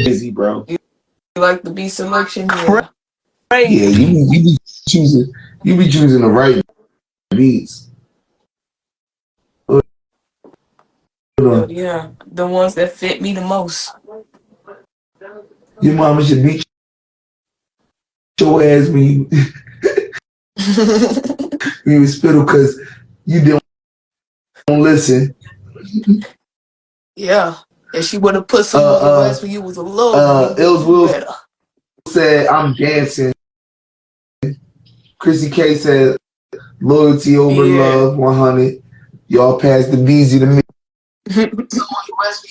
Speaker 2: Busy, bro.
Speaker 6: you like the beat selection? Yeah.
Speaker 2: Yeah, you be choosing the right beats.
Speaker 6: Yeah, the ones that fit me the most.
Speaker 2: Your mama should beat your ass when you spittle because you don't listen.
Speaker 6: Yeah, and she would have put some on your ass when you was a little
Speaker 2: Ills Will
Speaker 6: better.
Speaker 2: said, I'm dancing. Chrissy K said, loyalty over love, 100. Y'all pass the VZ to me.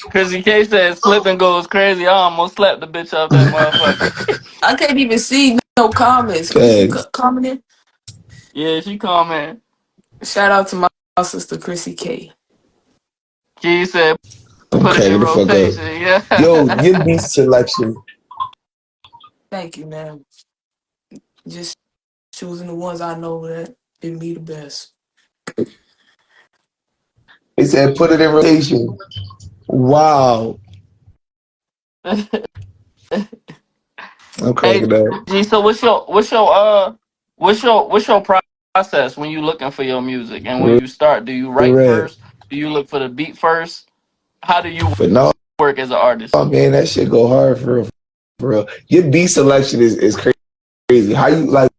Speaker 7: Chrissy K said slipping goes crazy. I almost slapped the bitch off that motherfucker.
Speaker 6: I can't even see no comments. Chrissy commenting.
Speaker 7: Yeah, she comment.
Speaker 6: Shout out to my sister Chrissy K.
Speaker 7: She said put it in rotation. Yeah.
Speaker 2: Yo, your beat selection.
Speaker 6: Thank you, man. Just choosing the ones I know that fit me the best.
Speaker 2: They said put it in rotation. Wow. I'm
Speaker 7: Hey,
Speaker 2: cracking up.
Speaker 7: G. So what's your process when you looking for your music and when you start? Do you write
Speaker 2: Right.
Speaker 7: first? Do you look for the beat first? How do you
Speaker 2: But no,
Speaker 7: work as an artist?
Speaker 2: man, that shit go hard for real. For real. Your beat selection is crazy. How you what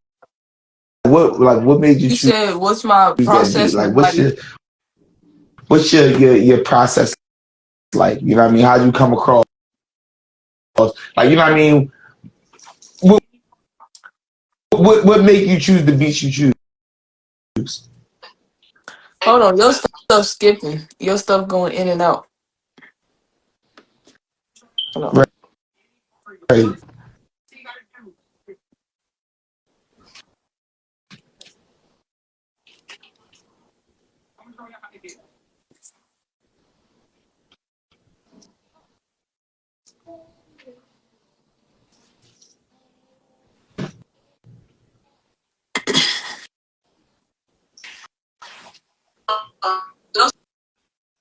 Speaker 2: made you
Speaker 6: You
Speaker 2: choose
Speaker 6: said, what's my
Speaker 2: that beat?
Speaker 6: process?
Speaker 2: Like
Speaker 6: Like,
Speaker 2: what's your process like? You know what I mean? How do you come across like you know what I mean? What what make you choose the beats you choose?
Speaker 6: hold on, your stuff skipping. Your stuff going in and out. Hold on.
Speaker 2: Right.
Speaker 6: Your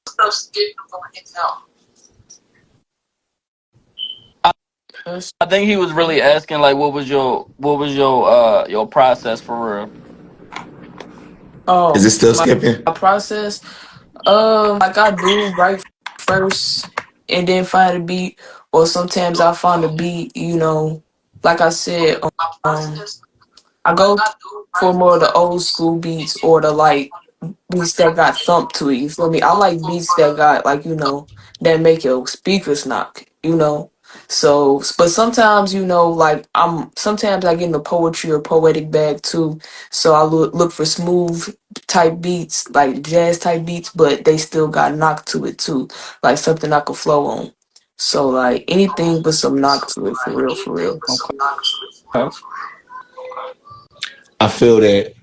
Speaker 6: stuff skipping going in and out.
Speaker 7: I think he was really asking like, what was your process for real?
Speaker 2: Is it still
Speaker 6: My
Speaker 2: skipping?
Speaker 6: process. Like I do write first and then find a beat, or sometimes I find a beat. Like I said, um, I go for more of the old school beats or the like beats that got thump to it. You feel me? I like beats that got like that make your speakers knock. So, but sometimes like sometimes I get in the poetry or poetic bag too. So I look for smooth type beats, like jazz type beats, but they still got knock to it too, like something I could flow on. So like anything but some knock to it, for real, for real.
Speaker 7: Okay.
Speaker 2: I feel that.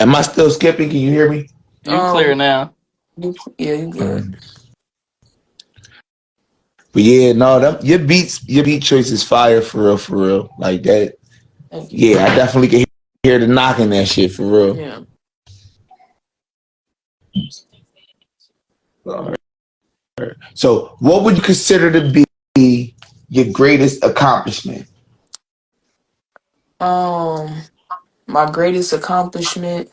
Speaker 2: Am I still skipping? Can you hear me?
Speaker 7: You clear now.
Speaker 6: Yeah, you good.
Speaker 2: But yeah, no, your beat choice is fire for real, for real. Like that.
Speaker 6: Thank you.
Speaker 2: Yeah, I definitely can hear the knocking that shit for real.
Speaker 6: Yeah.
Speaker 2: So, what would you consider to be your greatest accomplishment?
Speaker 6: Um, my greatest accomplishment,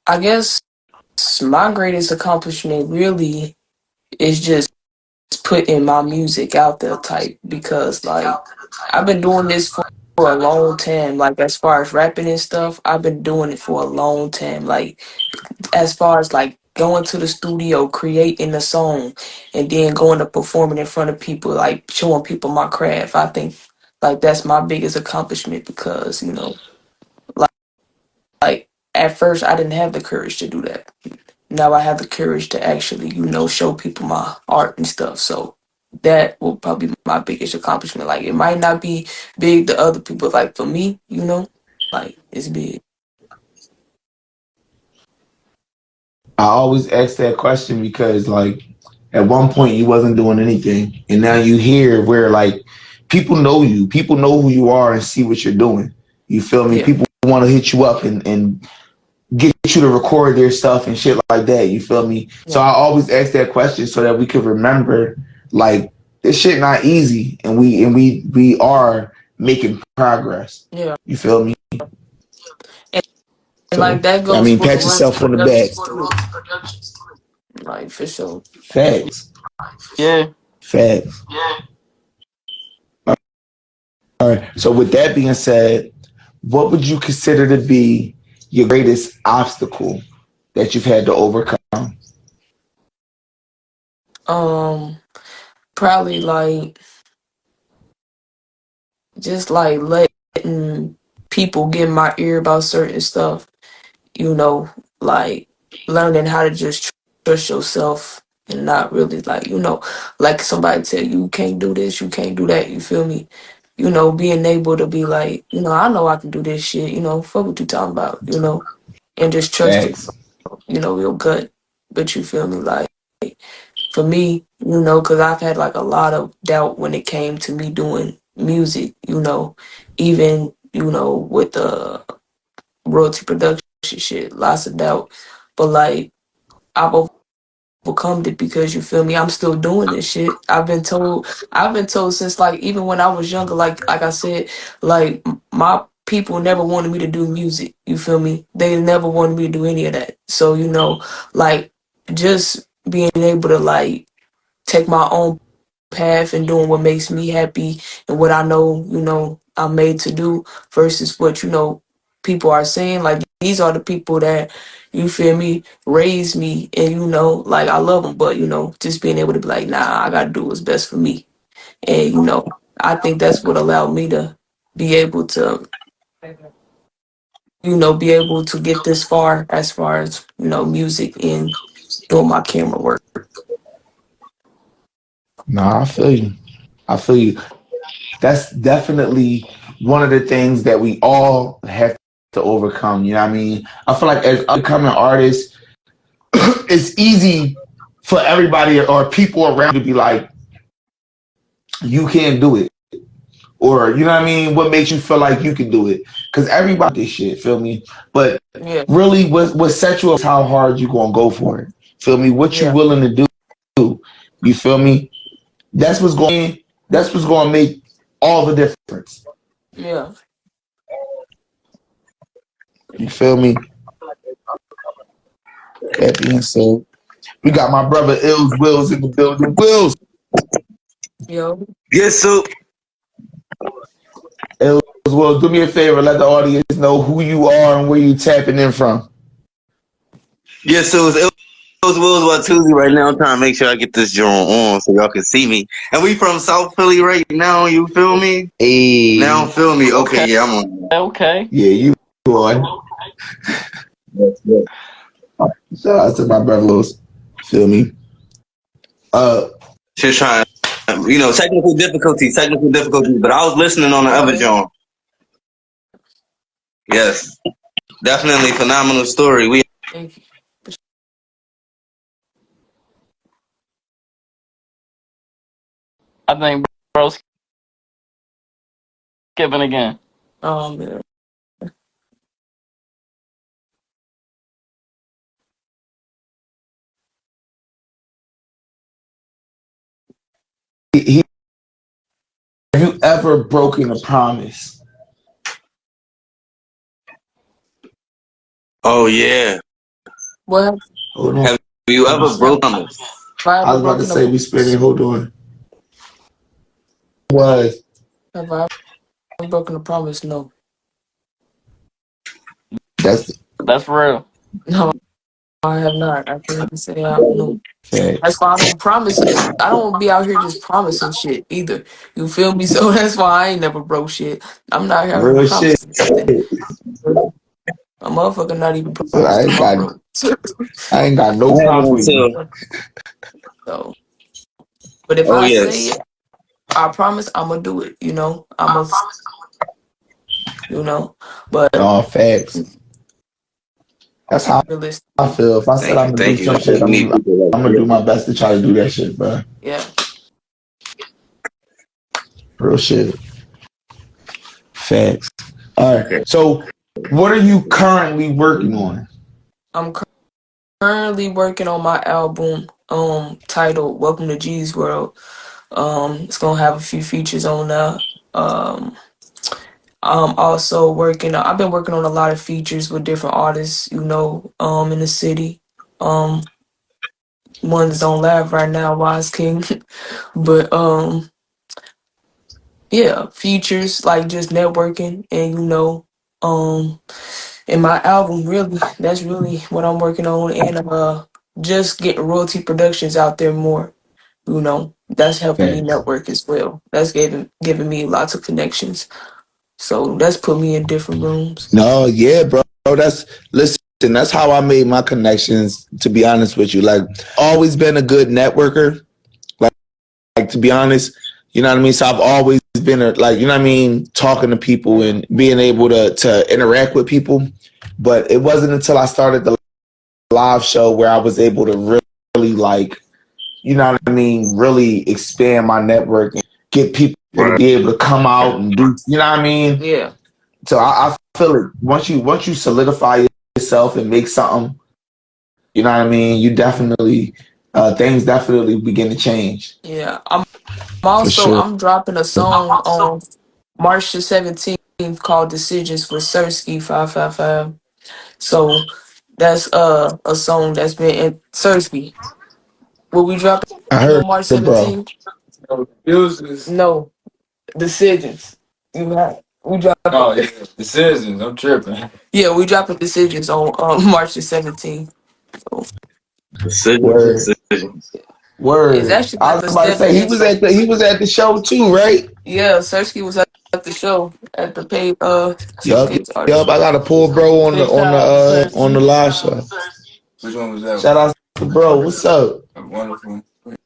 Speaker 6: I guess, my greatest accomplishment really is just putting my music out there type, because like I've been doing this for a long time. Like as far as rapping and stuff, I've been doing it for a long time. Like as far as like going to the studio, creating a song, and then going to performing in front of people, like showing people my craft. I think like that's my biggest accomplishment, because like, like at first I didn't have the courage to do that. Now I have the courage to actually, show people my art and stuff. So that will probably be my biggest accomplishment. Like it might not be big to other people, like for me, like it's big.
Speaker 2: I always ask that question because, like, at one point you wasn't doing anything, and now you hear where like people know you, people know who you are, and see what you're doing. You feel me?
Speaker 6: Yeah,
Speaker 2: People want to hit you up and get you to record their stuff and shit like that. You feel me? So
Speaker 6: yeah,
Speaker 2: I always ask that question so that we could remember, like, this shit not easy, and we are making progress.
Speaker 6: yeah.
Speaker 2: You feel me?
Speaker 6: And like
Speaker 2: So
Speaker 6: that
Speaker 2: I
Speaker 6: goes
Speaker 2: mean,
Speaker 6: for
Speaker 2: pat
Speaker 6: Royalty
Speaker 2: yourself on the back.
Speaker 6: Productions too. Like for sure.
Speaker 2: Facts,
Speaker 7: Yeah.
Speaker 2: facts. All right. So with that being said, what would you consider to be your greatest obstacle that you've had to overcome?
Speaker 6: Probably like just like letting people get in my ear about certain stuff, you know, like learning how to just trust yourself and not really like, like somebody tell you, you can't do this, you can't do that, you feel me? Being able to be like, I know I can do this shit, fuck what you talking about, and just trust it,
Speaker 2: Facts.
Speaker 6: your gut. But you feel me? Like for me, because I've had like a lot of doubt when it came to me doing music, even, with the Royalty Productions, and shit, lots of doubt. But like I've overcome it because you feel me. I'm still doing this shit. I've been told since like even when I was younger, like I said, like my people never wanted me to do music. You feel me? They never wanted me to do any of that. So you know, like just being able to like take my own path and doing what makes me happy and what I know, you know, I'm made to do versus what, you know, people are saying. Like these are the people that, you feel me, raised me and, you know, like I love them. But, you know, just being able to be like, nah, I got to do what's best for me. And, you know, I think that's what allowed me to be able to, you know, be able to get this far as, you know, music and doing my camera work.
Speaker 2: Nah, I feel you. I feel you. That's definitely one of the things that we all have to overcome. You know what I mean? I feel like as upcoming artists, it's easy for everybody or people around to be like, you can't do it. Or, you know what I mean? What makes you feel like you can do it? Because everybody this shit, feel me? But
Speaker 6: Yeah,
Speaker 2: really, what sets you up is how hard you going to go for it. Feel me? What you
Speaker 6: yeah,
Speaker 2: willing to do. You feel me? That's what's going to make all the difference.
Speaker 6: yeah.
Speaker 2: You feel me? That being said, we got my brother Ills Wills in the building. Wills,
Speaker 6: Yo,
Speaker 3: Yes, so
Speaker 2: Ills Wills, do me a favor. Let the audience know who you are and where you tapping in from.
Speaker 3: yes, so it's Wills about Tuesday right now. I'm trying to make sure I get this joint on so y'all can see me. And we from South Philly right now. You feel me?
Speaker 2: Hey,
Speaker 3: Now feel me? Okay, yeah, I'm on.
Speaker 7: Okay.
Speaker 2: yeah, you on. Shout out to my brother Wills. Feel me?
Speaker 3: Just trying, you know, technical difficulties. But I was listening on the other joint. Yes, definitely phenomenal story. We
Speaker 6: thank you.
Speaker 7: I think bro's skipping again.
Speaker 6: Yeah.
Speaker 2: Have you ever broken a promise?
Speaker 3: Oh yeah.
Speaker 6: Well,
Speaker 2: Hold on.
Speaker 3: Have you ever broken this?
Speaker 6: have I
Speaker 2: I
Speaker 6: ever
Speaker 2: was about to
Speaker 6: broken
Speaker 2: say we spinning. Hold on. Was
Speaker 6: have I ever broken a promise? No.
Speaker 2: that's
Speaker 7: That's real.
Speaker 6: No, I have not. I can't even say I no. That's
Speaker 2: facts.
Speaker 6: why I don't promise. I don't be out here just promising shit either. You feel me? So that's why I ain't never broke shit. I'm not out here
Speaker 2: Real shit.
Speaker 6: promising nothing. A motherfucker not even
Speaker 2: So
Speaker 6: promised if I'm broke.
Speaker 2: I ain't got
Speaker 3: I
Speaker 2: no
Speaker 3: haven't
Speaker 2: problem with you.
Speaker 3: until.
Speaker 6: So, but if
Speaker 3: Oh
Speaker 6: I say
Speaker 3: yes.
Speaker 6: it, I promise I'm gonna do it. You know, I'm a, you know, but
Speaker 2: No facts. That's how
Speaker 6: realistic.
Speaker 2: I feel. If I said I'm gonna do
Speaker 3: Thank you.
Speaker 2: some shit,
Speaker 3: We need people
Speaker 2: I'm
Speaker 3: like
Speaker 2: gonna do
Speaker 3: you.
Speaker 2: my best to try to do that shit, bro.
Speaker 6: Yeah.
Speaker 2: Real shit. Facts. All right.
Speaker 3: Okay.
Speaker 2: So, what are you currently working on?
Speaker 6: I'm currently working on my album titled Welcome to G's World. It's gonna have a few features on there. I'm also working I've been working on a lot of features with different artists, you know, in the city. One's on live right now, Wise King. But yeah, features like just networking and you know, and my album really that's really what I'm working on and just getting royalty productions out there more. You know, that's helping me
Speaker 2: Facts.
Speaker 6: network as well. That's giving me lots of connections. So that's put me in different rooms.
Speaker 2: No, yeah, bro. Listen. That's how I made my connections. To be honest with you, like always been a good networker. Like to be honest, you know what I mean. So I've always been like, you know what I mean, talking to people and being able to interact with people. But it wasn't until I started the live show where I was able to really like, you know what I mean, really expand my network and get people to be able to come out and do, you know what I mean.
Speaker 6: Yeah.
Speaker 2: So I feel it once you solidify yourself and make something, you know what I mean, you definitely things definitely begin to change.
Speaker 6: Yeah,
Speaker 2: For sure.
Speaker 6: I'm dropping a song on March the 17th called Decisions for Sersky 555. So that's a song that's been in Sersky. Will we drop
Speaker 2: I
Speaker 6: it
Speaker 2: heard
Speaker 6: on March
Speaker 2: it, bro.
Speaker 6: 17th? No, Decisions. We drop
Speaker 1: Decisions. I'm tripping.
Speaker 6: Yeah, we dropping Decisions on March the 17th. So
Speaker 2: Word.
Speaker 8: Decisions.
Speaker 6: it's
Speaker 2: Word.
Speaker 6: actually
Speaker 2: I
Speaker 6: like
Speaker 2: was
Speaker 6: a
Speaker 2: about to
Speaker 6: step
Speaker 2: say
Speaker 6: in.
Speaker 2: he was at the show too, right?
Speaker 6: Yeah, Sersky was at the show at the paid
Speaker 2: Yup,
Speaker 6: showcase artist
Speaker 2: yup. I
Speaker 6: show.
Speaker 2: got a pull bro
Speaker 7: Big shout out to
Speaker 2: on the
Speaker 7: Cersei.
Speaker 2: live show.
Speaker 1: Which one was that?
Speaker 2: Shout out to bro. What's up?
Speaker 1: Wonderful.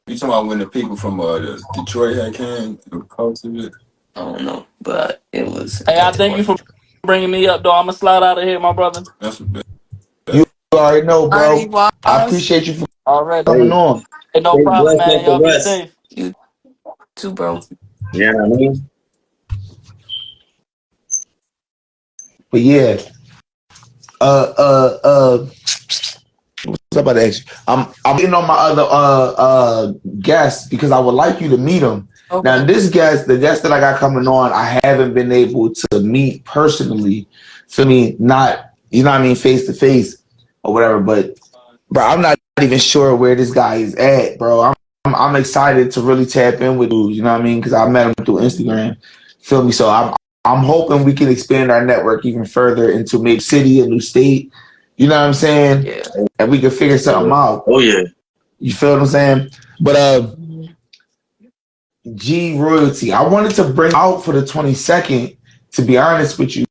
Speaker 1: You talking about when the people from the Detroit had came and hosted it?
Speaker 6: I don't know, but it was
Speaker 7: Hey, I
Speaker 6: at the
Speaker 7: thank you
Speaker 6: party.
Speaker 7: for bringing me up, though. I'm gonna slide out of here, my brother.
Speaker 1: That's a bit.
Speaker 2: You already know,
Speaker 6: Alrighty,
Speaker 2: bro. I
Speaker 6: Waz.
Speaker 2: appreciate you for
Speaker 7: Already.
Speaker 2: coming
Speaker 8: Hey,
Speaker 2: on.
Speaker 7: Hey, no
Speaker 8: stay
Speaker 7: problem,
Speaker 8: blessed
Speaker 7: man.
Speaker 8: like the
Speaker 7: Y'all be
Speaker 8: rest.
Speaker 7: safe.
Speaker 6: You too, bro.
Speaker 8: Yeah, I mean,
Speaker 2: But yeah, what's up about to ask you? I'm getting on my other guest because I would like you to meet him. Now,
Speaker 6: Okay.
Speaker 2: the guest that I got coming on, I haven't been able to meet personally. Feel me? Not, you know what I mean, face to face or whatever. But bro, I'm not even sure where this guy is at, bro. I'm excited to really tap in with you. You know what I mean? Because I met him through Instagram. Feel me? So I'm hoping we can expand our network even further into maybe city, a new state. You know what I'm saying?
Speaker 6: Yeah.
Speaker 2: And we can figure something out.
Speaker 8: oh yeah.
Speaker 2: You feel what I'm saying? But G Royalty, I wanted to bring out for the 22nd, to be honest with you,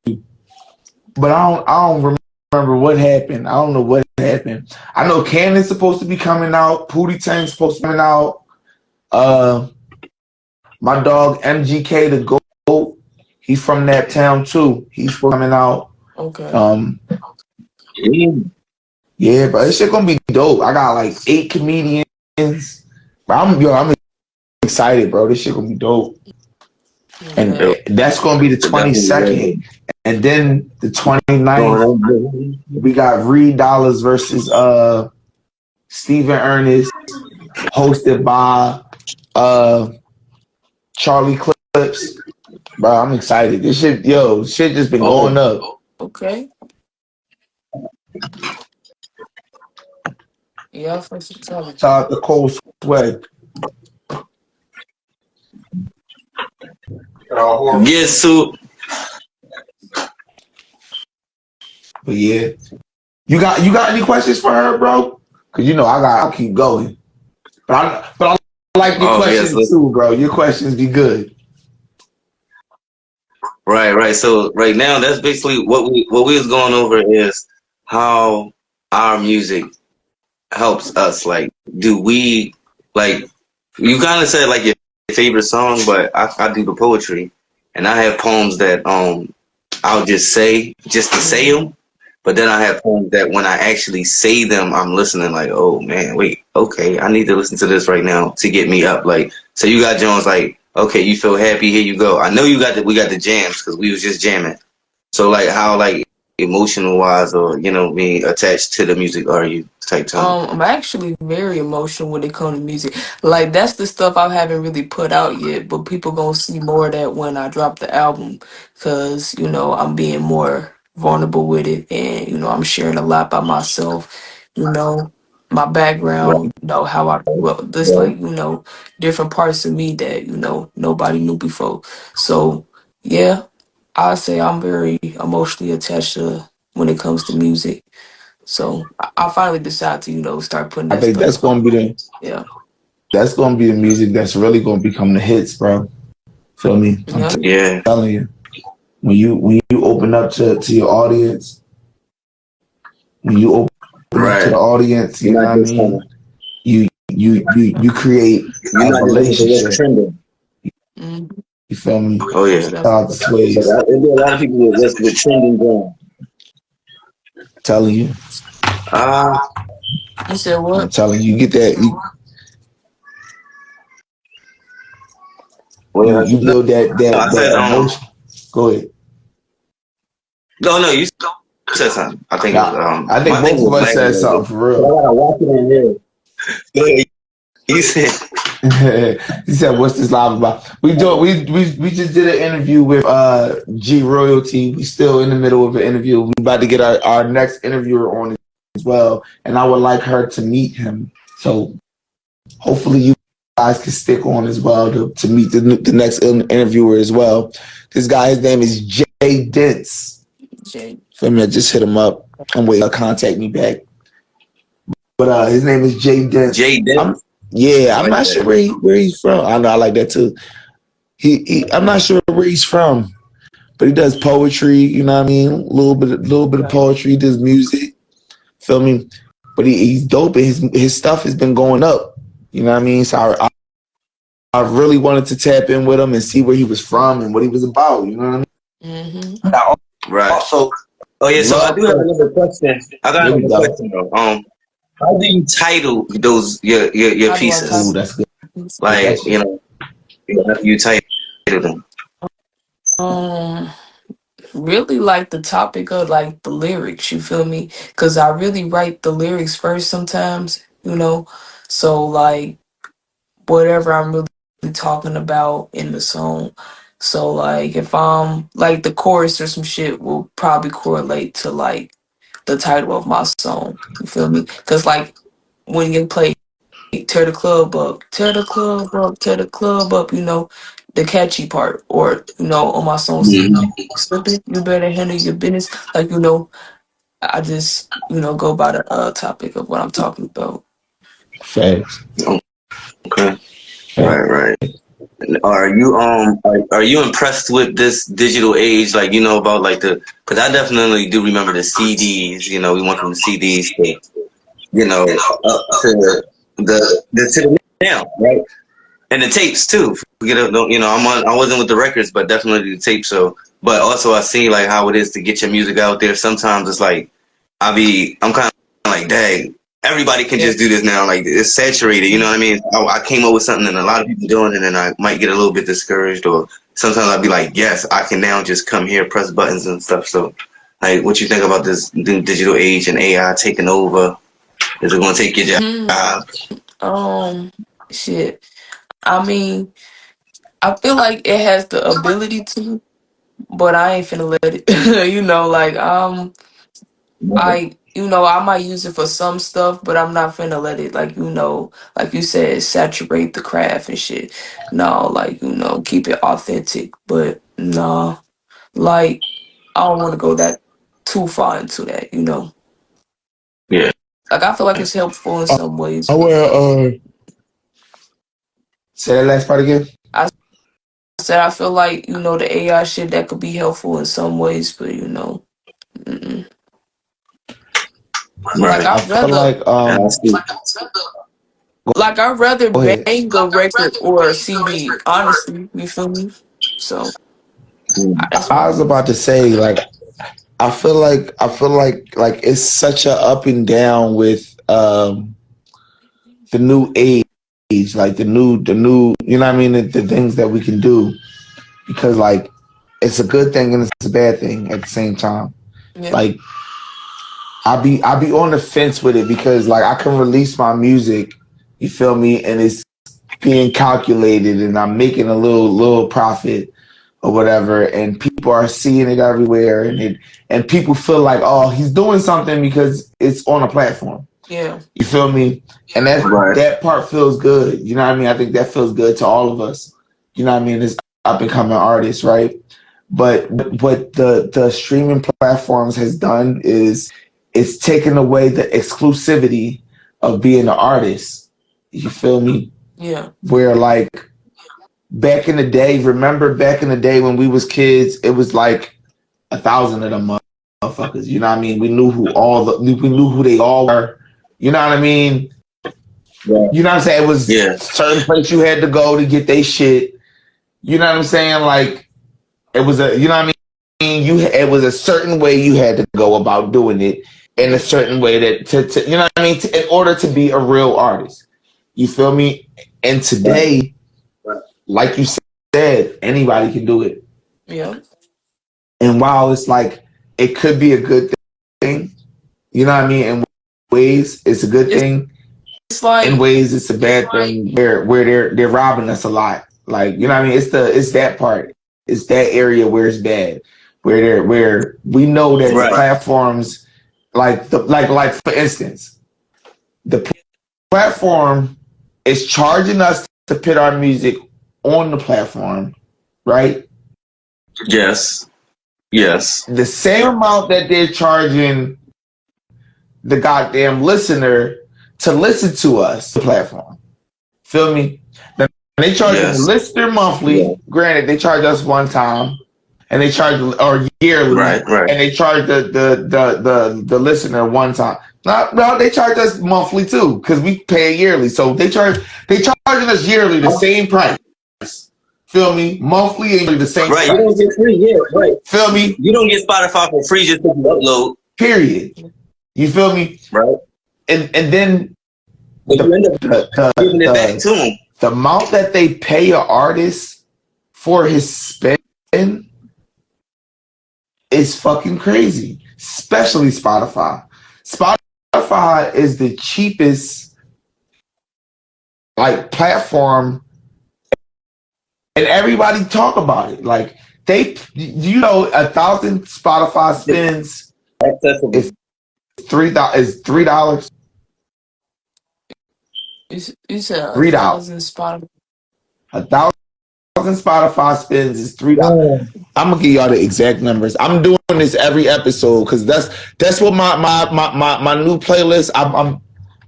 Speaker 2: but I don't remember what happened. I don't know what happened. I know Cannon's supposed to be coming out. Pootie Tang's supposed to be coming out. My dog MGK the GOAT, he's from that town too. He's coming out.
Speaker 6: Okay.
Speaker 2: Yeah, but this shit gonna be dope. I got like 8 comedians. I'm excited, bro. This shit gonna be dope. And
Speaker 6: Yeah.
Speaker 2: that's gonna be the 22nd. And then the 29th, we got Reed Dollars versus Stephen Ernest, hosted by Charlie Clips. Bro, I'm excited. This shit, shit just been going up.
Speaker 6: Okay. Yeah, for sure.
Speaker 2: Shout out to Cole Sweat.
Speaker 8: Yes, so
Speaker 2: But yeah, you got any questions for her, bro? Cause I'll keep going. But I like your questions too, bro. Your questions be good.
Speaker 8: right. So right now, that's basically what we was going over is how our music helps us. Like, do we like? You kind of said like your favorite song, but I do the poetry, and I have poems that I'll just say just to say them. But then I have poems that when I actually say them, I'm listening like, oh man, wait, okay, I need to listen to this right now to get me up. Like, so you got Jones like, okay, you feel happy, here you go. I know we got the jams because we was just jamming. So like, how like emotional wise or being attached to the music are you type time?
Speaker 6: I'm actually very emotional when it comes to music. Like that's the stuff I haven't really put out yet, but people gonna see more of that when I drop the album, cause I'm being more vulnerable with it, and I'm sharing a lot by myself. My background, how I grew up, just like different parts of me that nobody knew before. So yeah, I say I'm very emotionally attached to when it comes to music. So I finally decided to, start putting
Speaker 2: I
Speaker 6: that
Speaker 2: think that's
Speaker 6: stuff
Speaker 2: gonna
Speaker 6: out.
Speaker 2: be the music that's really gonna become the hits, bro. Feel me? I'm
Speaker 6: Yeah.
Speaker 8: Yeah.
Speaker 2: telling you. When you open up to your audience, when you open up to the audience, you know what I mean? You create
Speaker 8: You're
Speaker 2: a
Speaker 8: not just what's
Speaker 2: relationship.
Speaker 8: trending.
Speaker 6: Mm-hmm.
Speaker 2: You feel me?
Speaker 8: Oh yeah.
Speaker 2: Shout out to Slaves.
Speaker 8: There'll be a lot of people with trending going.
Speaker 2: Telling you.
Speaker 6: You said
Speaker 2: I'm
Speaker 6: what?
Speaker 2: telling you, get that. You build that
Speaker 8: I said,
Speaker 2: emotion. Go ahead.
Speaker 8: no, you said something. I think it was
Speaker 2: Nah, I think
Speaker 8: my
Speaker 2: both
Speaker 8: thing
Speaker 2: of
Speaker 8: was
Speaker 2: us
Speaker 8: lagging
Speaker 2: said
Speaker 8: a little bit.
Speaker 2: something for
Speaker 8: But I
Speaker 2: real.
Speaker 8: gotta watch it in there. But you said
Speaker 2: He said, "What's this live about?" We just did an interview with G Royalty. We still in the middle of an interview. We about to get our next interviewer on as well, and I would like her to meet him. So hopefully you guys can stick on as well to meet the next interviewer as well. This guy, his name is Jay Dents.
Speaker 6: Jay.
Speaker 2: For me, I just hit him up. I'm waiting to contact me back. But his name is Jay Dents.
Speaker 8: Jay Dent. I
Speaker 2: I'm
Speaker 8: like
Speaker 2: not sure
Speaker 8: that.
Speaker 2: where he's from. I know I like that too. I'm not sure where he's from, but he does poetry. You know what I mean? A little bit of poetry. He does music. Feel me? But he's dope. And his stuff has been going up. You know what I mean? So I really wanted to tap in with him and see where he was from and what he was about. You know what I mean?
Speaker 6: Mm-hmm.
Speaker 2: I
Speaker 8: Right.
Speaker 2: also
Speaker 8: Oh yeah, so I
Speaker 2: love
Speaker 8: do have
Speaker 2: her.
Speaker 8: another question. I got
Speaker 2: There we
Speaker 8: another
Speaker 2: go.
Speaker 8: question though. How do you title those your
Speaker 6: How do I
Speaker 2: Ooh,
Speaker 8: pieces?
Speaker 6: type?
Speaker 2: that's good.
Speaker 8: Like,
Speaker 2: That's
Speaker 8: how do you title them?
Speaker 6: Um, really like the topic of like the lyrics. You feel me? Because I really write the lyrics first sometimes. So like whatever I'm really talking about in the song. So like if I'm like the chorus or some shit will probably correlate to like the title of my song. You feel me? Because like when you play tear the club up, tear the club up, tear the club up, the catchy part, or on my song slipping, you better handle your business. Like I just go by the topic of what I'm talking about.
Speaker 2: facts.
Speaker 8: Okay. Right. Are you impressed with this digital age? Like, about like because I definitely do remember the CDs. We went from the CDs to up to to the now, right? And the tapes too. I wasn't with the records, but definitely the tapes. So, but also I see like how it is to get your music out there. Sometimes it's like I'm kind of like, dang, everybody can
Speaker 6: Yeah.
Speaker 8: just do this now. Like it's saturated. You know what I mean? I came up with something and a lot of people doing it, and I might get a little bit discouraged. Or sometimes I'd be like, yes, I can now just come here, press buttons and stuff. So, like, what you think about this new digital age and AI taking over? Is it going to take your job?
Speaker 6: Um, shit. I mean, I feel like it has the ability to, but I ain't finna let it. Like I might use it for some stuff, but I'm not finna let it like you said, saturate the craft and shit. No, like, keep it authentic. But no, like I don't wanna go that too far into that.
Speaker 8: Yeah.
Speaker 6: Like I feel like it's helpful in some ways,
Speaker 2: I
Speaker 6: but
Speaker 2: wear say that last part again.
Speaker 6: I said I feel like, the AI shit that could be helpful in some ways, but mm-mm. Like
Speaker 8: Right.
Speaker 2: I
Speaker 6: I'd
Speaker 2: feel
Speaker 6: rather
Speaker 2: like
Speaker 8: And I see.
Speaker 2: go
Speaker 6: bang
Speaker 2: ahead.
Speaker 6: a record or a CD, honestly. You feel me? So that's
Speaker 2: I
Speaker 6: what
Speaker 2: was about to say like I feel like it's such a up and down with the new age, like the new you know what I mean, the things that we can do because like it's a good thing and it's a bad thing at the same time.
Speaker 6: yeah,
Speaker 2: Like I be on the fence with it because like I can release my music, you feel me, and it's being calculated and I'm making a little profit or whatever, and people are seeing it everywhere, and people feel like, oh, he's doing something because it's on a platform.
Speaker 6: yeah,
Speaker 2: You feel me? And
Speaker 8: Right.
Speaker 2: that part feels good. You know what I mean? I think that feels good to all of us. You know what I mean? As up and coming artists, right? But what the streaming platforms has done is it's taken away the exclusivity of being an artist. You feel me?
Speaker 6: yeah,
Speaker 2: Where like back in the day, remember back in the day when we was kids, it was like 1,000 of them motherfuckers. You know what I mean? We knew who they all were. You know what I mean?
Speaker 8: Yeah.
Speaker 2: You know what I'm saying? It was
Speaker 8: Yeah.
Speaker 2: certain place you had to go to get they shit. You know what I'm saying? Like it was you know what I mean? It was a certain way you had to go about doing it, in a certain way that to you know what I mean, in order to be a real artist. You feel me? And
Speaker 8: Right.
Speaker 2: today, like you said, anybody can do it.
Speaker 6: yeah,
Speaker 2: And while it's like it could be a good thing. You know what I mean? In ways, it's a good thing.
Speaker 6: It's like,
Speaker 2: in ways, it's a bad thing. Where they're robbing us a lot. Like, you know what I mean? It's that part. It's that area where it's bad. Where we know that the platforms, like for instance, the platform is charging us to put our music on the platform, right?
Speaker 8: Yes. Yes.
Speaker 2: The same amount that they're charging the goddamn listener to listen to us, the platform. Feel me? Now, they charge the listener monthly. Yeah. Granted, they charge us one time, and they charge or yearly,
Speaker 8: right.
Speaker 2: And they charge the listener one time. No, they charge us monthly too because we pay yearly. So they charging us yearly the same price. Feel me? Monthly and the same price.
Speaker 8: You don't get free, right.
Speaker 2: Feel me?
Speaker 8: You don't get Spotify for free just because you upload.
Speaker 2: Period. You feel me?
Speaker 8: Right.
Speaker 2: And then
Speaker 8: you end up giving it back to them.
Speaker 2: The amount that they pay an artist for his spend is fucking crazy. Especially Spotify. Spotify is the cheapest platform, and everybody talk about it. Like $1,000 Spotify spins is $3.
Speaker 6: You said
Speaker 2: $3.
Speaker 6: Spotify.
Speaker 2: 1,000 Spotify spins is $3. I'm gonna give y'all the exact numbers. I'm doing this every episode because that's what my new playlist.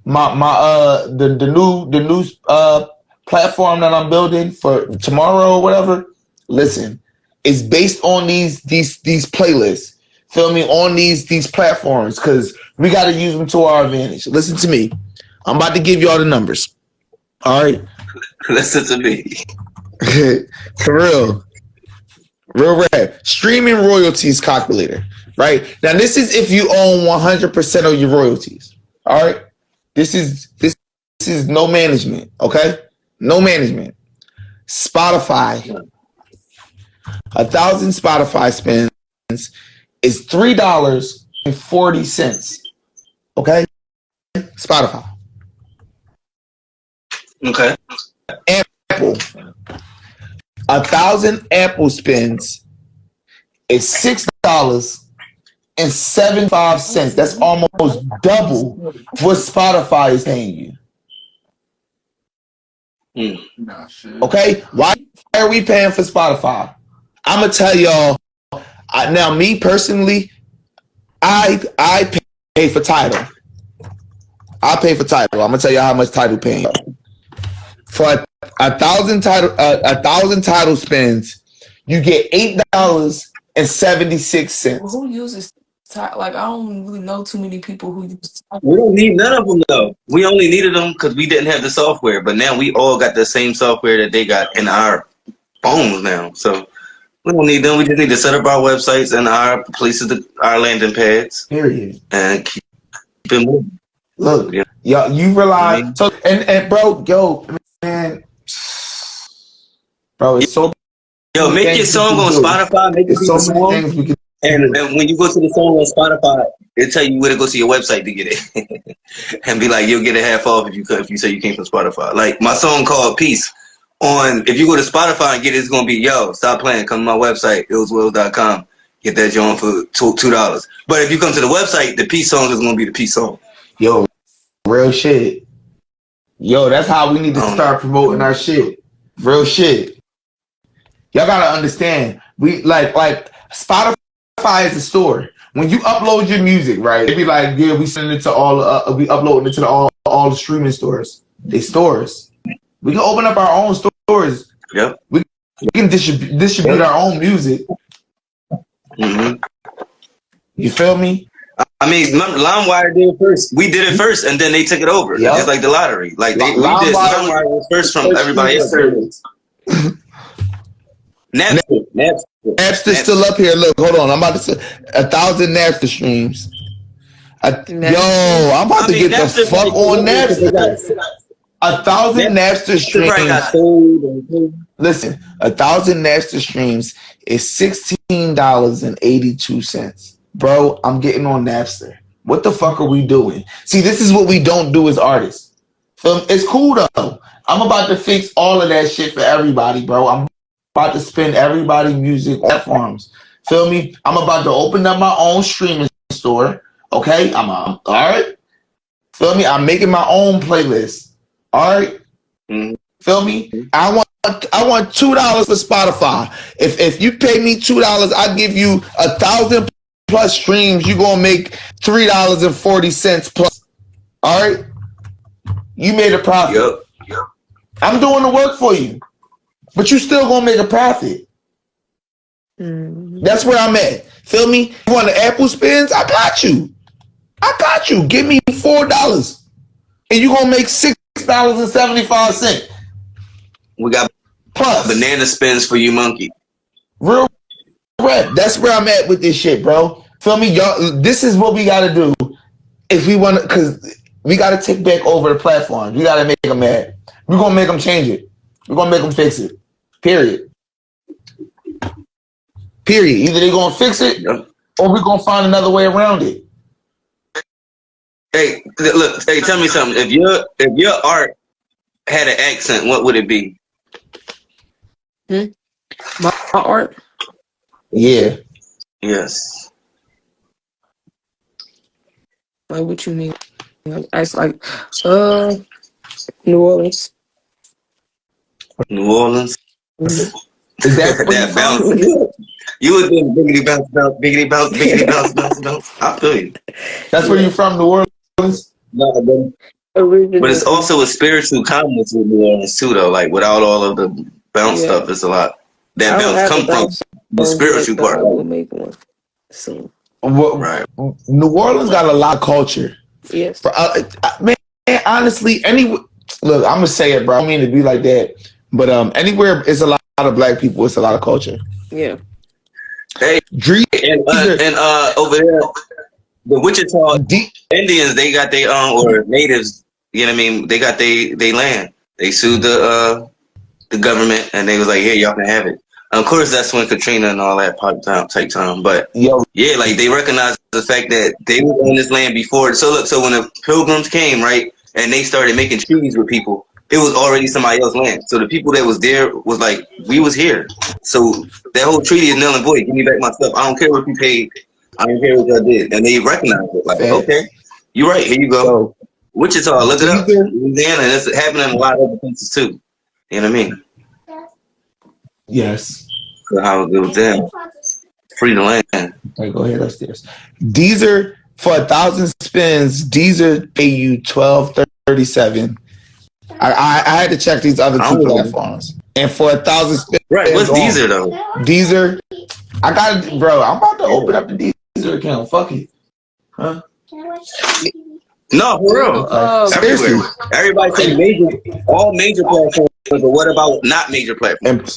Speaker 2: The new platform that I'm building for tomorrow or whatever. Listen, it's based on these playlists. Feel me? On these platforms because we got to use them to our advantage. Listen to me. I'm about to give y'all the numbers. All right.
Speaker 8: Listen to me.
Speaker 2: For real. Real rap. Streaming royalties calculator. Right? Now this is if you own 100% of your royalties. All right? This is no management, okay? No management. Spotify. 1,000 Spotify spins is $3.40. Okay? Spotify.
Speaker 8: Okay.
Speaker 2: Apple. 1,000 Apple spins is $6.75. That's almost double what Spotify is paying you. Okay? Why are we paying for Spotify? I'm gonna tell y'all. Now, me personally, I pay for Tidal. I pay for Tidal. I'm gonna tell you how much Tidal paying. For 1,000 Tidal spins, you get $8.76.
Speaker 6: Who uses Tidal? I don't really know too many people who use Tidal.
Speaker 8: We don't need none of them though. We only needed them because we didn't have the software. But now we all got the same software that they got in our phones now. So we don't need them. We just need to set up our websites and our places, our landing pads.
Speaker 2: Period.
Speaker 8: And keep it moving.
Speaker 2: Look, y'all, you realize so and bro, man, bro, it's so.
Speaker 8: Make your song on Spotify. Make it so many things we can. And when you go to the song on Spotify, it'll tell you where to go to your website to get it, and be like, you'll get it half off if you say you came from Spotify. Like my song called Peace. If you go to Spotify and get it, it's gonna be stop playing. Come to my website, illswills.com. Get that joint for $2. But if you come to the website, the Peace song is gonna be the Peace song.
Speaker 2: Yo, real shit. Yo, that's how we need to start promoting our shit. Real shit. Y'all gotta understand. We like Spotify is a store. When you upload your music, right? It be like, yeah, we send it to we upload it to all the streaming stores. They stores. We can open up our own stores.
Speaker 8: Yep.
Speaker 2: We can distribute our own music.
Speaker 8: Mm-hmm.
Speaker 2: You feel me?
Speaker 8: I mean, LimeWire did it first. We did it first, and then they took it over. Yep. Just like the lottery. Like LimeWire was first from everybody else.
Speaker 2: Napster's still up here. Look, hold on. I'm about to say 1,000 Napster streams. I'm about to get the fuck on Napster. 1,000 Napster streams. Listen, 1,000 Napster streams is $16.82. bro, I'm getting on Napster. What the fuck are we doing? See, this is what we don't do as artists. It's cool though. I'm about to fix all of that shit for everybody, bro. I'm about to spend everybody music platforms. Feel me? I'm about to open up my own streaming store. Okay, all right. Feel me? I'm making my own playlist. All right. Feel me? I want $2 for Spotify. If you pay me $2, I give you 1,000 plus streams. You gonna make $3.40 plus. All right. You made a profit.
Speaker 8: Yep.
Speaker 2: I'm doing the work for you, but you still gonna make a profit. That's where I'm at. Feel me? You want the Apple spins? I got you. Give me $4, and you gonna make $6.75.
Speaker 8: We got
Speaker 2: plus
Speaker 8: banana spins for you, monkey.
Speaker 2: Real rap. That's where I'm at with this shit, bro. Feel me, y'all? This is what we gotta do if we want to, because we gotta take back over the platforms. We gotta make them mad. We're gonna make them change it. We're gonna make them fix it. Period. Either they're gonna fix it, or we're gonna find another way around it.
Speaker 8: Hey, look. Hey, tell me something. If your art had an accent, what would it be?
Speaker 6: My art?
Speaker 2: Yeah.
Speaker 8: Yes.
Speaker 6: Like, what you mean? It's like, New Orleans.
Speaker 8: New Orleans.
Speaker 2: Is that
Speaker 8: that bounce? You would do biggity bounce, biggity bounce, biggity bounce, bounce, bounce. I feel you.
Speaker 2: That's where you from, New Orleans?
Speaker 8: No, but it's also a spiritual calmness with New Orleans too, though. Like without all of the bounce stuff, it's a lot. That bounce come from the spiritual part.
Speaker 6: We'll make one soon.
Speaker 2: Right. New Orleans got a lot of culture.
Speaker 6: Yes.
Speaker 2: Man, honestly, look, I'm gonna say it, bro. I don't mean to be like that, but anywhere it's a lot of black people, it's a lot of culture.
Speaker 6: Yeah.
Speaker 8: Hey, and over there, the Wichita Indians, they got their or natives. You know what I mean? They got they land. They sued the government, and they was like, "Yeah, y'all can have it." Of course, that's when Katrina and all that type time. But yeah, like they recognized the fact that they were on this land before. So look, so when the Pilgrims came, right, and they started making treaties with people, it was already somebody else's land. So the people that was there was like, we was here. So that whole treaty is null and void. Give me back my stuff. I don't care what you paid. I don't care what y'all did. And they recognized it. Like, okay, you're right. Here you go. So, Wichita, look it up. Louisiana, and it's happening in a lot of other places too. You know what I mean?
Speaker 2: Yes.
Speaker 8: So how it goes down. Free the land.
Speaker 2: Okay, go ahead upstairs. Deezer, for 1,000 spins, Deezer pay you $12.37. I had to check these other two platforms. And for 1,000 spins.
Speaker 8: Right, what's Deezer though?
Speaker 2: Deezer, I got it, bro. I'm about to open up the Deezer account. Fuck it. Huh?
Speaker 8: No, for real. Seriously. Everybody say all major platforms, but what about not major platforms?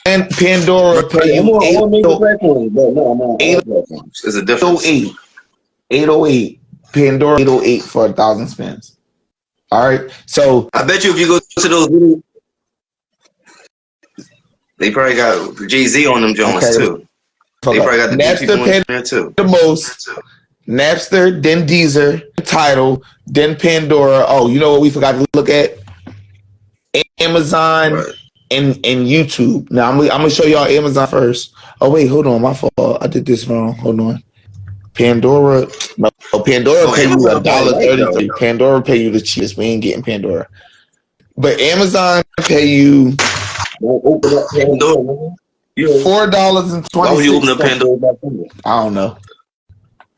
Speaker 2: And Pandora pay you
Speaker 8: all major platforms, but no, I'm on all platforms. There's a difference.
Speaker 2: 808. Pandora 808 for 1,000 spins. All right. So
Speaker 8: I bet you if you go to those videos, they probably got Jay-Z on them Jones too. They probably got the people in there too.
Speaker 2: The most. Napster, then Deezer, Tidal, then Pandora. Oh, you know what we forgot to look at? Amazon and YouTube. Now I'm gonna show y'all Amazon first. Oh wait, hold on, my fault. I did this wrong. Hold on. Pandora. No, Pandora pay you $1.33. Pandora pay you the cheapest. We ain't getting Pandora. But Amazon pay you
Speaker 8: open up Pandora.
Speaker 2: $4.26.
Speaker 8: Why would you open up Pandora?
Speaker 2: I don't know.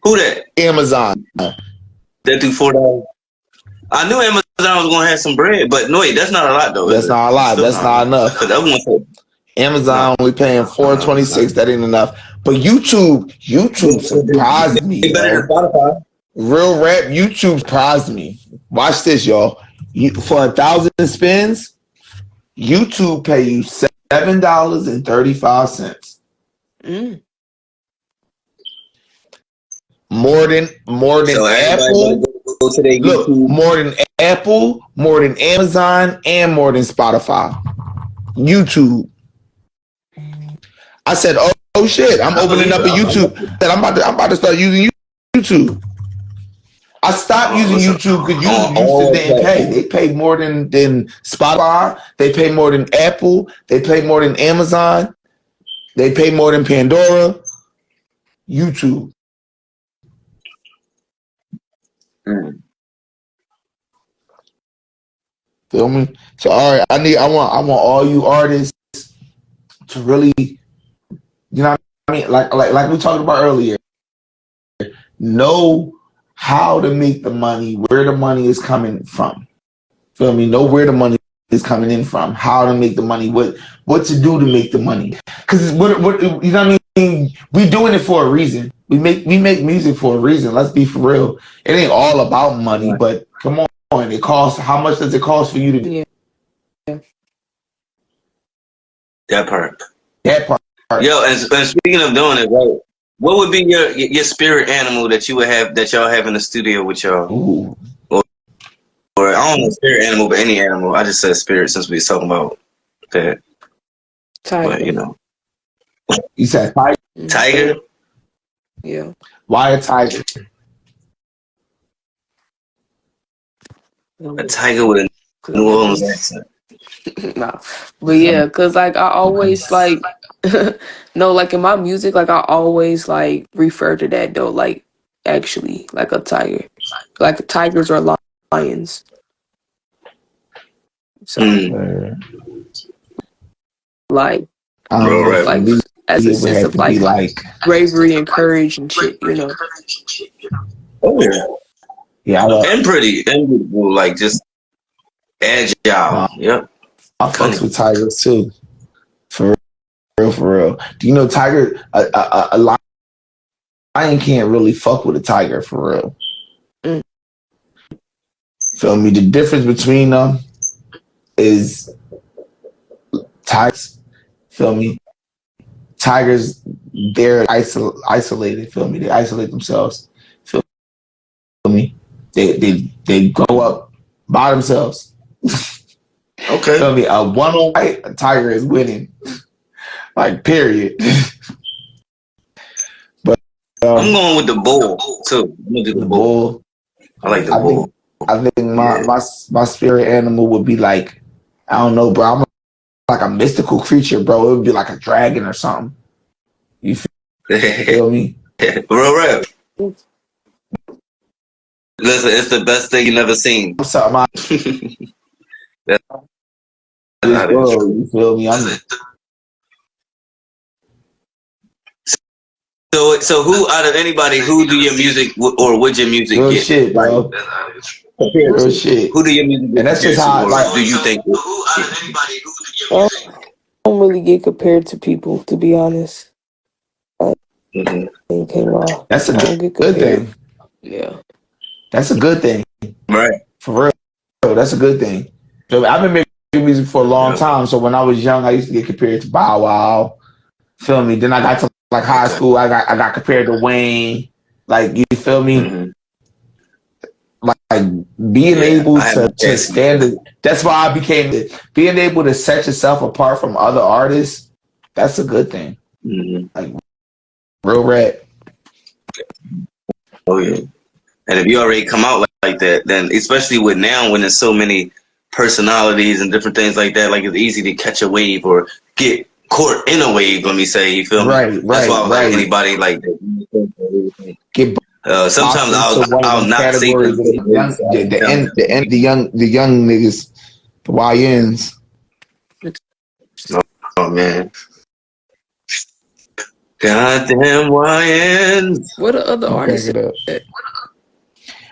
Speaker 8: Who that?
Speaker 2: Amazon.
Speaker 8: That do $4. I knew Amazon was gonna have some bread, but no, wait, that's not a lot though.
Speaker 2: That's not a lot. That's not enough. Amazon only paying $4.26. That ain't enough. But YouTube surprised me. Real rap, YouTube surprised me. Watch this, y'all. For 1,000 spins, YouTube pay you $7.35. More than Apple. Look, more than Apple, more than Amazon, and more than Spotify. YouTube. I said, Oh shit! I'm opening up a YouTube. And I'm about to start using YouTube. I stopped using YouTube because YouTube didn't pay. They pay more than Spotify. They pay more than Apple. They pay more than Amazon. They pay more than Pandora. YouTube. Feel me? So all right, I want all you artists to really, you know what I mean? Like we talked about earlier, know how to make the money, where the money is coming from. Feel me? Know where the money is coming in from, how to make the money, what to do to make the money. Because what you know what I mean? We doing it for a reason. We make music for a reason. Let's be for real. It ain't all about money, but come on, it costs. How much does it cost for you to?
Speaker 6: Yeah.
Speaker 8: That part.
Speaker 2: That part.
Speaker 8: Yo, and speaking of doing it, right? What would be your spirit animal that you would have that y'all have in the studio with y'all?
Speaker 2: Ooh.
Speaker 8: Or I don't know spirit animal, but any animal. I just said spirit since we was talking about that.
Speaker 6: Tiger.
Speaker 8: But you know,
Speaker 2: You said tiger.
Speaker 8: Tiger.
Speaker 6: Yeah.
Speaker 2: Why a tiger?
Speaker 8: A tiger with a New Orleans accent.
Speaker 6: Nah. But yeah, cause like I always like no, like in my music, like I always like refer to that though, like actually like a tiger. Like tigers or lions. So like as a sense of like bravery and courage and shit, you know.
Speaker 8: Oh yeah. Yeah, and pretty and beautiful, like just agile. Yep.
Speaker 2: I fucks with tigers too. For real. Do you know tiger? A lion can't really fuck with a tiger for real. Feel me? The difference between them is tigers. Feel me? Tigers, they're isolated. Feel me? They isolate themselves. Feel me? They grow up by themselves.
Speaker 8: Okay.
Speaker 2: Feel me? A one-on-one a tiger is winning. Like period. But
Speaker 8: I'm going with the bull too. I'm gonna do the bull. I like the bull.
Speaker 2: I think my spirit animal would be like, I don't know, bro. I'm like a mystical creature, bro. It would be like a dragon or something. You feel me?
Speaker 8: Real rap. Listen, it's the best thing you've never seen.
Speaker 2: You feel me?
Speaker 8: So who out of anybody, who do your music or would your music
Speaker 2: real
Speaker 8: get?
Speaker 2: Shit, bro. Real shit.
Speaker 8: Who do your music get?
Speaker 2: And that's just how
Speaker 8: do you think?
Speaker 6: I don't really get compared to people, to be honest.
Speaker 2: That's a good thing.
Speaker 6: Yeah.
Speaker 2: That's a good thing.
Speaker 8: Right.
Speaker 2: For real. That's a good thing. So I've been making music for a long time. So when I was young, I used to get compared to Bow Wow. Feel me? Then I got to like high school. I got compared to Wayne. Like, you feel me? Like being able to stand it. That's why I became it. Being able to set yourself apart from other artists. That's a good thing. Like real rap.
Speaker 8: Oh yeah. And if you already come out like that, then especially with now when there's so many personalities and different things like that, like it's easy to catch a wave or get caught in a wave. Let me say, you feel me?
Speaker 2: Right.
Speaker 8: That's why I like anybody like that.
Speaker 2: Get
Speaker 8: sometimes I'll not say
Speaker 2: the young niggas, the YNs.
Speaker 8: Oh man. Goddamn YNs.
Speaker 6: What are other artists?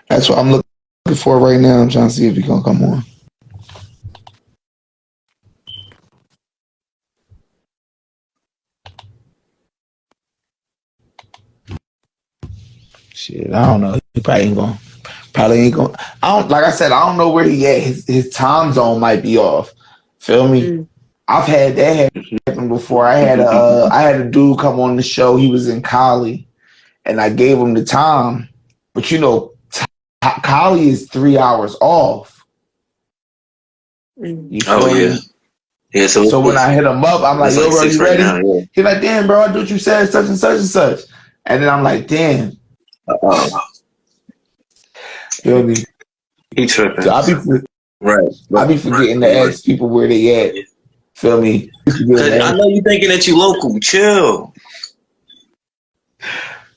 Speaker 2: That's what I'm looking for right now. I'm trying to see if he's gonna come on. Shit, I don't know. He probably ain't gonna. I don't. Like I said, I don't know where he at. His time zone might be off. Feel me? I've had that happen before. I had a dude come on the show. He was in Cali, and I gave him the time. But you know, Cali is 3 hours off. You feel me?
Speaker 8: Yeah,
Speaker 2: So when I hit him up, I'm like,
Speaker 8: it's
Speaker 2: yo,
Speaker 8: like
Speaker 2: bro,
Speaker 8: 6
Speaker 2: you
Speaker 8: right
Speaker 2: ready?
Speaker 8: now. Yeah.
Speaker 2: He's like, damn, bro, I thought you said such and such and such. And then I'm like, damn, feel me?
Speaker 8: He tripping.
Speaker 2: So
Speaker 8: Right.
Speaker 2: I be forgetting to ask people where they at. Feel me?
Speaker 8: I know you thinking that you local. Chill.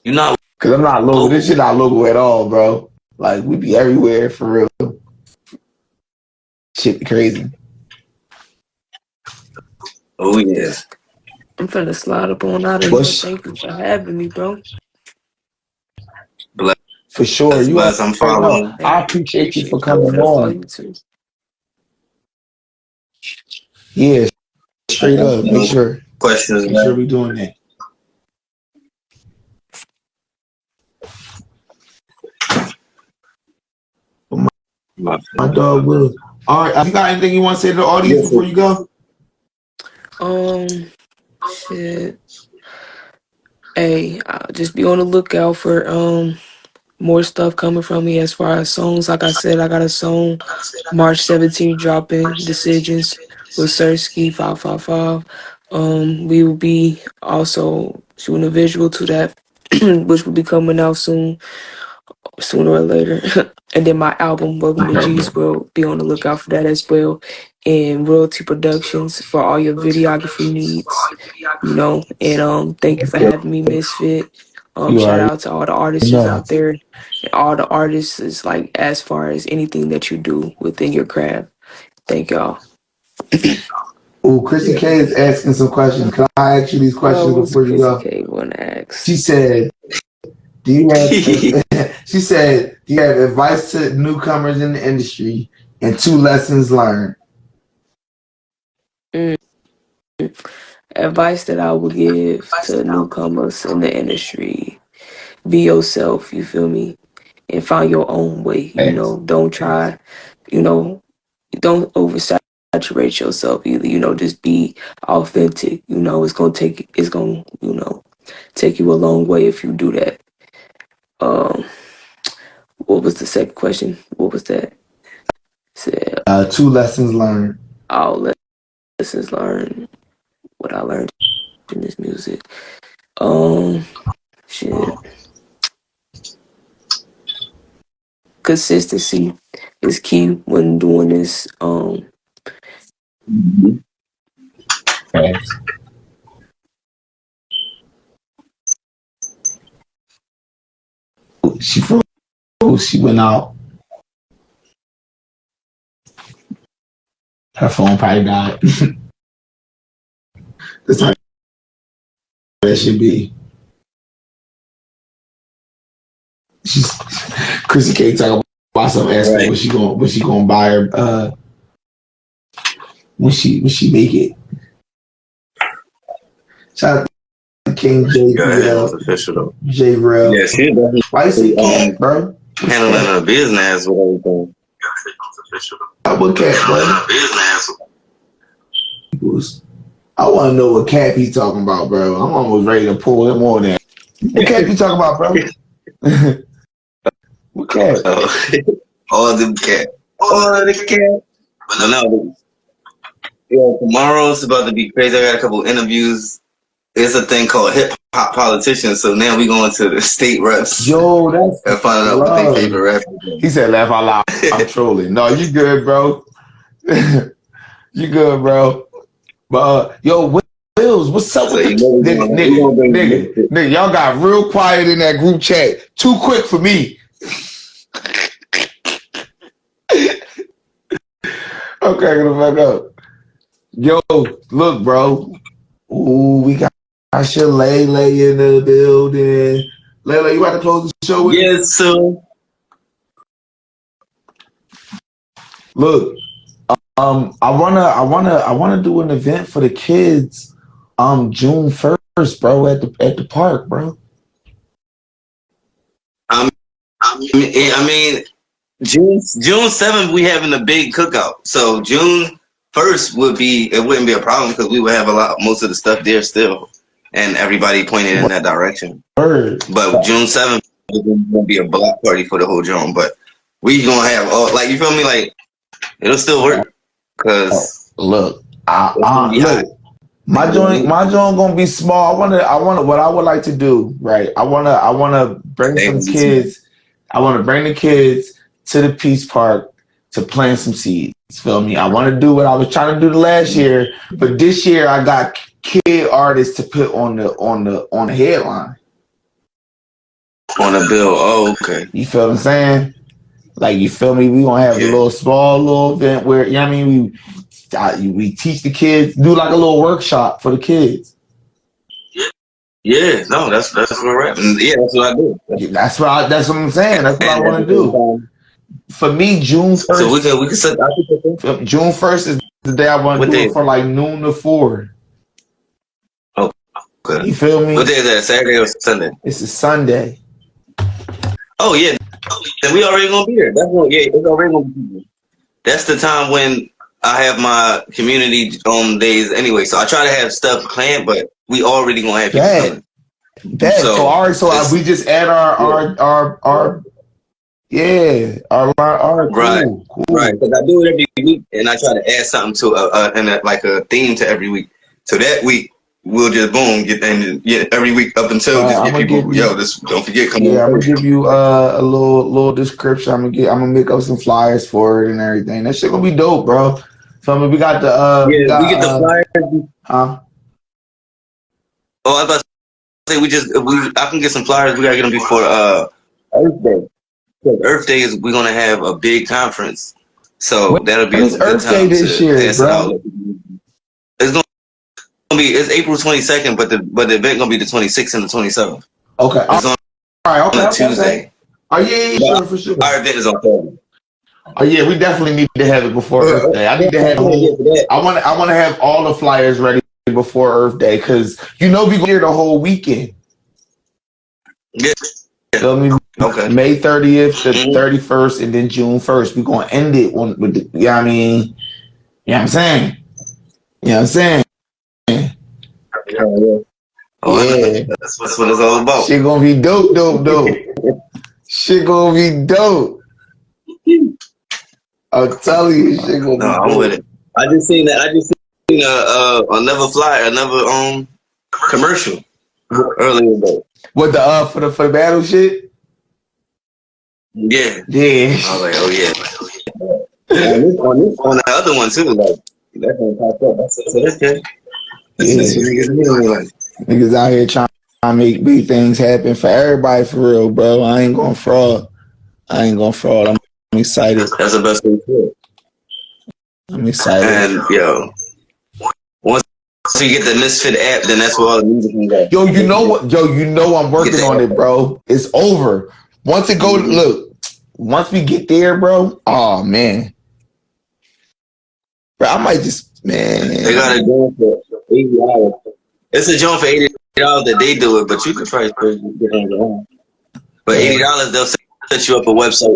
Speaker 8: You not
Speaker 2: Cause I'm not local.
Speaker 8: local.
Speaker 2: This shit not local at all, bro. Like we be everywhere for real. Shit be crazy.
Speaker 8: Oh yeah.
Speaker 6: I'm finna slide up on out of here. Thank you for having me, bro.
Speaker 8: Bless,
Speaker 2: For sure. You
Speaker 8: bless. I'm
Speaker 2: already know.
Speaker 8: following.
Speaker 2: I appreciate you for
Speaker 6: I'm
Speaker 2: coming
Speaker 6: finna follow
Speaker 2: on.
Speaker 6: you too.
Speaker 2: Yeah, straight up. Make sure
Speaker 8: Questions,
Speaker 2: we doing that. My dog will. All right, you got anything you want to say to the audience before you go?
Speaker 6: Shit. Hey, just be on the lookout for more stuff coming from me as far as songs. Like I said, I got a song March 17th dropping, Decisions with Sersky 555. We will be also shooting a visual to that, which will be coming out soon, sooner or later. And then my album, Welcome to G's World, be on the lookout for that as well. And Royalty Productions for all your videography needs, you know. And thank you for having me, Mysfit.
Speaker 2: You
Speaker 6: Shout
Speaker 2: already
Speaker 6: out to all the artists
Speaker 2: know.
Speaker 6: out there, and all the artists is like as far as anything that you do within your craft. Thank y'all.
Speaker 2: Oh, Chrissy K is asking some questions. Can I ask you these questions
Speaker 6: What's
Speaker 2: before you
Speaker 6: Chrissy
Speaker 2: go?
Speaker 6: K wanna ask?
Speaker 2: She said, "Do you have?" She said, "Do you have advice to newcomers in the industry and 2 lessons learned?"
Speaker 6: Advice that I would give to newcomers in the industry: be yourself. You feel me? And find your own way. You know, don't try. You know, don't oversaturate yourself either. You know, just be authentic. You know, it's gonna take you a long way if you do that. Um, what was the second question? What was that? Said
Speaker 2: 2 lessons learned.
Speaker 6: all lessons learned. What I learned in this music. Shit. Consistency is key when doing this.
Speaker 2: She went out. Her phone probably died. That's how that should be. She's Chrissy K talking about some asking
Speaker 8: Right.
Speaker 2: what she gonna buy her when she make it. Shout out to King J.
Speaker 8: Official though.
Speaker 2: J. Rel.
Speaker 8: Yeah, she definitely
Speaker 2: Why you say cat, bro?
Speaker 8: handling her business with everything.
Speaker 2: What cat, bro? I want to know what cap he talking about, bro. I'm almost ready to pull him on that. What cap you talking about, bro? What cat?
Speaker 8: All the cat. All the cat. But no, tomorrow's about to be crazy. I got a couple interviews. It's a thing called hip hop politicians. So now we going to the state reps.
Speaker 2: Yo, that's
Speaker 8: and finding out what their favorite rapper is.
Speaker 2: He said, laugh out loud. I'm trolling. No, you good, bro. You good, bro. But yo, Wills, what's up with nigga, y'all got real quiet in that group chat. Too quick for me. I'm cracking the fuck up. Yo, look, bro. Ooh, we got your Lele in the building. Lele, you about to close the show with
Speaker 8: Yes, sir.
Speaker 2: Look, I wanna do an event for the kids, June 1st, bro, at the park, bro.
Speaker 8: I mean, June 7th we having a big cookout. So June 1st wouldn't be a problem because we would have most of the stuff there still, and everybody pointed in that direction.
Speaker 2: Word.
Speaker 8: But June 7th is gonna be a block party for the whole June. But we gonna have all, like, you feel me, like it'll still work. Cause
Speaker 2: look, Look, my joint gonna be small. What I would like to do, right? I wanna bring some kids. I wanna bring the kids to the Peace Park to plant some seeds. Feel me? I want to do what I was trying to do the last year, but this year I got kid artists to put on the headline.
Speaker 8: On the bill. Oh, okay.
Speaker 2: You feel what I'm saying? Like, you feel me? We gonna have a little small event where, you know what I mean, we teach the kids, do like a little workshop for the kids.
Speaker 8: Yeah, no, that's where we're at. Yeah, that's what I do.
Speaker 2: That's what I'm saying. That's what I want to do. For me, June 1st.
Speaker 8: So we can set.
Speaker 2: June 1st is the day I want to do it from like noon to 4.
Speaker 8: Oh, okay.
Speaker 2: You feel me?
Speaker 8: What day is that? Saturday or Sunday?
Speaker 2: It's a Sunday.
Speaker 8: Oh yeah, then we already gonna be here. It's already gonna be here. That's the time when I have my community days anyway. So I try to have stuff planned, but we already gonna have people coming.
Speaker 2: So we just add our
Speaker 8: right,
Speaker 2: cool.
Speaker 8: Right. Because I do it every week, and I try to add something to a theme to every week. So that week we'll just get every week up until just get people. Don't forget. Come on.
Speaker 2: I'm gonna give you a little description. I'm gonna make up some flyers for it and everything. That shit gonna be dope, bro. So I mean, we got the
Speaker 8: we get the flyers.
Speaker 2: Huh?
Speaker 8: Oh, I was about to say I can get some flyers. We gotta get them before Earth Day. Because Earth Day we're gonna have a big conference, so that'll be a
Speaker 2: Earth Day this year, bro.
Speaker 8: It's April 22nd, but the event gonna be the 26th and the 27th.
Speaker 2: Okay.
Speaker 8: On Tuesday.
Speaker 2: Oh yeah, for sure.
Speaker 8: Our event is on Thursday.
Speaker 2: Oh yeah, we definitely need to have it before Earth Day. I need to have I want to have all the flyers ready before Earth Day, because we go here the whole weekend.
Speaker 8: Yeah.
Speaker 2: Feel me?
Speaker 8: Okay.
Speaker 2: May 30th to 31st, and then June 1st. We're gonna end it with the, you know what I mean? You know what I'm saying? You know what I'm saying?
Speaker 8: Yeah. That's what it's all about.
Speaker 2: Shit gonna be dope. Shit gonna be dope. I'm telling you, shit gonna be dope.
Speaker 8: I'm with it. I just seen another flyer, another commercial earlier today.
Speaker 2: What for the battle shit?
Speaker 8: Yeah.
Speaker 2: Yeah.
Speaker 8: I was like, oh yeah. on the other one too, like that's gonna pop up. I said, okay.
Speaker 2: Niggas out here trying to make big things happen for everybody, for real, bro. I ain't gonna fraud. I'm excited.
Speaker 8: That's the best thing to it.
Speaker 2: I'm excited.
Speaker 8: And once you get the Mysfit app, then that's where all the music can go.
Speaker 2: Yo, you know what? I'm working on it, bro. It's over. Once it goes, look. Once we get there, bro. Oh man, bro, I might just
Speaker 8: They got a joint for $80. It's a joint for $80 that they do it, but you can probably get on your own. But $80, they'll set you up a website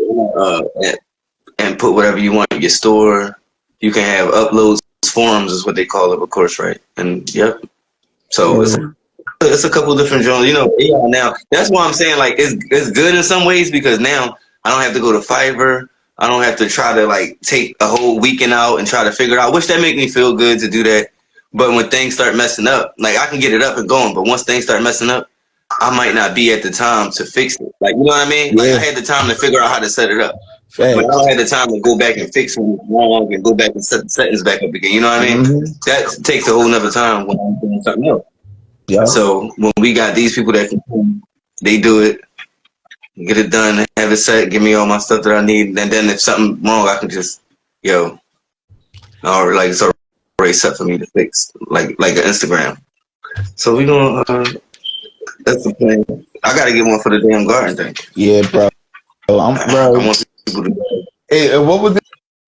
Speaker 8: and put whatever you want in your store. You can have uploads, forums is what they call it, of course, right? And yep. So it's a couple different genres. AI now. That's why I'm saying like it's good in some ways, because now I don't have to go to Fiverr. I don't have to try to like take a whole weekend out and try to figure it out. Which that make me feel good to do that. But when things start messing up, like I can get it up and going, but once things start messing up, I might not be at the time to fix it. Like, you know what I mean?
Speaker 2: Yeah.
Speaker 8: Like I had the time to figure out how to set it up.
Speaker 2: Facts.
Speaker 8: But I don't have the time to go back and fix what was wrong and go back and set the settings back up again. You know what I mean?
Speaker 2: Mm-hmm.
Speaker 8: That takes a whole nother time when I'm doing something else.
Speaker 2: Yeah.
Speaker 8: So when we got these people that can come, they do it, get it done, have it set, give me all my stuff that I need, and then if something wrong, I can just, or like it's already set for me to fix, like an Instagram. So we gonna, that's the plan. I gotta get one for the damn garden thing.
Speaker 2: Yeah, bro.
Speaker 8: I want people to go.
Speaker 2: Hey, what was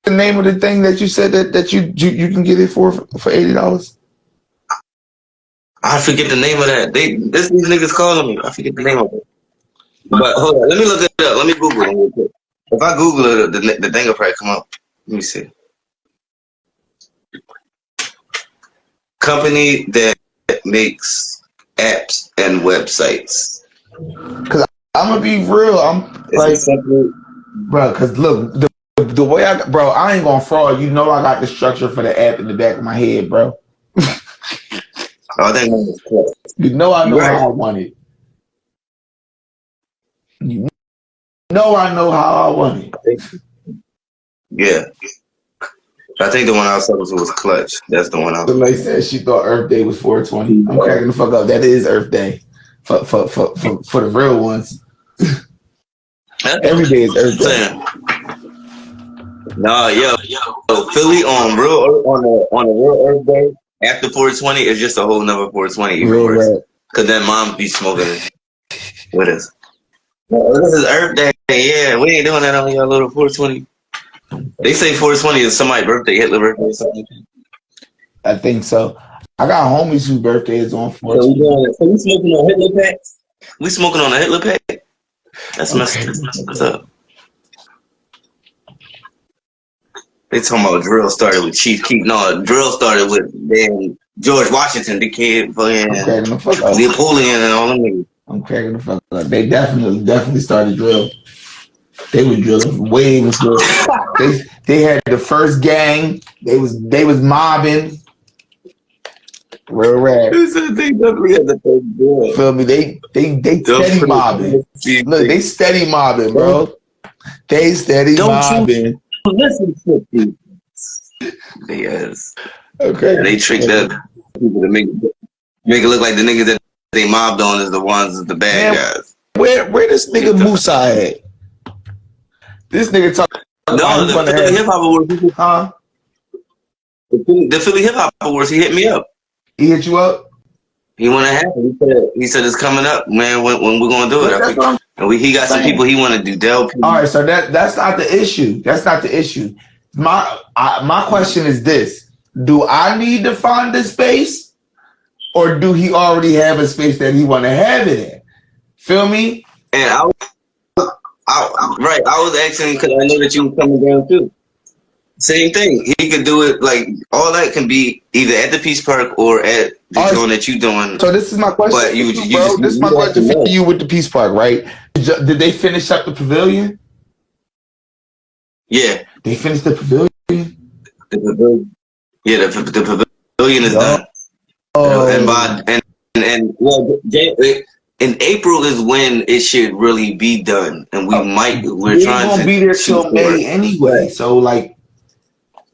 Speaker 2: the name of the thing that you said that you can get it for $80?
Speaker 8: I forget the name of that. These niggas calling me. I forget the name of it. But hold on, let me look it up. Let me Google it real quick. If I Google it, the thing will probably come up. Let me see. Company that makes apps and websites.
Speaker 2: Cause I'm gonna be real. I'm like, bro. Cause look, the way bro, I ain't gonna fraud. You know I got the structure for the app in the back of my head, bro.
Speaker 8: I think that was cool.
Speaker 2: You know I know
Speaker 8: Right.
Speaker 2: how I want it. You know I know how I want it.
Speaker 8: Yeah. I think the one I was talking to was Clutch. That's the one I
Speaker 2: The
Speaker 8: was.
Speaker 2: lady said she thought Earth Day was 420. I'm cracking the fuck up. That is Earth Day for the real ones. Every day is Earth Day.
Speaker 8: No, yo, Philly on a real Earth Day after 420 is just a whole nother 420 even
Speaker 2: Real
Speaker 8: worse.
Speaker 2: rap.
Speaker 8: Cause then mom be smoking with us. Well, this is Earth Day. Yeah, we ain't doing that on your little 420. They say 420 is somebody's birthday, Hitler birthday or something.
Speaker 2: I think so. I got homies whose birthday is on 420.
Speaker 8: So we smoking on Hitler packs? We smoking on a Hitler pack? That's messed up. They talking about drill started with Chief Keef. No, drill started with damn George Washington, the kid, fucking Napoleon and all them niggas.
Speaker 2: I'm cracking the fuck up. They definitely started drill. They were drilling way before. They had the first gang. They was mobbing. Real rap.
Speaker 8: They definitely had the first drill.
Speaker 2: Feel me? They steady mobbing. Look, they steady mobbing, bro. They steady mobbing.
Speaker 8: Listen to people. Yes.
Speaker 2: Okay.
Speaker 8: And they tricked up people to make it look like the niggas that they mobbed on is the ones, the bad guys.
Speaker 2: Where this nigga Musa at? This nigga talking.
Speaker 8: No, the Philly Hip Hop Awards.
Speaker 2: Huh?
Speaker 8: The Philly Hip Hop Awards. He hit me up.
Speaker 2: He hit you up?
Speaker 8: He want to have it. He said it's coming up, man. When we're gonna do it? And he got some people he want to do. Del.
Speaker 2: All right, so that's not the issue. That's not the issue. My question is this: do I need to find the space, or do he already have a space that he want to have it in? Feel me?
Speaker 8: And I was asking because I know that you were coming down too. Same thing. He could do it like all that can be either at the Peace Park or at the joint that you doing.
Speaker 2: So this is my question,
Speaker 8: but
Speaker 2: this is my question for you with the Peace Park, right? Did they finish up the pavilion?
Speaker 8: Yeah,
Speaker 2: they finished the pavilion.
Speaker 8: The pavilion is done. In April is when it should really be done, and we're trying to
Speaker 2: be there till May anyway. So like,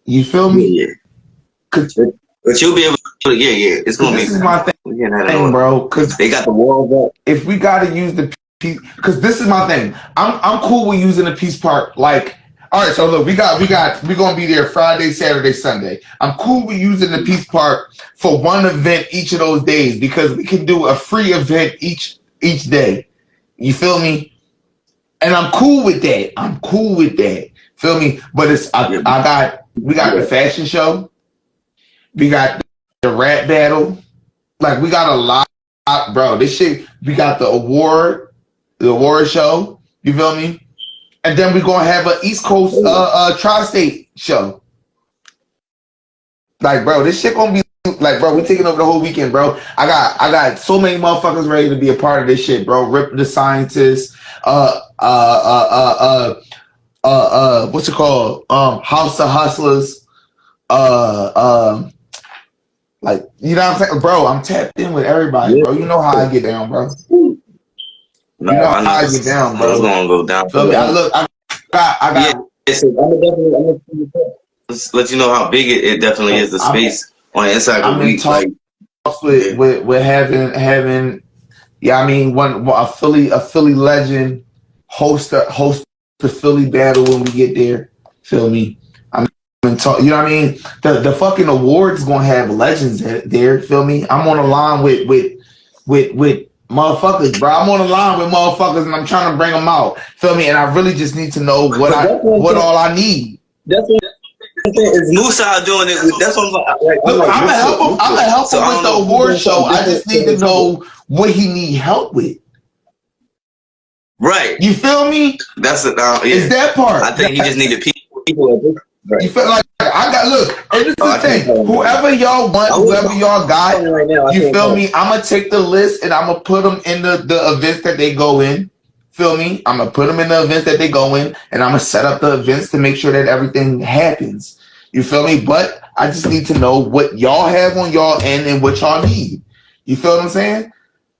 Speaker 2: you feel me?
Speaker 8: Yeah. But you'll be able to. Yeah. It's gonna be.
Speaker 2: This is my thing, bro. Because
Speaker 8: they got the walls up.
Speaker 2: If we gotta use the piece, because this is my thing. I'm cool with using the Peace Park. Like, all right. So look, we're gonna be there Friday, Saturday, Sunday. I'm cool with using the Peace Park for one event each of those days because we can do a free event each day. You feel me? And I'm cool with that. Feel me? But we got the fashion show. We got the rap battle. Like, we got a lot, bro. This shit, we got the award show. You feel me? And then we're going to have an East Coast tri-state show. Like, bro, this shit going to be, like, bro, we taking over the whole weekend, bro. I got so many motherfuckers ready to be a part of this shit, bro. Rip the Scientists, what's it called? House of Hustlers. Like, you know what I'm saying? Bro, I'm tapped in with everybody, bro. You know how I get down, bro. You know how I get down, bro.
Speaker 8: It's gonna go down.
Speaker 2: Feel me? I got
Speaker 8: yeah, so I'm definitely let you know how big it definitely is, the space on the inside of the week. Like,
Speaker 2: with having yeah, I mean, a Philly legend host the Philly battle when we get there. Feel me? You know what I mean? The fucking awards gonna have legends there. Feel me? I'm on the line with motherfuckers, bro. I'm on the line with motherfuckers, and I'm trying to bring them out. Feel me? And I really just need to know what all I need.
Speaker 8: That's what is Musa doing it. That's what I'm
Speaker 2: like. I'm gonna help him with the award show. I just need to know what he need help with.
Speaker 8: Right.
Speaker 2: You feel me?
Speaker 8: That's it.
Speaker 2: It's that part.
Speaker 8: I think he just needed people. Right.
Speaker 2: You feel like I got look, and this is the thing. Whoever y'all want, whoever y'all got, you feel me? I'm gonna take the list and I'm gonna put them in the events that they go in. Feel me? I'm gonna put them in the events that they go in, and I'm gonna set up the events to make sure that everything happens. You feel me? But I just need to know what y'all have on y'all end and what y'all need. You feel what I'm saying?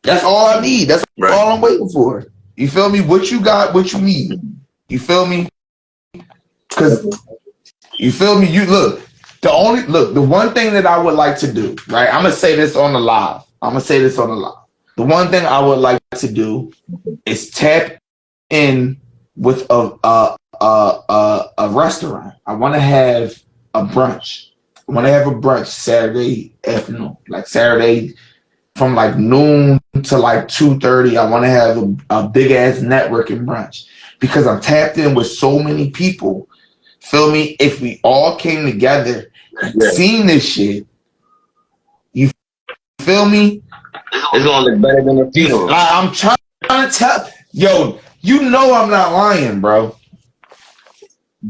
Speaker 2: That's all I need. That's all I'm waiting for. You feel me? What you got, what you need. You feel me? Because you feel me? You look. The one thing that I would like to do, right? I'm gonna say this on the live. The one thing I would like to do is tap in with a restaurant. I want to have a brunch. I want to have a brunch Saturday afternoon, like Saturday from like noon to like 2:30. I want to have a big ass networking brunch because I'm tapped in with so many people. Feel me? If we all came together and seen this shit, you feel me?
Speaker 8: It's gonna look better than a funeral.
Speaker 2: Like, I'm trying to tell yo, you know I'm not lying, bro.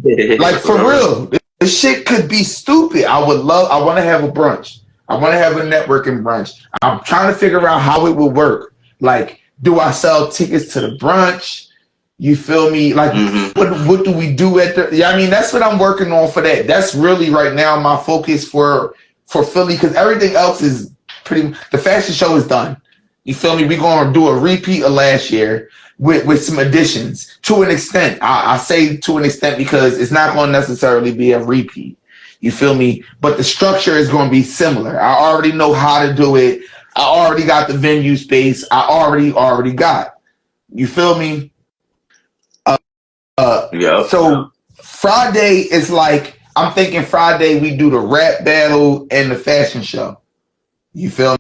Speaker 2: Like for real, this shit could be stupid. I want to have a brunch. I want to have a networking brunch. I'm trying to figure out how it would work. Like, do I sell tickets to the brunch? You feel me? Like, what do we do at the? Yeah, I mean, that's what I'm working on for that. That's really right now my focus for Philly because everything else is pretty. The fashion show is done. You feel me? We're gonna do a repeat of last year with some additions to an extent. I say to an extent because it's not going to necessarily be a repeat. You feel me? But the structure is going to be similar. I already know how to do it. I already got the venue space. I already got. You feel me? So Friday is like, I'm thinking Friday we do the rap battle and the fashion show. You feel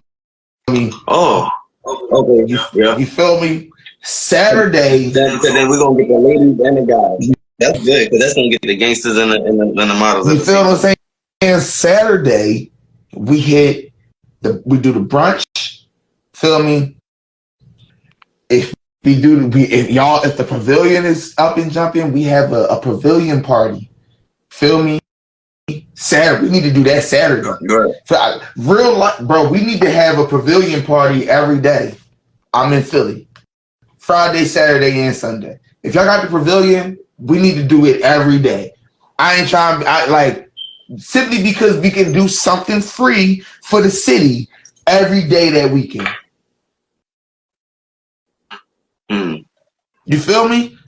Speaker 2: me?
Speaker 8: Oh, okay.
Speaker 2: You feel me? Saturday.
Speaker 8: Then we're going to get the ladies and the guys. That's good because that's going to get the gangsters and the models.
Speaker 2: You feel what I'm saying? Saturday we do the brunch. Feel me? If the pavilion is up and jumping, we have a pavilion party. Feel me? Saturday, we need to do that Saturday.
Speaker 8: Right.
Speaker 2: So real life, bro. We need to have a pavilion party every day. I'm in Philly, Friday, Saturday, and Sunday. If y'all got the pavilion, we need to do it every day. I ain't trying. Simply because we can do something free for the city every day that weekend. You feel me?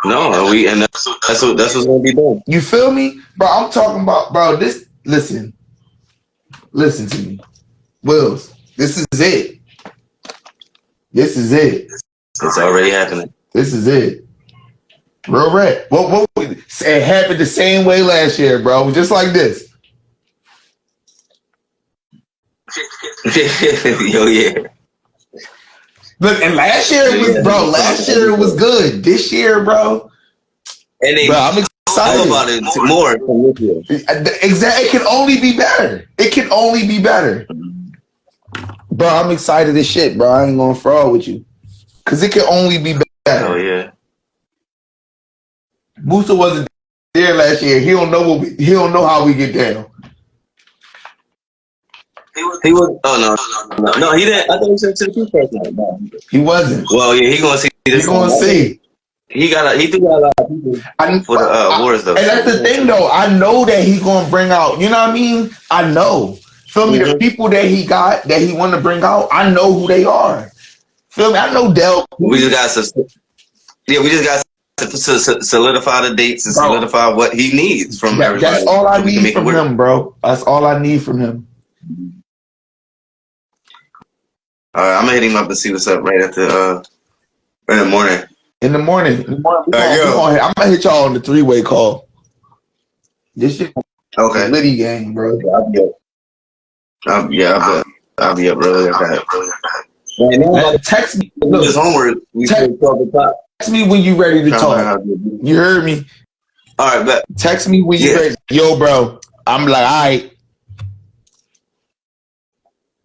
Speaker 8: No, that's what's gonna be done.
Speaker 2: You feel me, bro? I'm talking about, bro. This, listen to me, Wills. This is it.
Speaker 8: It's already happening.
Speaker 2: This is it. Real rap. What? It happened the same way last year, bro. Just like this.
Speaker 8: Yo, yeah.
Speaker 2: Look, and last year it was, bro. Last year it was good. This year, bro.
Speaker 8: And
Speaker 2: bro, I'm excited
Speaker 8: about it more from this year.
Speaker 2: Exactly. It can only be better. Bro, I'm excited as shit, bro. I ain't gonna fraud with you, cause it can only be better.
Speaker 8: Oh yeah.
Speaker 2: Musa wasn't there last year. He don't know how we get down.
Speaker 8: He was. Oh no, he didn't. I thought he said to the people first night. No.
Speaker 2: He wasn't.
Speaker 8: Well, yeah, he gonna see.
Speaker 2: He gonna see.
Speaker 8: He do got a lot of people for the awards though.
Speaker 2: And that's the thing though. I know that he's gonna bring out. You know what I mean? I know. Feel me? The people that he got that he want to bring out. I know who they are. Feel me? I know Del.
Speaker 8: We just got to solidify the dates and solidify what he needs from everybody.
Speaker 2: That's all I need from him, bro. That's all I need from him.
Speaker 8: All right, I'm gonna hit him up and see what's up right in the morning.
Speaker 2: In the morning. I'm gonna hit y'all on the 3-way call. This shit.
Speaker 8: Okay.
Speaker 2: Liddy gang, bro.
Speaker 8: I'll be up really. Okay.
Speaker 2: Text me.
Speaker 8: Look, his homework.
Speaker 2: Text me when you ready to talk. You heard me?
Speaker 8: All right, bet.
Speaker 2: Text me when you ready. Yo, bro. I'm like, all right.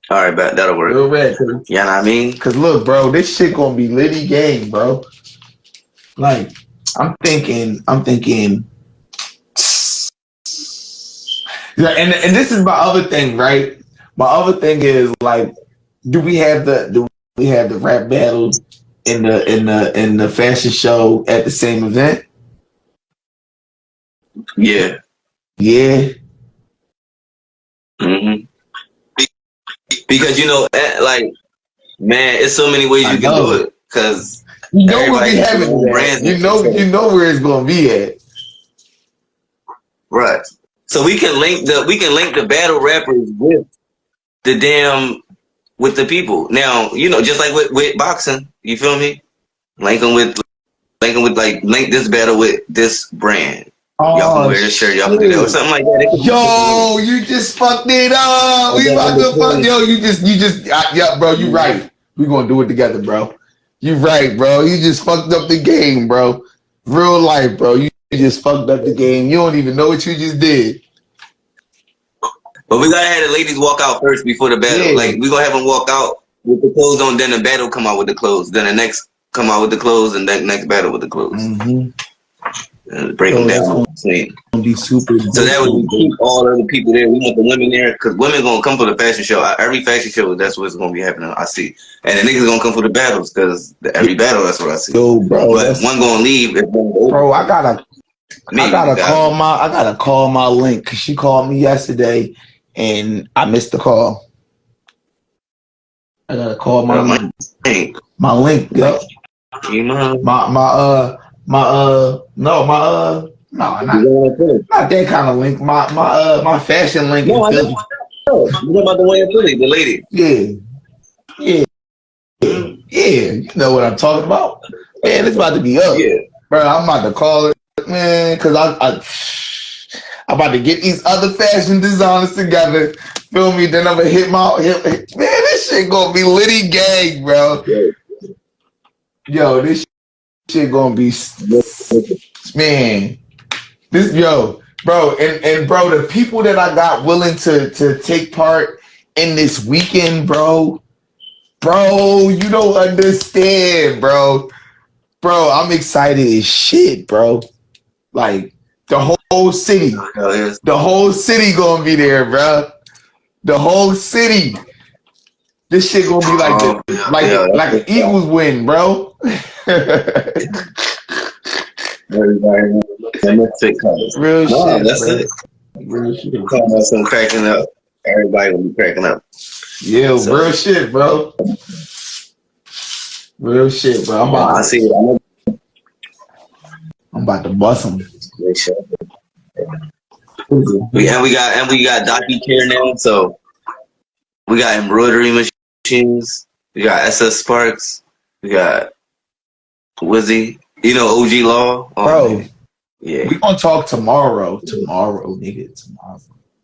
Speaker 8: All right, bet. That'll work.
Speaker 2: Real red.
Speaker 8: You know what I mean?
Speaker 2: Cause look, bro, this shit gonna be Liddy gang, bro. Like, I'm thinking. Yeah, and this is my other thing, right? My other thing is like, do we have the rap battle in the fashion show at the same event?
Speaker 8: Yeah.
Speaker 2: Yeah.
Speaker 8: Mm-hmm. Because like, man, it's so many ways
Speaker 2: I
Speaker 8: you can
Speaker 2: know.
Speaker 8: do it. Because
Speaker 2: You know we'll
Speaker 8: everybody
Speaker 2: be
Speaker 8: has their
Speaker 2: having
Speaker 8: own
Speaker 2: that.
Speaker 8: brands.
Speaker 2: You know where it's gonna be at.
Speaker 8: Right. So we can link the battle rappers with the people. Now, just like with boxing, you feel me? Link them with link this battle with this brand. Y'all can
Speaker 2: Oh
Speaker 8: wear this shirt, y'all can do that or
Speaker 2: shit.
Speaker 8: something like that.
Speaker 2: Yo, you just fucked it up. We about to fuck. Yo, yeah, bro, you right. We gonna do it together, bro. You right, bro. You just fucked up the game, bro. Real life, bro. You just fucked up the game. You don't even know what you just did.
Speaker 8: But we gotta have the ladies walk out first before the battle.
Speaker 2: Yeah.
Speaker 8: Like we gonna have them walk out with the clothes on, then the battle come out with the clothes, then the next come out with the clothes, and then next battle with the clothes.
Speaker 2: Mm-hmm.
Speaker 8: And break them down.
Speaker 2: Gonna be super.
Speaker 8: So that way we keep all the other people there. We want the women there because women gonna come for the fashion show. Every fashion show, that's what's gonna be happening. I see, and the niggas gonna come for the battles because every battle, that's what I see.
Speaker 2: Yo, bro,
Speaker 8: but one gonna leave.
Speaker 2: Bro, I gotta call my link because she called me yesterday and I missed the call. I gotta call my link. My link, yo. Not that kind of link. My fashion link.
Speaker 8: No, I know. You about the one in Philly, the lady.
Speaker 2: Yeah. You know what I'm talking about, man. It's about to be up, bro. I'm about to call it, man, because I'm about to get these other fashion designers together. Feel me? Then I'm gonna hit man. This shit gonna be litty gang, bro. Yo, this shit gonna be, man. This bro, and bro, the people that I got willing to take part in this weekend, bro, you don't understand, bro. I'm excited as shit, bro. Like the whole city, gonna be there, bro. The whole city. This shit gonna be like the Eagles win, bro.
Speaker 8: Everybody,
Speaker 2: real shit.
Speaker 8: That's it.
Speaker 2: Real shit.
Speaker 8: Talking about some cracking up. Everybody will be cracking up.
Speaker 2: Yeah, so, real shit, bro. Real shit, bro.
Speaker 8: I see it.
Speaker 2: I'm about to bust them.
Speaker 8: We got Docu Care now, so we got embroidery machines. We got SS Sparks. We got Wizzy. OG Law.
Speaker 2: Bro.
Speaker 8: Yeah.
Speaker 2: We gonna talk tomorrow. Nigga.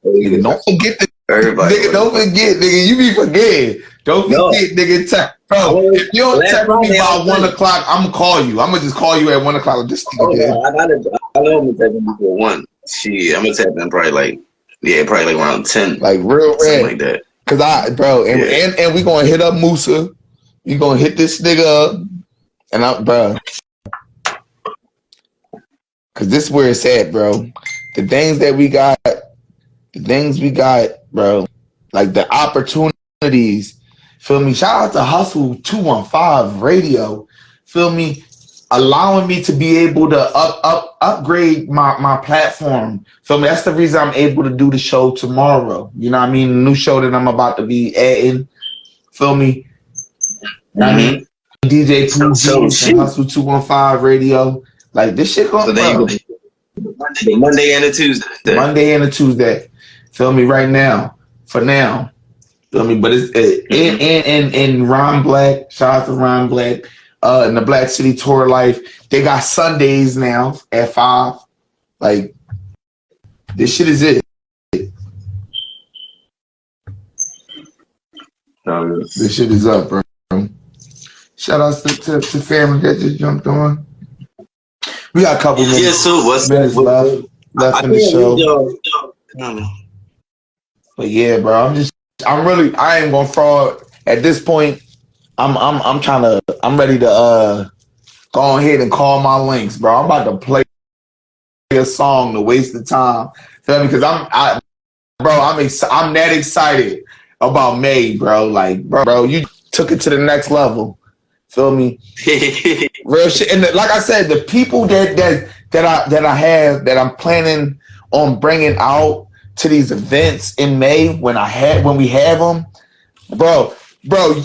Speaker 2: Nigga, don't forget
Speaker 8: everybody.
Speaker 2: Nigga, don't forget, nigga. You be forgetting. Don't forget, nigga. Bro, if you don't text me by 1 o'clock, I'm gonna call you. I'm gonna just call you at 1 o'clock. Just
Speaker 8: I know I'm gonna text him before 1. Shit, I'm gonna text him probably around 10.
Speaker 2: Like real
Speaker 8: something like that.
Speaker 2: Cause and we gonna hit up Musa. We gonna hit this nigga up. And bro. Cause this is where it's at, bro. The things we got, bro. Like the opportunities. Feel me? Shout out to Hustle 215 Radio. Feel me? Allowing me to be able to upgrade my platform. Feel me? That's the reason I'm able to do the show tomorrow. You know what I mean? The new show that I'm about to be adding. Feel me? Mm-hmm. I mean, DJ Pooh and Hustle 215 Radio. Like this shit going
Speaker 8: Monday and a Tuesday.
Speaker 2: Feel me? Right now. For now. Feel me? But it's in Ron Black. Shout out to Ron Black. In the Black City Tour Life. They got Sundays now at 5. Like this shit is it. This shit is up, bro. Shout out to family that just jumped on. We got a couple minutes, minutes left in the show. But yeah, bro, I ain't gonna fraud at this point. I'm ready to go ahead and call my links, bro. I'm about to play a song to waste the time. Feel me? Because I'm that excited about May, bro. Like, bro, you took it to the next level. Feel me? Real shit. And like I said, the people that I'm planning on bringing out to these events in May when we have them, bro, and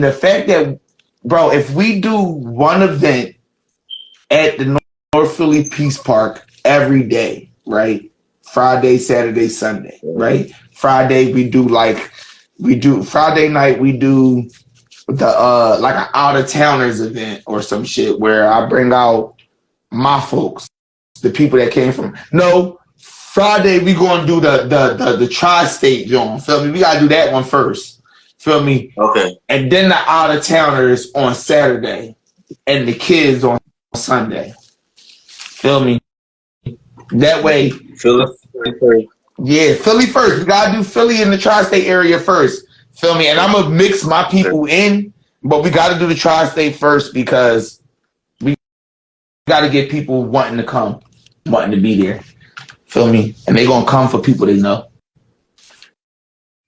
Speaker 2: the fact that, bro, if we do one event at the North Philly Peace Park every day, right? Friday, Saturday, Sunday, right? Friday Friday night we do the like an out of towners event or some shit where I bring out my folks, the people that came from. No, Friday we gonna do the tri-state joint. Feel me? We gotta do that one first. Feel me?
Speaker 8: Okay.
Speaker 2: And then the out of towners on Saturday, and the kids on Sunday. Feel me? That way,
Speaker 8: Philly first.
Speaker 2: Yeah, Philly first. We gotta do Philly in the tri-state area first. Feel me? And I'm gonna mix my people in, but we gotta do the tri-state first because we gotta get people wanting to come, wanting to be there. Feel me? And they gonna come for people they know.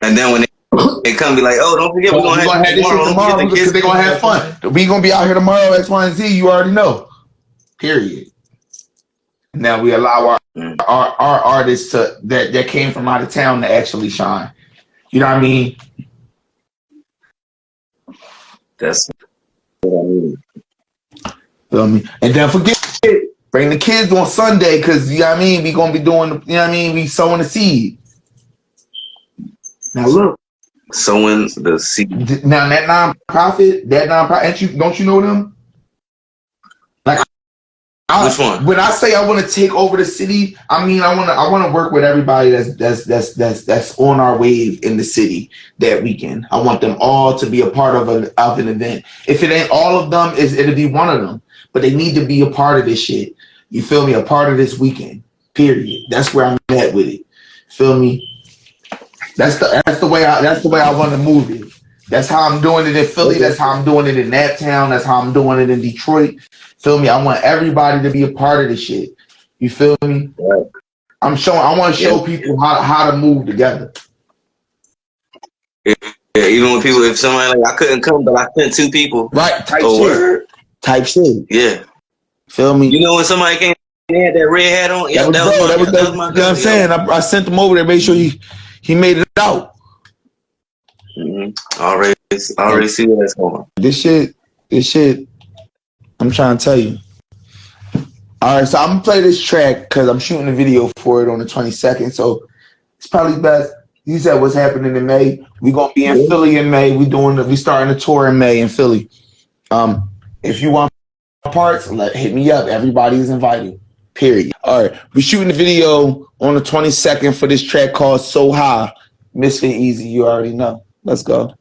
Speaker 8: And then when they come, be like, oh, don't forget, we're gonna have this shit
Speaker 2: tomorrow because they're gonna have fun. We gonna be out here tomorrow, X, Y, and Z. You already know. Period. Now we allow our artists that came from out of town to actually shine. You know what I mean?
Speaker 8: That's what I mean.
Speaker 2: Feel me? And don't forget, bring the kids on Sunday because, you know what I mean, we gonna be doing, you know what I mean, we sowing the seed. Now look.
Speaker 8: Sowing the seed.
Speaker 2: Now that nonprofit, don't you know them? Like,
Speaker 8: which one?
Speaker 2: When I say I want to take over the city, I mean I want to work with everybody that's on our wave in the city that weekend. I want them all to be a part of an event. If it ain't all of them, it'll be one of them. But they need to be a part of this shit. You feel me? A part of this weekend. Period. That's where I'm at with it. Feel me? That's the way I want to move it. That's how I'm doing it in Philly. That's how I'm doing it in Naptown. That's how I'm doing it in Detroit. Feel me? I want everybody to be a part of this shit. You feel me?
Speaker 8: Right.
Speaker 2: I want to show people how to move together.
Speaker 8: Yeah, even when people, if somebody like I couldn't come, but I sent 2 people.
Speaker 2: Right, type shit.
Speaker 8: Yeah.
Speaker 2: Feel me?
Speaker 8: You know when somebody came and had that red hat on? Yeah,
Speaker 2: that was my, you know what I'm saying? I sent him over there, make sure he made it out.
Speaker 8: Mm-hmm. Already see where that's going.
Speaker 2: This shit, I'm trying to tell you. All right, so I'm gonna play this track because I'm shooting a video for it on the 22nd. So it's probably best. You said what's happening in May. We're gonna be in Philly in May. We starting a tour in May in Philly. If you want parts, hit me up. Everybody is invited. Period. All right, we're shooting the video on the 22nd for this track called So High. Mysfit Easy, you already know. Let's go.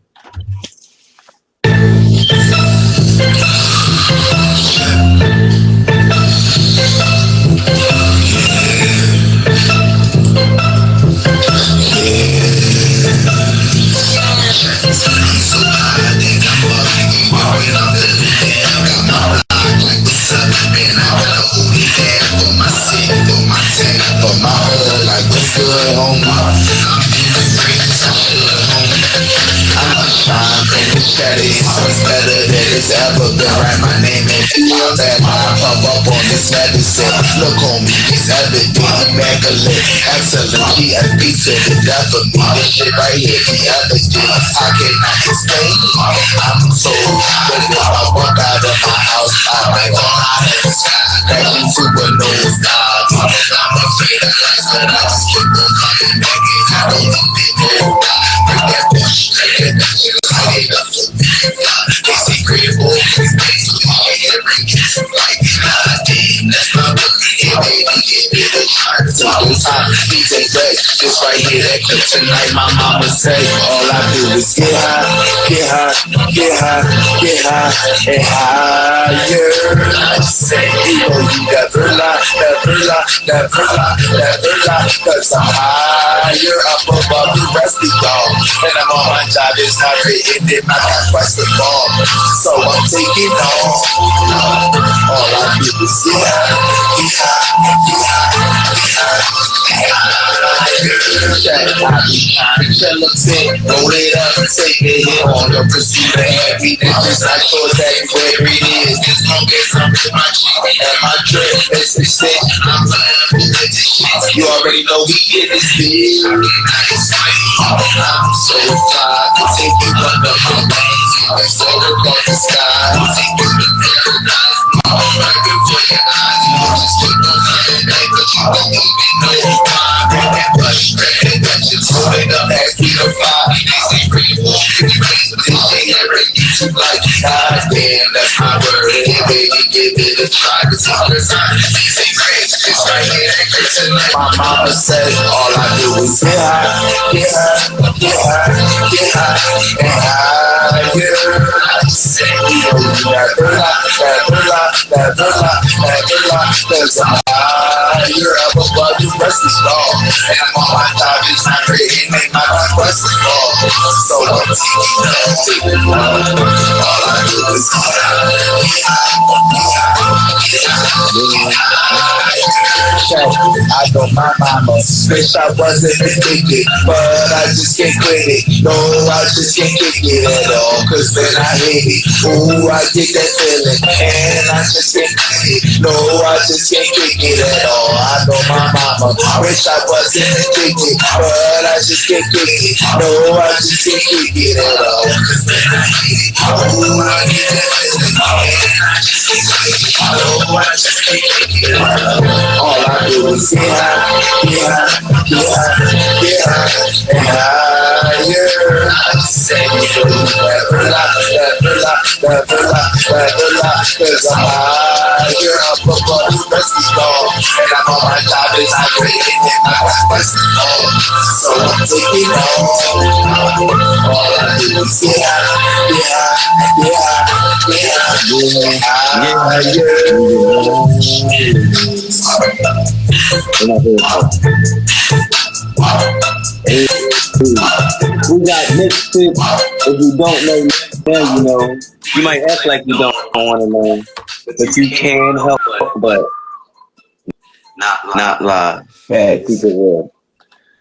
Speaker 2: It's better than it's ever been. Write my name in all that. I pump up on this medicine. Look on me, it's evident. Immaculate, excellent. She a beat to the death of me. This shit right here, the evidence. I cannot explain. I'm so good if I walk out of my house. I might go out in the sky. Crashing to a nose dive. I'm afraid of life, but I just keep on coming back. And I don't think people die. Break that bitch straight. I ain't up to me. They say great boys, every kiss like that's my book. Yeah, baby, give me the heart. So time, DJ Rex, this right here, that clip tonight. My mama say, all I do is get high, get high, get high, get high, and higher. I say, you never lie, never lie, never lie, never lie, cause I'm higher up above the rest of y'all. And I'm on my job, it's not written in my press the ball, so I'm taking off. All I do is get high, get high, get high, get high, get high.
Speaker 1: I be trying to chill a bit, roll it up and take a hit on the pursuit of happiness. I thought that where it is, as long as I'm with my chick and my drip, it's a shit. I'm playing with this shit. You already know we get this bitch. I'm so fly, I can take you under my wings. I'm so above the sky, take you to paradise. I'm looking for your eyes, you just put those on the day, but you don't even know why. Bring that bush, bring that you to it up, ask me to fly. They say free for you, this shit ever get you like, God damn, that's my word. Hey baby, give it a try, cause all the time, they say crazy, just right here, that crazy like my mama says, all I do is get high, get high, get high, get high, and high, yeah. I say, yo, never lie, cause I'm high, you're up above the rest is wrong. And I'm on my job, it's not written, make my request is wrong. So I'm taking it all I do is I know my mama wish I wasn't addicted, but I just can't quit it. No, I just can't kick it at all, cause when I hit it, ooh, I get that feeling, and I just can't quit it. No, I just can't kick it at all. I know my mama wish I wasn't addicted, but I just can't kick it. No, I just can't kick it at all, cause when I hit it, ooh, I get that feeling, and I just can't quit it. No, I just can't kick it at all. All I do is get high, get high, get high, get high, and higher. I say, never lie, cause I'm higher. Up above the rest is gone, and I'm on my job, it's not waiting, and my request is on. So I'm taking on. All I do is get high, get high, get high, get high,
Speaker 8: We got Mysfit. If you don't know now, you know. You might act like you don't want to know, but you can help, but not lie.
Speaker 2: Facts.
Speaker 8: Keep it real.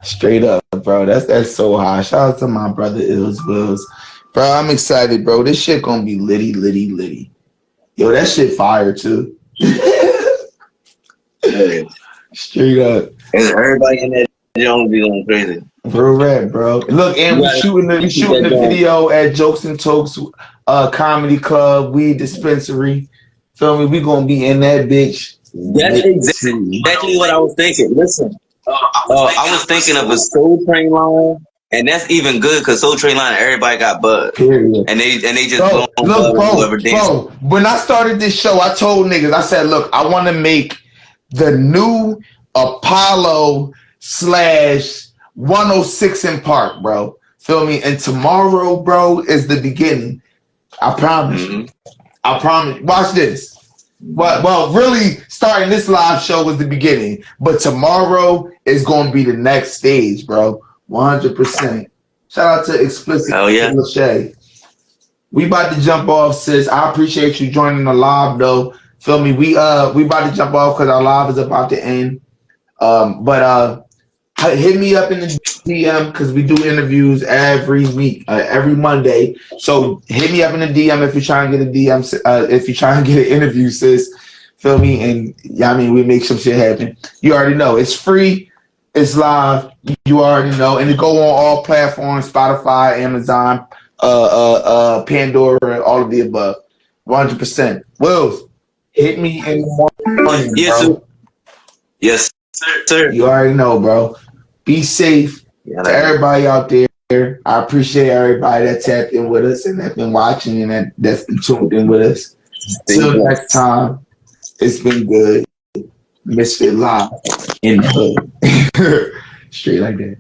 Speaker 2: Straight up, bro. That's so high. Shout out to my brother Ills Wills. Bro, I'm excited, bro. This shit gonna be litty, litty, litty. Yo, that shit fire too. Straight up.
Speaker 8: And everybody in that don't be going crazy.
Speaker 2: Real rap, bro. Look, and we shooting the video at Jokes and Tokes Comedy Club, Weed Dispensary. Feel me? We gonna be in that bitch.
Speaker 8: That's exactly what I was thinking. Listen, I was thinking of a Soul Train line, and that's even good because Soul Train line everybody got buzz,
Speaker 2: period.
Speaker 8: And they just
Speaker 2: bro. When I started this show, I told niggas, I said, look, I want to make the new Apollo / 106 in Park, bro. Feel me? And tomorrow, bro, is the beginning. I promise you. I promise. Watch this. Well, really, starting this live show was the beginning, but tomorrow is going to be the next stage, bro. 100%. Shout out to Explicit.
Speaker 8: Oh yeah.
Speaker 2: Lachey. We about to jump off, sis. I appreciate you joining the live, though. Feel me? We about to jump off because our live is about to end. But hit me up in the DM because we do interviews every week, every Monday. So hit me up in the DM if you're trying to get a DM, if you're trying to get an interview, sis. Feel me? And yeah, I mean, we make some shit happen. You already know it's free, it's live. You already know, and it go on all platforms: Spotify, Amazon, Pandora, all of the above. 100%. Wills, hit me in the morning,
Speaker 8: yes,
Speaker 2: bro.
Speaker 8: Yes, sir.
Speaker 2: You already know, bro. Be safe to everybody out there. I appreciate everybody that tapped in with us and that's been watching and that's been tuned in with us. Till next time, it's been good. Mysfit Live in the hood. Straight like that.